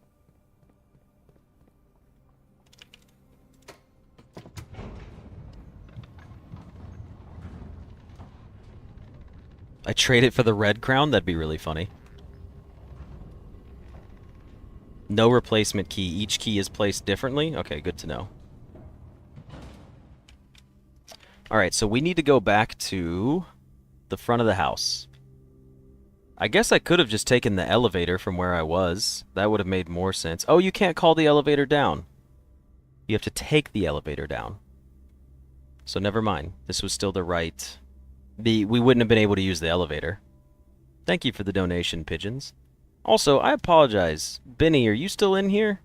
I trade it for the red crown? That'd be really funny. No replacement key. Each key is placed differently? Okay, good to know. Alright, so we need to go back to the front of the house. I guess I could have just taken the elevator from where I was. That would have made more sense. Oh, you can't call the elevator down. You have to take the elevator down. So never mind. This was still the right... We wouldn't have been able to use the elevator. Thank you for the donation, pigeons. Also, I apologize. Benny, are you still in here?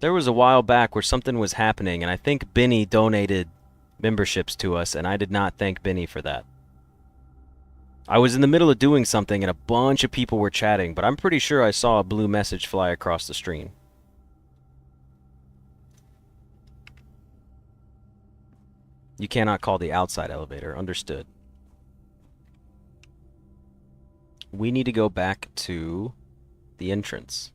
There was a while back where something was happening, and I think Benny donated memberships to us, and I did not thank Benny for that. I was in the middle of doing something, and a bunch of people were chatting, but I'm pretty sure I saw a blue message fly across the screen. You cannot call the outside elevator. Understood. We need to go back to the entrance.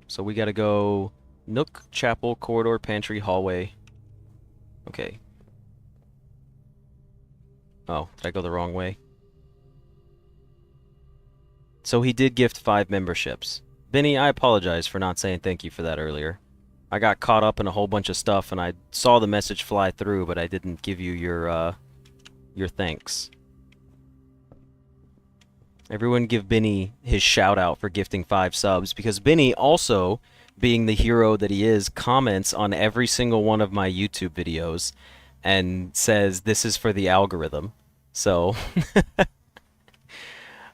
So we gotta go nook, chapel, corridor, pantry, hallway. Okay. Oh, did I go the wrong way? So he did gift 5 memberships. Benny, I apologize for not saying thank you for that earlier. I got caught up in a whole bunch of stuff, and I saw the message fly through, but I didn't give you your thanks. Everyone give Benny his shout-out for gifting 5 subs, because Benny also, being the hero that he is, comments on every single one of my YouTube videos and says, this is for the algorithm. So,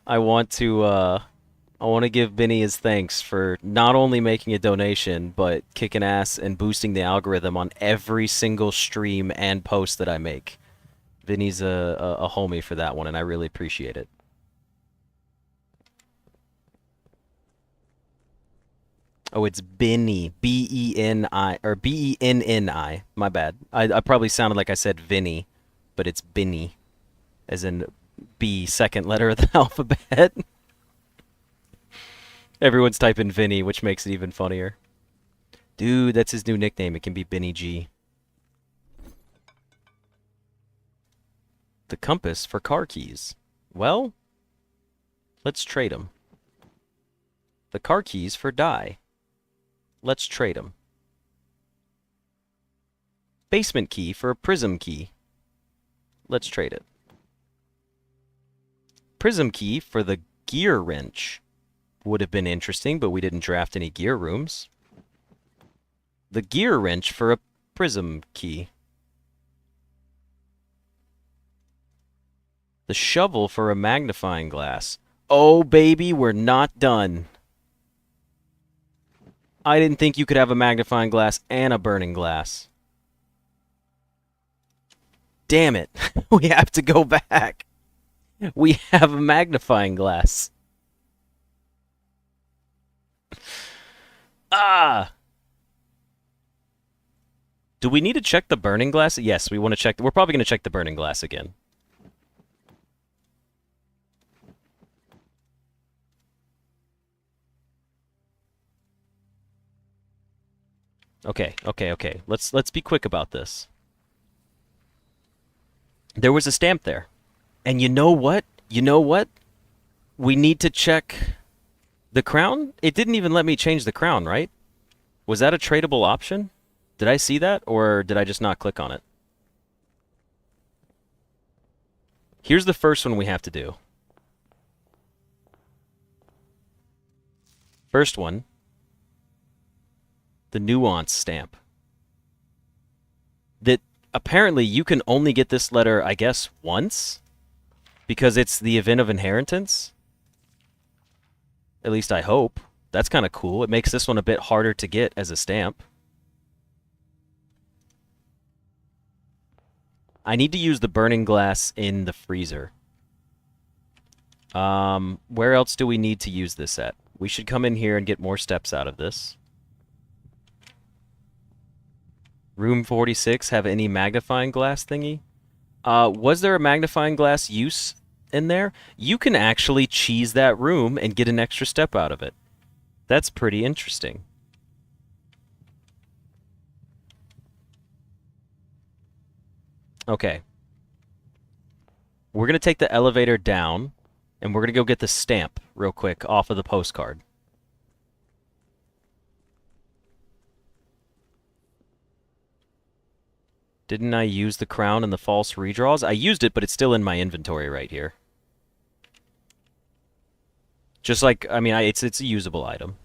I want to give Benny his thanks for not only making a donation, but kicking ass and boosting the algorithm on every single stream and post that I make. Benny's a homie for that one, and I really appreciate it. Oh, it's Benny. B-E-N-I, or B-E-N-N-I. My bad. I probably sounded like I said Vinny, but it's Benny, as in B, second letter of the alphabet. Everyone's typing Vinny, which makes it even funnier. Dude, that's his new nickname. It can be Benny G. The compass for car keys. Well, let's trade them. The car keys for die. Let's trade them. Basement key for a prism key. Let's trade it. Prism key for the gear wrench. Would have been interesting, but we didn't draft any gear rooms. The gear wrench for a prism key. The shovel for a magnifying glass. Oh, baby, we're not done. I didn't think you could have a magnifying glass and a burning glass. Damn it. We have to go back. We have a magnifying glass. Ah! Do we need to check the burning glass? Yes, we want to check. We're probably going to check the burning glass again. Okay. Let's be quick about this. There was a stamp there. And you know what? We need to check the crown? It didn't even let me change the crown, right? Was that a tradable option? Did I see that, or did I just not click on it? Here's the first one we have to do. First one The nuance stamp. That apparently you can only get this letter, I guess, once? Because it's the event of inheritance? At least I hope. That's kind of cool. It makes this one a bit harder to get as a stamp. I need to use the burning glass in the freezer. Where else do we need to use this at? We should come in here and get more steps out of this. Room 46 have any magnifying glass thingy? Was there a magnifying glass use in there? You can actually cheese that room and get an extra step out of it. That's pretty interesting. Okay. We're going to take the elevator down, and we're going to go get the stamp real quick off of the postcard. Didn't I use the crown and the false redraws? I used it, but it's still in my inventory right here. Just like, I mean, it's a usable item.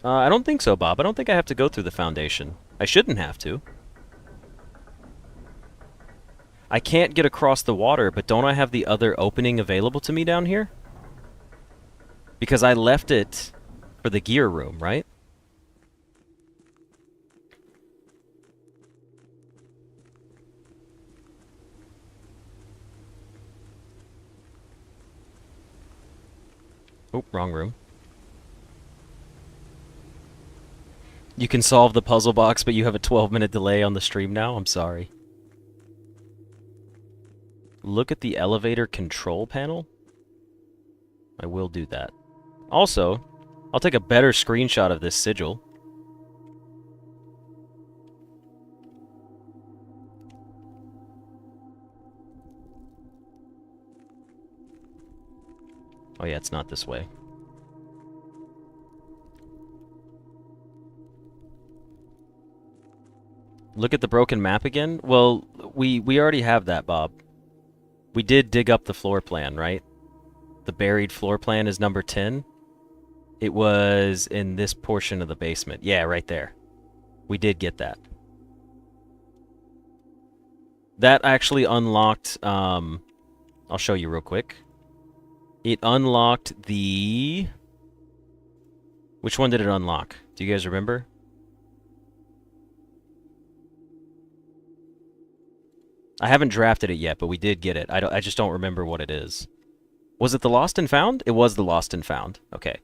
I don't think so, Bob. I don't think I have to go through the foundation. I shouldn't have to. I can't get across the water, but don't I have the other opening available to me down here? Because I left it for the gear room, right? Oh, wrong room. You can solve the puzzle box, but you have a 12-minute delay on the stream now? I'm sorry. Look at the elevator control panel. I will do that. Also, I'll take a better screenshot of this sigil. Oh yeah, it's not this way. Look at the broken map again? Well, we already have that, Bob. We did dig up the floor plan, right? The buried floor plan is number 10. It was in this portion of the basement. Yeah, right there. We did get that. That actually unlocked, I'll show you real quick. It unlocked the... Which one did it unlock? Do you guys remember? I haven't drafted it yet, but we did get it. I just don't remember what it is. Was it the Lost and Found? It was the Lost and Found. Okay.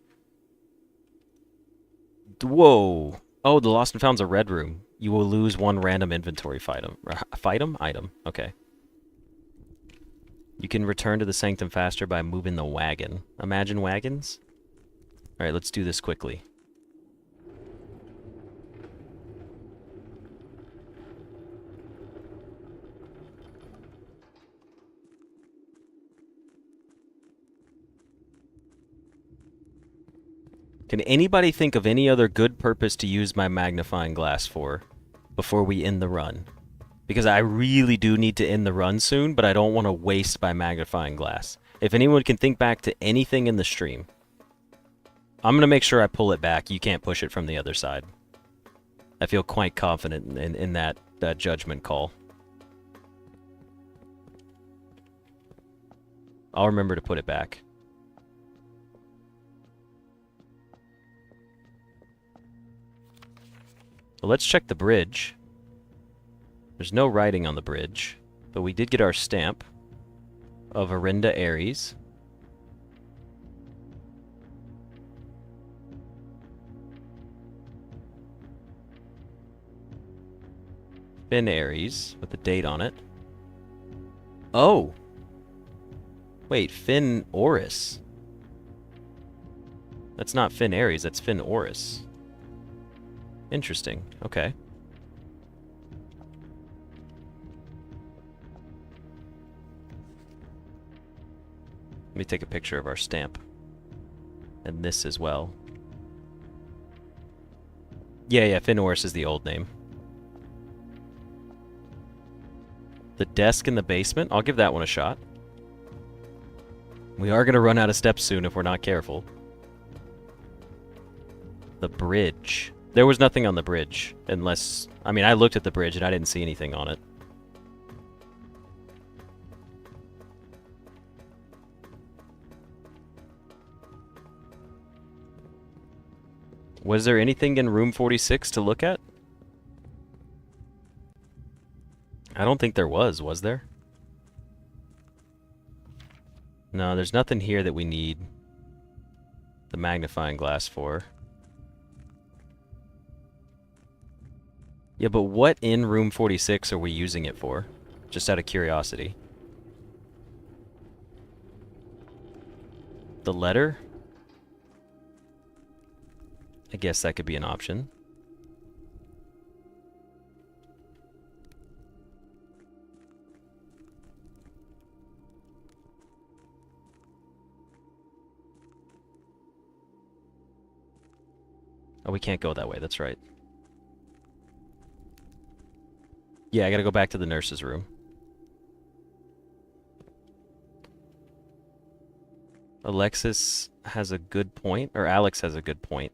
Whoa. Oh, the Lost and Found's a red room. You will lose one random inventory item. Okay. You can return to the Sanctum faster by moving the wagon. Imagine wagons? Alright, let's do this quickly. Can anybody think of any other good purpose to use my magnifying glass for before we end the run? Because I really do need to end the run soon, but I don't want to waste my magnifying glass. If anyone can think back to anything in the stream, I'm going to make sure I pull it back. You can't push it from the other side. I feel quite confident in that judgment call. I'll remember to put it back. Well, let's check the bridge. There's no writing on the bridge, but we did get our stamp of Arinda Ares. Finn Ares with the date on it. Oh! Wait, Finn Oris. That's not Finn Ares, that's Finn Oris. Interesting. Okay. Let me take a picture of our stamp. And this as well. Yeah, Finn Oris is the old name. The desk in the basement? I'll give that one a shot. We are going to run out of steps soon if we're not careful. The bridge. There was nothing on the bridge, unless... I mean, I looked at the bridge and I didn't see anything on it. Was there anything in room 46 to look at? I don't think there was there? No, there's nothing here that we need the magnifying glass for. Yeah, but what in room 46 are we using it for? Just out of curiosity. The letter? I guess that could be an option. Oh, we can't go that way, that's right. Yeah, I gotta go back to the nurse's room. Alexis has a good point, or Alex has a good point.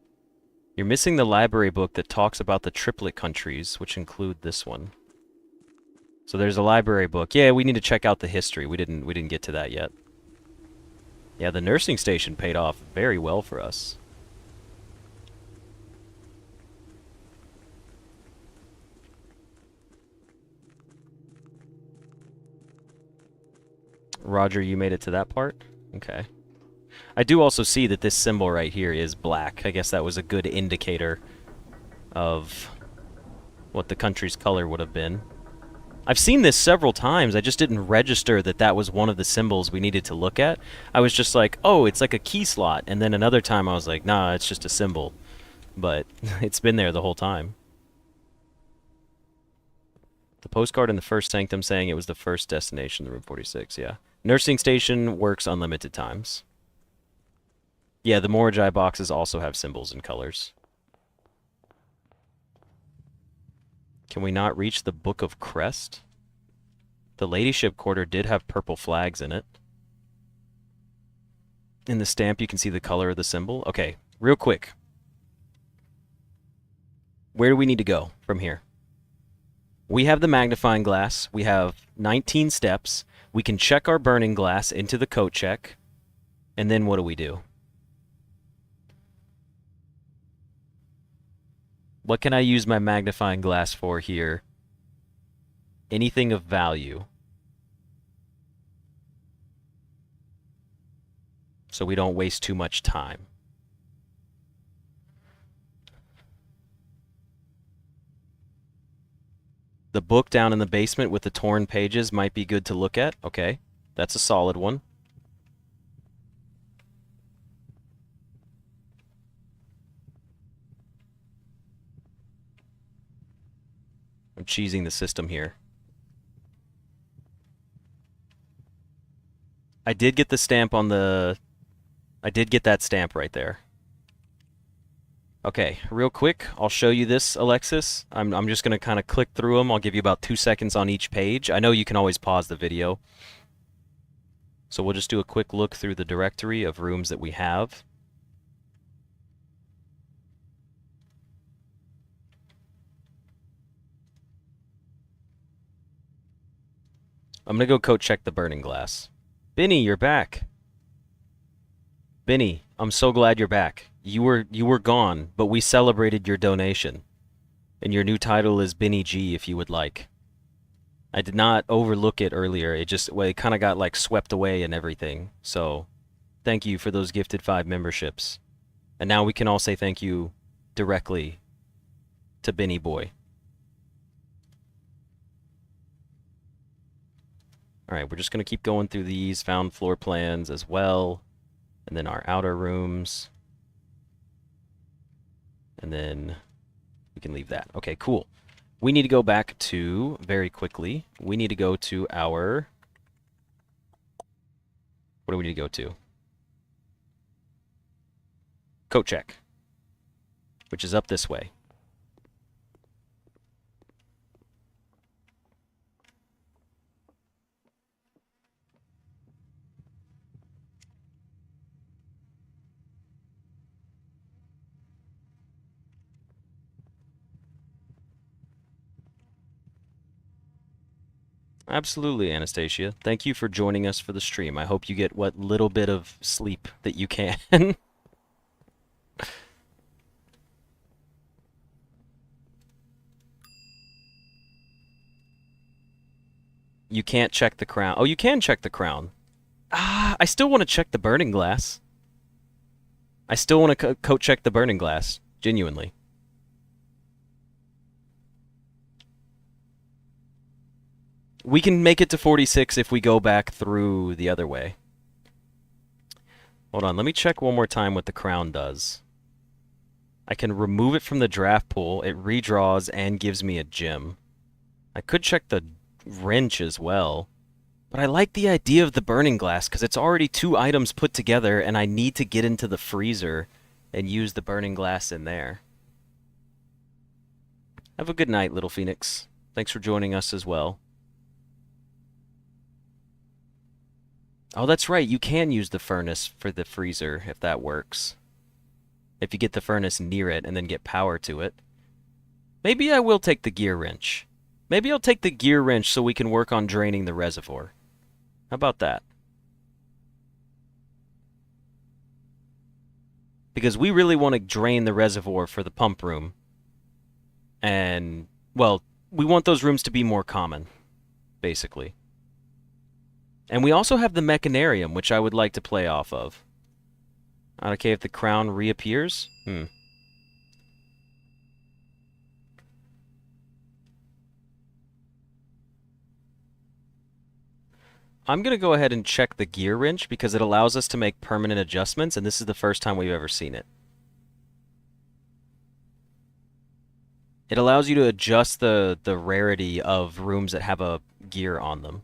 You're missing the library book that talks about the triplet countries, which include this one. So there's a library book. Yeah, we need to check out the history. We didn't get to that yet. Yeah, the nursing station paid off very well for us. Roger, you made it to that part? Okay. I do also see that this symbol right here is black. I guess that was a good indicator of what the country's color would have been. I've seen this several times. I just didn't register that that was one of the symbols we needed to look at. I was just like, oh, it's like a key slot. And then another time I was like, nah, it's just a symbol. But it's been there the whole time. The postcard in the first Sanctum saying it was the first destination, the Room 46, yeah. Nursing station works unlimited times. Yeah, the Moragi boxes also have symbols and colors. Can we not reach the Book of Crest? The Ladyship Quarter did have purple flags in it. In the stamp, you can see the color of the symbol. Okay, real quick. Where do we need to go from here? We have the magnifying glass. We have 19 steps. We can check our burning glass into the coat check. And then what do we do? What can I use my magnifying glass for here? Anything of value. So we don't waste too much time. The book down in the basement with the torn pages might be good to look at. Okay, that's a solid one. I'm cheesing the system here. I did get the stamp on the... I did get that stamp right there. Okay, real quick, I'll show you this, Alexis. I'm just going to kind of click through them. I'll give you about 2 seconds on each page. I know you can always pause the video. So we'll just do a quick look through the directory of rooms that we have. I'm going to go coat check the burning glass. Benny, you're back. Benny, I'm so glad you're back. You were gone, but we celebrated your donation. And your new title is Benny G if you would like. I did not overlook it earlier. It just, well, it kind of got like swept away and everything. So, thank you for those gifted 5 memberships. And now we can all say thank you directly to Benny Boy. Alright, we're just going to keep going through these found floor plans as well. And then our outer rooms. And then we can leave that. Okay, cool. We need to go back to, very quickly, we need to go to our... What do we need to go to? Coat check. Which is up this way. Absolutely, Anastasia. Thank you for joining us for the stream. I hope you get what little bit of sleep that you can. You can't check the crown. Oh, you can check the crown. Ah, I still want to check the burning glass. I still want to coat check the burning glass. Genuinely. We can make it to 46 if we go back through the other way. Hold on, let me check one more time what the crown does. I can remove it from the draft pool. It redraws and gives me a gem. I could check the wrench as well. But I like the idea of the burning glass because it's already 2 items put together and I need to get into the freezer and use the burning glass in there. Have a good night, Little Phoenix. Thanks for joining us as well. Oh, that's right. You can use the furnace for the freezer if that works. If you get the furnace near it and then get power to it. Maybe I will take the gear wrench. Maybe I'll take the gear wrench so we can work on draining the reservoir. How about that? Because we really want to drain the reservoir for the pump room. And, well, we want those rooms to be more common, basically. And we also have the mechanarium, which I would like to play off of. Okay, if the crown reappears? I'm going to go ahead and check the gear wrench because it allows us to make permanent adjustments, and this is the first time we've ever seen it. It allows you to adjust the rarity of rooms that have a gear on them.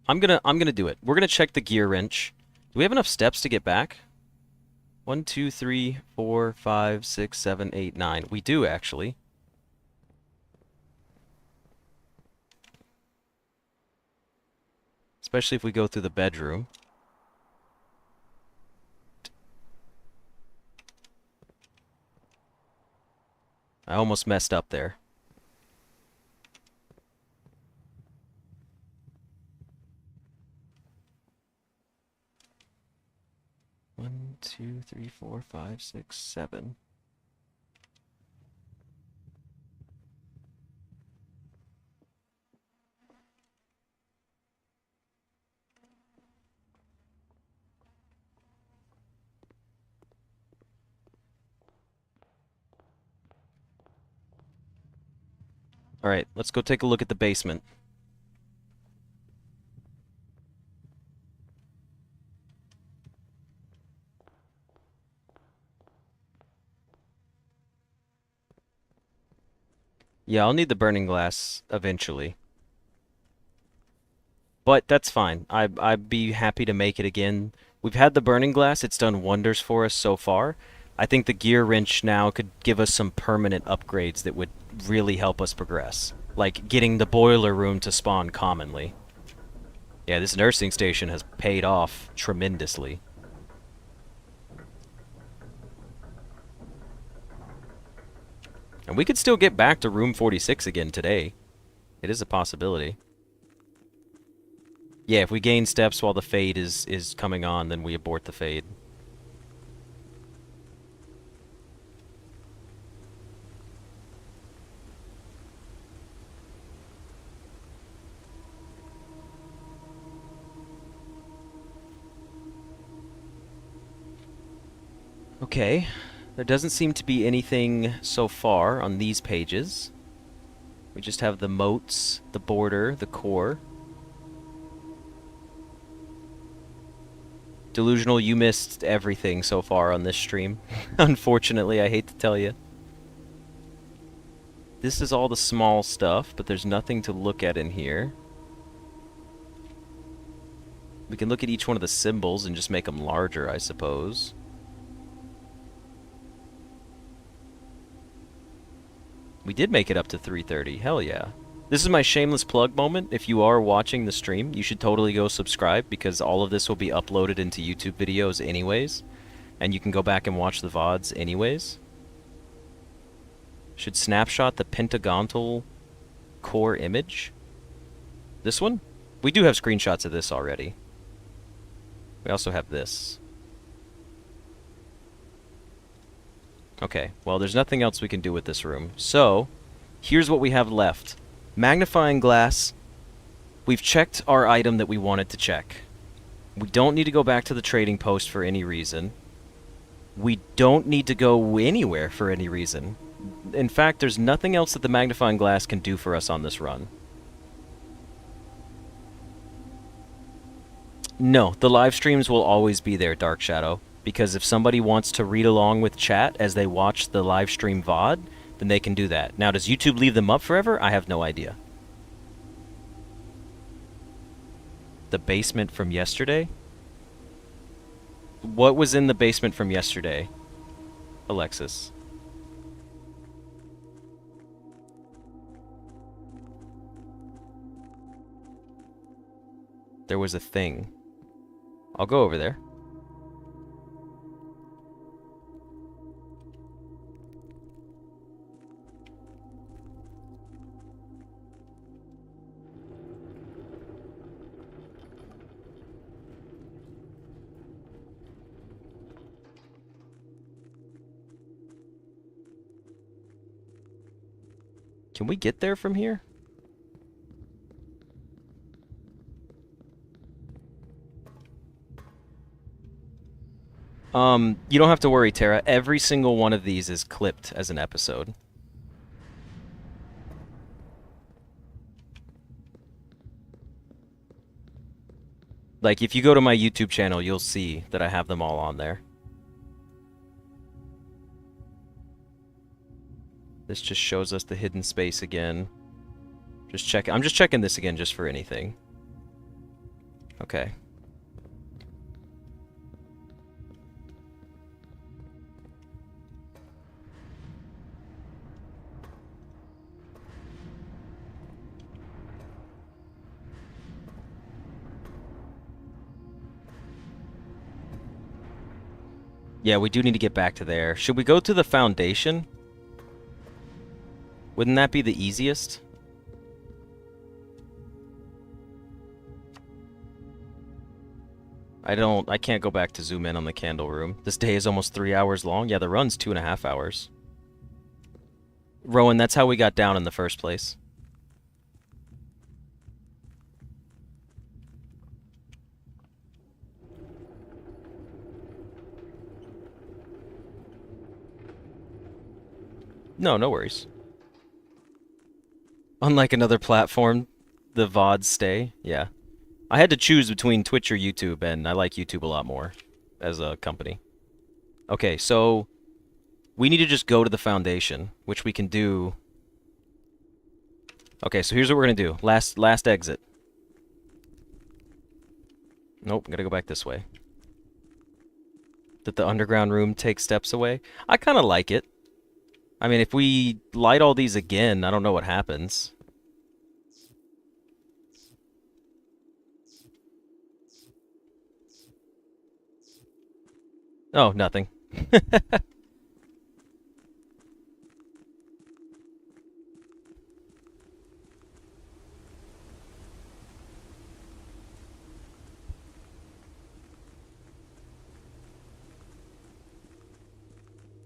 I'm gonna do it. We're gonna check the gear wrench. Do we have enough steps to get back? 1, 2, 3, 4, 5, 6, 7, 8, 9. We do, actually. Especially if we go through the bedroom. I almost messed up there. One, 2, 3, 4, 5, 6, 7. Alright, let's go take a look at the basement. Yeah, I'll need the burning glass eventually. But that's fine. I'd be happy to make it again. We've had the burning glass. It's done wonders for us so far. I think the gear wrench now could give us some permanent upgrades that would really help us progress. Like getting the boiler room to spawn commonly. Yeah, this nursing station has paid off tremendously. And we could still get back to room 46 again today. It is a possibility. Yeah, if we gain steps while the fade is coming on, then we abort the fade. Okay, there doesn't seem to be anything so far on these pages. We just have the moats, the border, the core. Delusional, you missed everything so far on this stream. Unfortunately, I hate to tell you. This is all the small stuff, but there's nothing to look at in here. We can look at each one of the symbols and just make them larger, I suppose. We did make it up to 330. Hell yeah. This is my shameless plug moment. If you are watching the stream, you should totally go subscribe because all of this will be uploaded into YouTube videos anyways. And you can go back and watch the VODs anyways. Should snapshot the pentagonal core image. This one? We do have screenshots of this already. We also have this. Okay, well, there's nothing else we can do with this room. So, here's what we have left. Magnifying glass. We've checked our item that we wanted to check. We don't need to go back to the trading post for any reason. We don't need to go anywhere for any reason. In fact, there's nothing else that the magnifying glass can do for us on this run. No, the live streams will always be there, Dark Shadow. Because if somebody wants to read along with chat as they watch the live stream VOD, then they can do that. Now, does YouTube leave them up forever? I have no idea. The basement from yesterday? What was in the basement from yesterday, Alexis? There was a thing. I'll go over there. Can we get there from here? You don't have to worry, Tara. Every single one of these is clipped as an episode. Like, if you go to my YouTube channel, you'll see that I have them all on there. This just shows us the hidden space again. I'm just checking this again just for anything. Okay. Yeah, we do need to get back to there. Should we go to the foundation? Wouldn't that be the easiest? I can't go back to zoom in on the candle room. This day is almost 3 hours long. Yeah, the run's 2.5 hours. Rowan, that's how we got down in the first place. No, no worries. Unlike another platform, the VODs stay. Yeah. I had to choose between Twitch or YouTube, and I like YouTube a lot more as a company. Okay, so we need to just go to the foundation, which we can do. Okay, so here's what we're gonna do. Last exit. Nope, gotta go back this way. Did the underground room take steps away? I kind of like it. I mean, if we light all these again, I don't know what happens. Oh, nothing.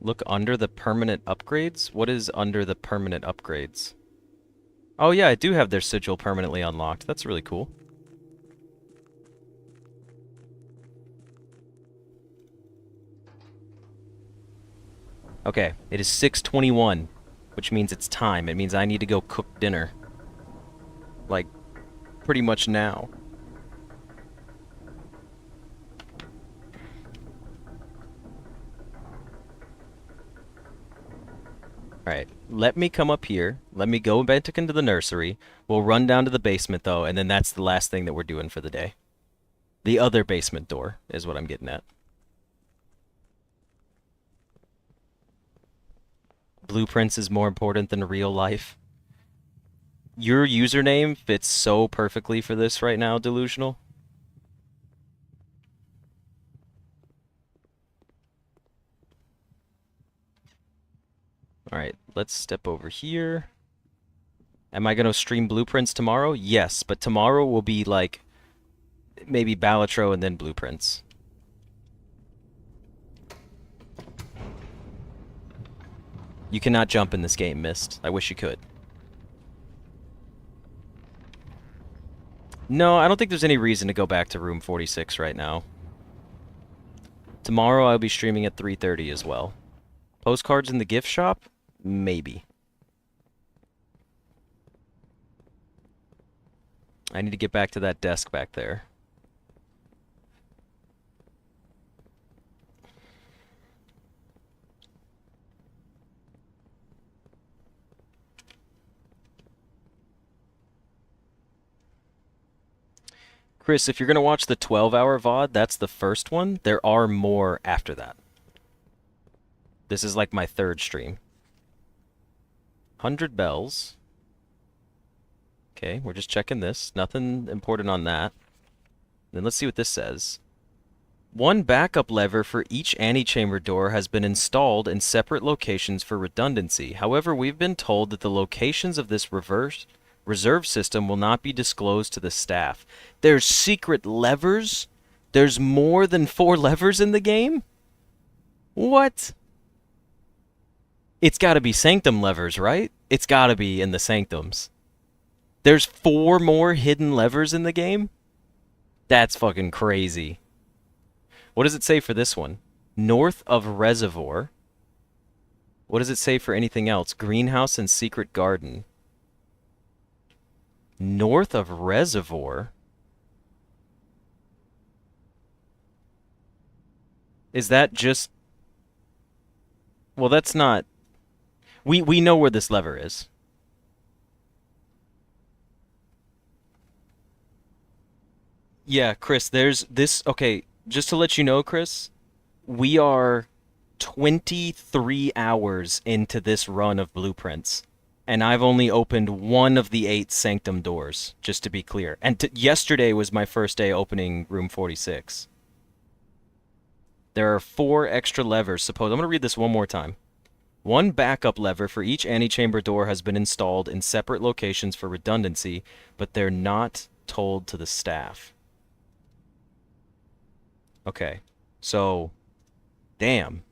Look under the permanent upgrades? What is under the permanent upgrades? Oh yeah, I do have their sigil permanently unlocked. That's really cool. Okay, it is 6:21, which means it's time. It means I need to go cook dinner. Like, pretty much now. Alright, let me come up here. Let me go back into the nursery. We'll run down to the basement, though, and then that's the last thing that we're doing for the day. The other basement door is what I'm getting at. Blueprints is more important than real life. Your username fits so perfectly for this right now, Delusional. Alright, let's step over here. Am I going to stream blueprints tomorrow? Yes, but tomorrow will be like maybe Balatro and then blueprints. You cannot jump in this game, Mist. I wish you could. No, I don't think there's any reason to go back to room 46 right now. Tomorrow I'll be streaming at 3:30 as well. Postcards in the gift shop? Maybe. I need to get back to that desk back there. Chris, if you're going to watch the 12-hour VOD, that's the first one. There are more after that. This is like my third stream. 100 bells. Okay, we're just checking this. Nothing important on that. Then let's see what this says. One backup lever for each antechamber door has been installed in separate locations for redundancy. However, we've been told that the locations of this reserve system will not be disclosed to the staff. There's secret levers? There's more than 4 levers in the game? What? It's got to be Sanctum levers, right? It's got to be in the Sanctums. There's 4 more hidden levers in the game? That's fucking crazy. What does it say for this one? North of Reservoir. What does it say for anything else? Greenhouse and Secret Garden. North of Reservoir? Is that just... Well, that's not... We know where this lever is. Yeah, Chris, there's this... Okay, just to let you know, Chris, we are 23 hours into this run of blueprints. And I've only opened 1 of the 8 Sanctum doors, just to be clear. And yesterday was my first day opening room 46. There are 4 extra levers. I'm going to read this one more time. 1 backup lever for each antechamber door has been installed in separate locations for redundancy, but they're not told to the staff. Okay, so, damn.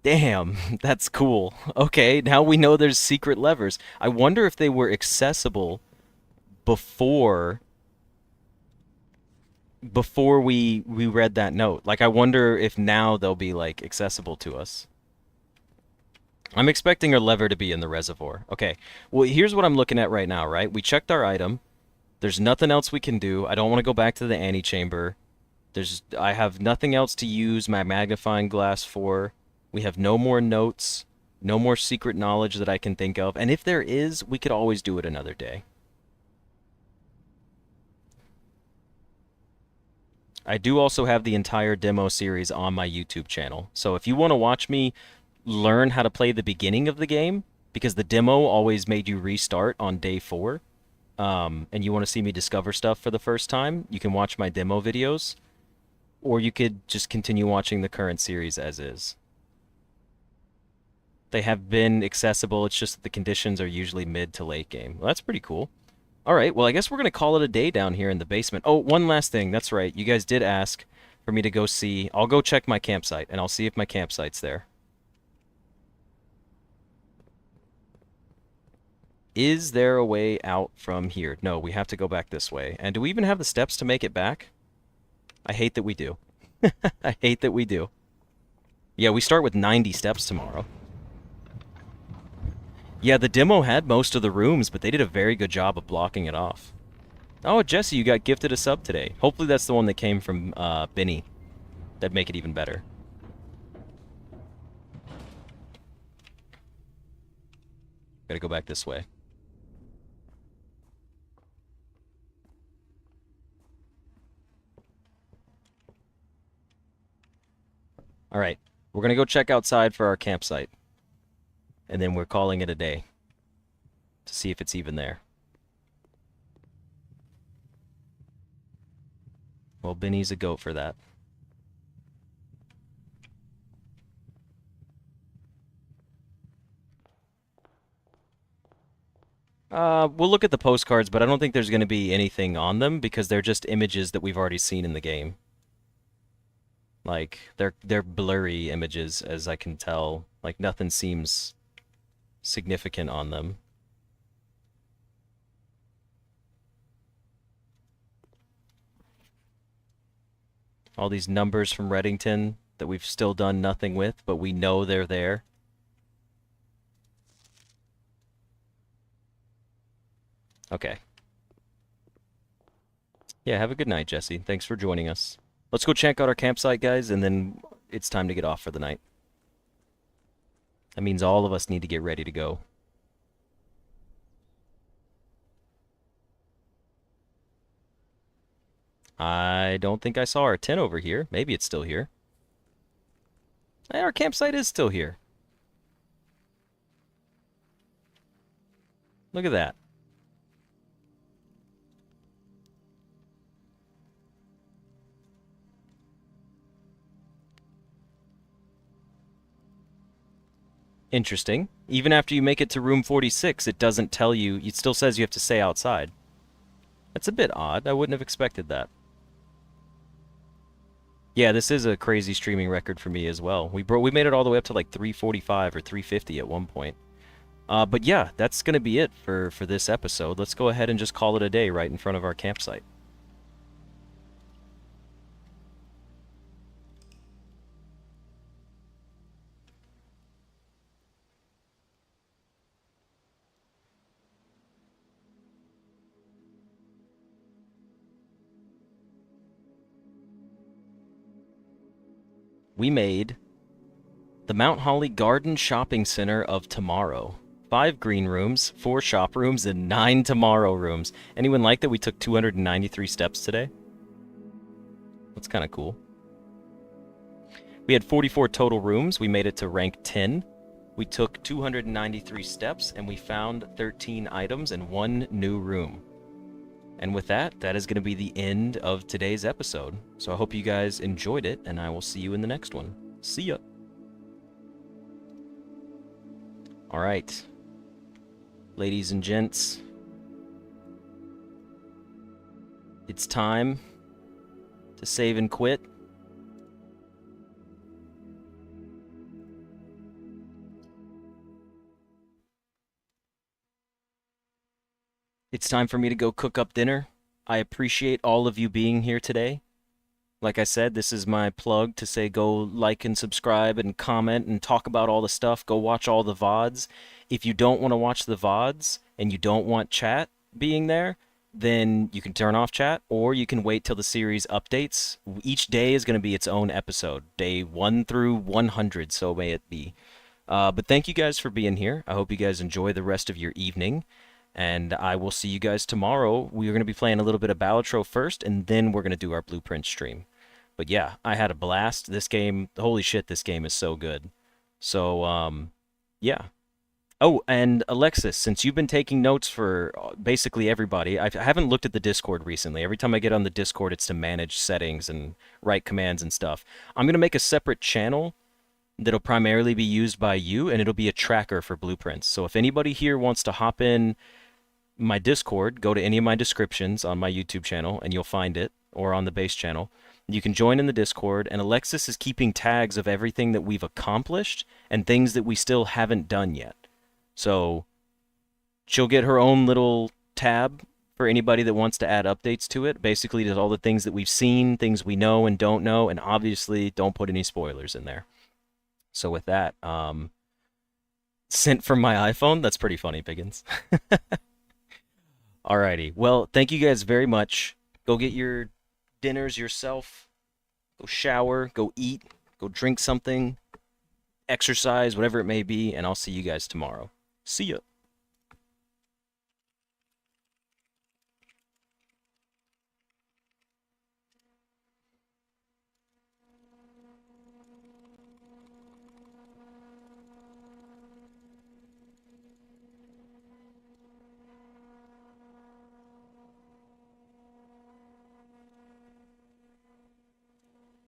Damn, that's cool. Okay, now we know there's secret levers. I wonder if they were accessible before we read that note. Like, I wonder if now they'll be, like, accessible to us. I'm expecting our lever to be in the reservoir. Okay, well, here's what I'm looking at right now, right? We checked our item. There's nothing else we can do. I don't want to go back to the antechamber. I have nothing else to use my magnifying glass for. We have no more notes, no more secret knowledge that I can think of. And if there is, we could always do it another day. I do also have the entire demo series on my YouTube channel. So if you want to watch me learn how to play the beginning of the game, because the demo always made you restart on day 4, and you want to see me discover stuff for the first time, you can watch my demo videos. Or you could just continue watching the current series as is. They have been accessible, it's just that the conditions are usually mid to late game. Well, that's pretty cool. Alright, well I guess we're going to call it a day down here in the basement. Oh, one last thing, that's right. You guys did ask for me to go see... I'll go check my campsite, and I'll see if my campsite's there. Is there a way out from here? No, we have to go back this way. And do we even have the steps to make it back? I hate that we do. I hate that we do. Yeah, we start with 90 steps tomorrow. Yeah, the demo had most of the rooms, but they did a very good job of blocking it off. Oh, Jesse, you got gifted a sub today. Hopefully that's the one that came from Benny. That'd make it even better. Gotta go back this way. Alright, we're gonna go check outside for our campsite. And then we're calling it a day. To see if it's even there. Well, Benny's a goat for that. We'll look at the postcards, but I don't think there's going to be anything on them because they're just images that we've already seen in the game. Like they're blurry images, as I can tell. Like nothing seems significant on them. All these numbers from Reddington that we've still done nothing with, but we know they're there. Okay. Yeah, have a good night, Jesse. Thanks for joining us. Let's go check out our campsite, guys, and then it's time to get off for the night. That means all of us need to get ready to go. I don't think I saw our tent over here. Maybe it's still here. Hey, our campsite is still here. Look at that. Interesting. Even after you make it to room 46, it doesn't tell you. It still says you have to stay outside. That's a bit odd. I wouldn't have expected that. Yeah, this is a crazy streaming record for me as well. We made it all the way up to like 345 or 350 at one point. But yeah, that's gonna be it for this episode. Let's go ahead and just call it a day right in front of our campsite. We made the Mount Holly Garden Shopping Center of tomorrow. 5 green rooms, 4 shop rooms, and 9 tomorrow rooms. Anyone like that we took 293 steps today? That's kind of cool. We had 44 total rooms. We made it to rank 10. We took 293 steps, and we found 13 items and 1 new room. And with that, that is going to be the end of today's episode. So I hope you guys enjoyed it, and I will see you in the next one. See ya! Alright. Ladies and gents. It's time to save and quit. It's time for me to go cook up dinner. I appreciate all of you being here today. Like I said, this is my plug to say go like and subscribe and comment and talk about all the stuff. Go watch all the VODs. If you don't want to watch the VODs and you don't want chat being there, then you can turn off chat or you can wait till the series updates. Each day is going to be its own episode. Day 1 through 100, so may it be. But thank you guys for being here. I hope you guys enjoy the rest of your evening. And I will see you guys tomorrow. We are going to be playing a little bit of Balatro first, and then we're going to do our Blueprint stream. But yeah, I had a blast. This game, holy shit, this game is so good. So, yeah. Oh, and Alexis, since you've been taking notes for basically everybody, I haven't looked at the Discord recently. Every time I get on the Discord, it's to manage settings and write commands and stuff. I'm going to make a separate channel that'll primarily be used by you, and it'll be a tracker for blueprints. So if anybody here wants to hop in my Discord, go to any of my descriptions on my YouTube channel and you'll find it, or on the base channel. You can join in the Discord, and Alexis is keeping tags of everything that we've accomplished and things that we still haven't done yet. So she'll get her own little tab for anybody that wants to add updates to it. Basically, there's all the things that we've seen, things we know and don't know, and obviously don't put any spoilers in there. So with that, sent from my iPhone. That's pretty funny, Piggins. Alrighty. Well, thank you guys very much. Go get your dinners yourself. Go shower. Go eat. Go drink something. Exercise, whatever it may be. And I'll see you guys tomorrow. See ya.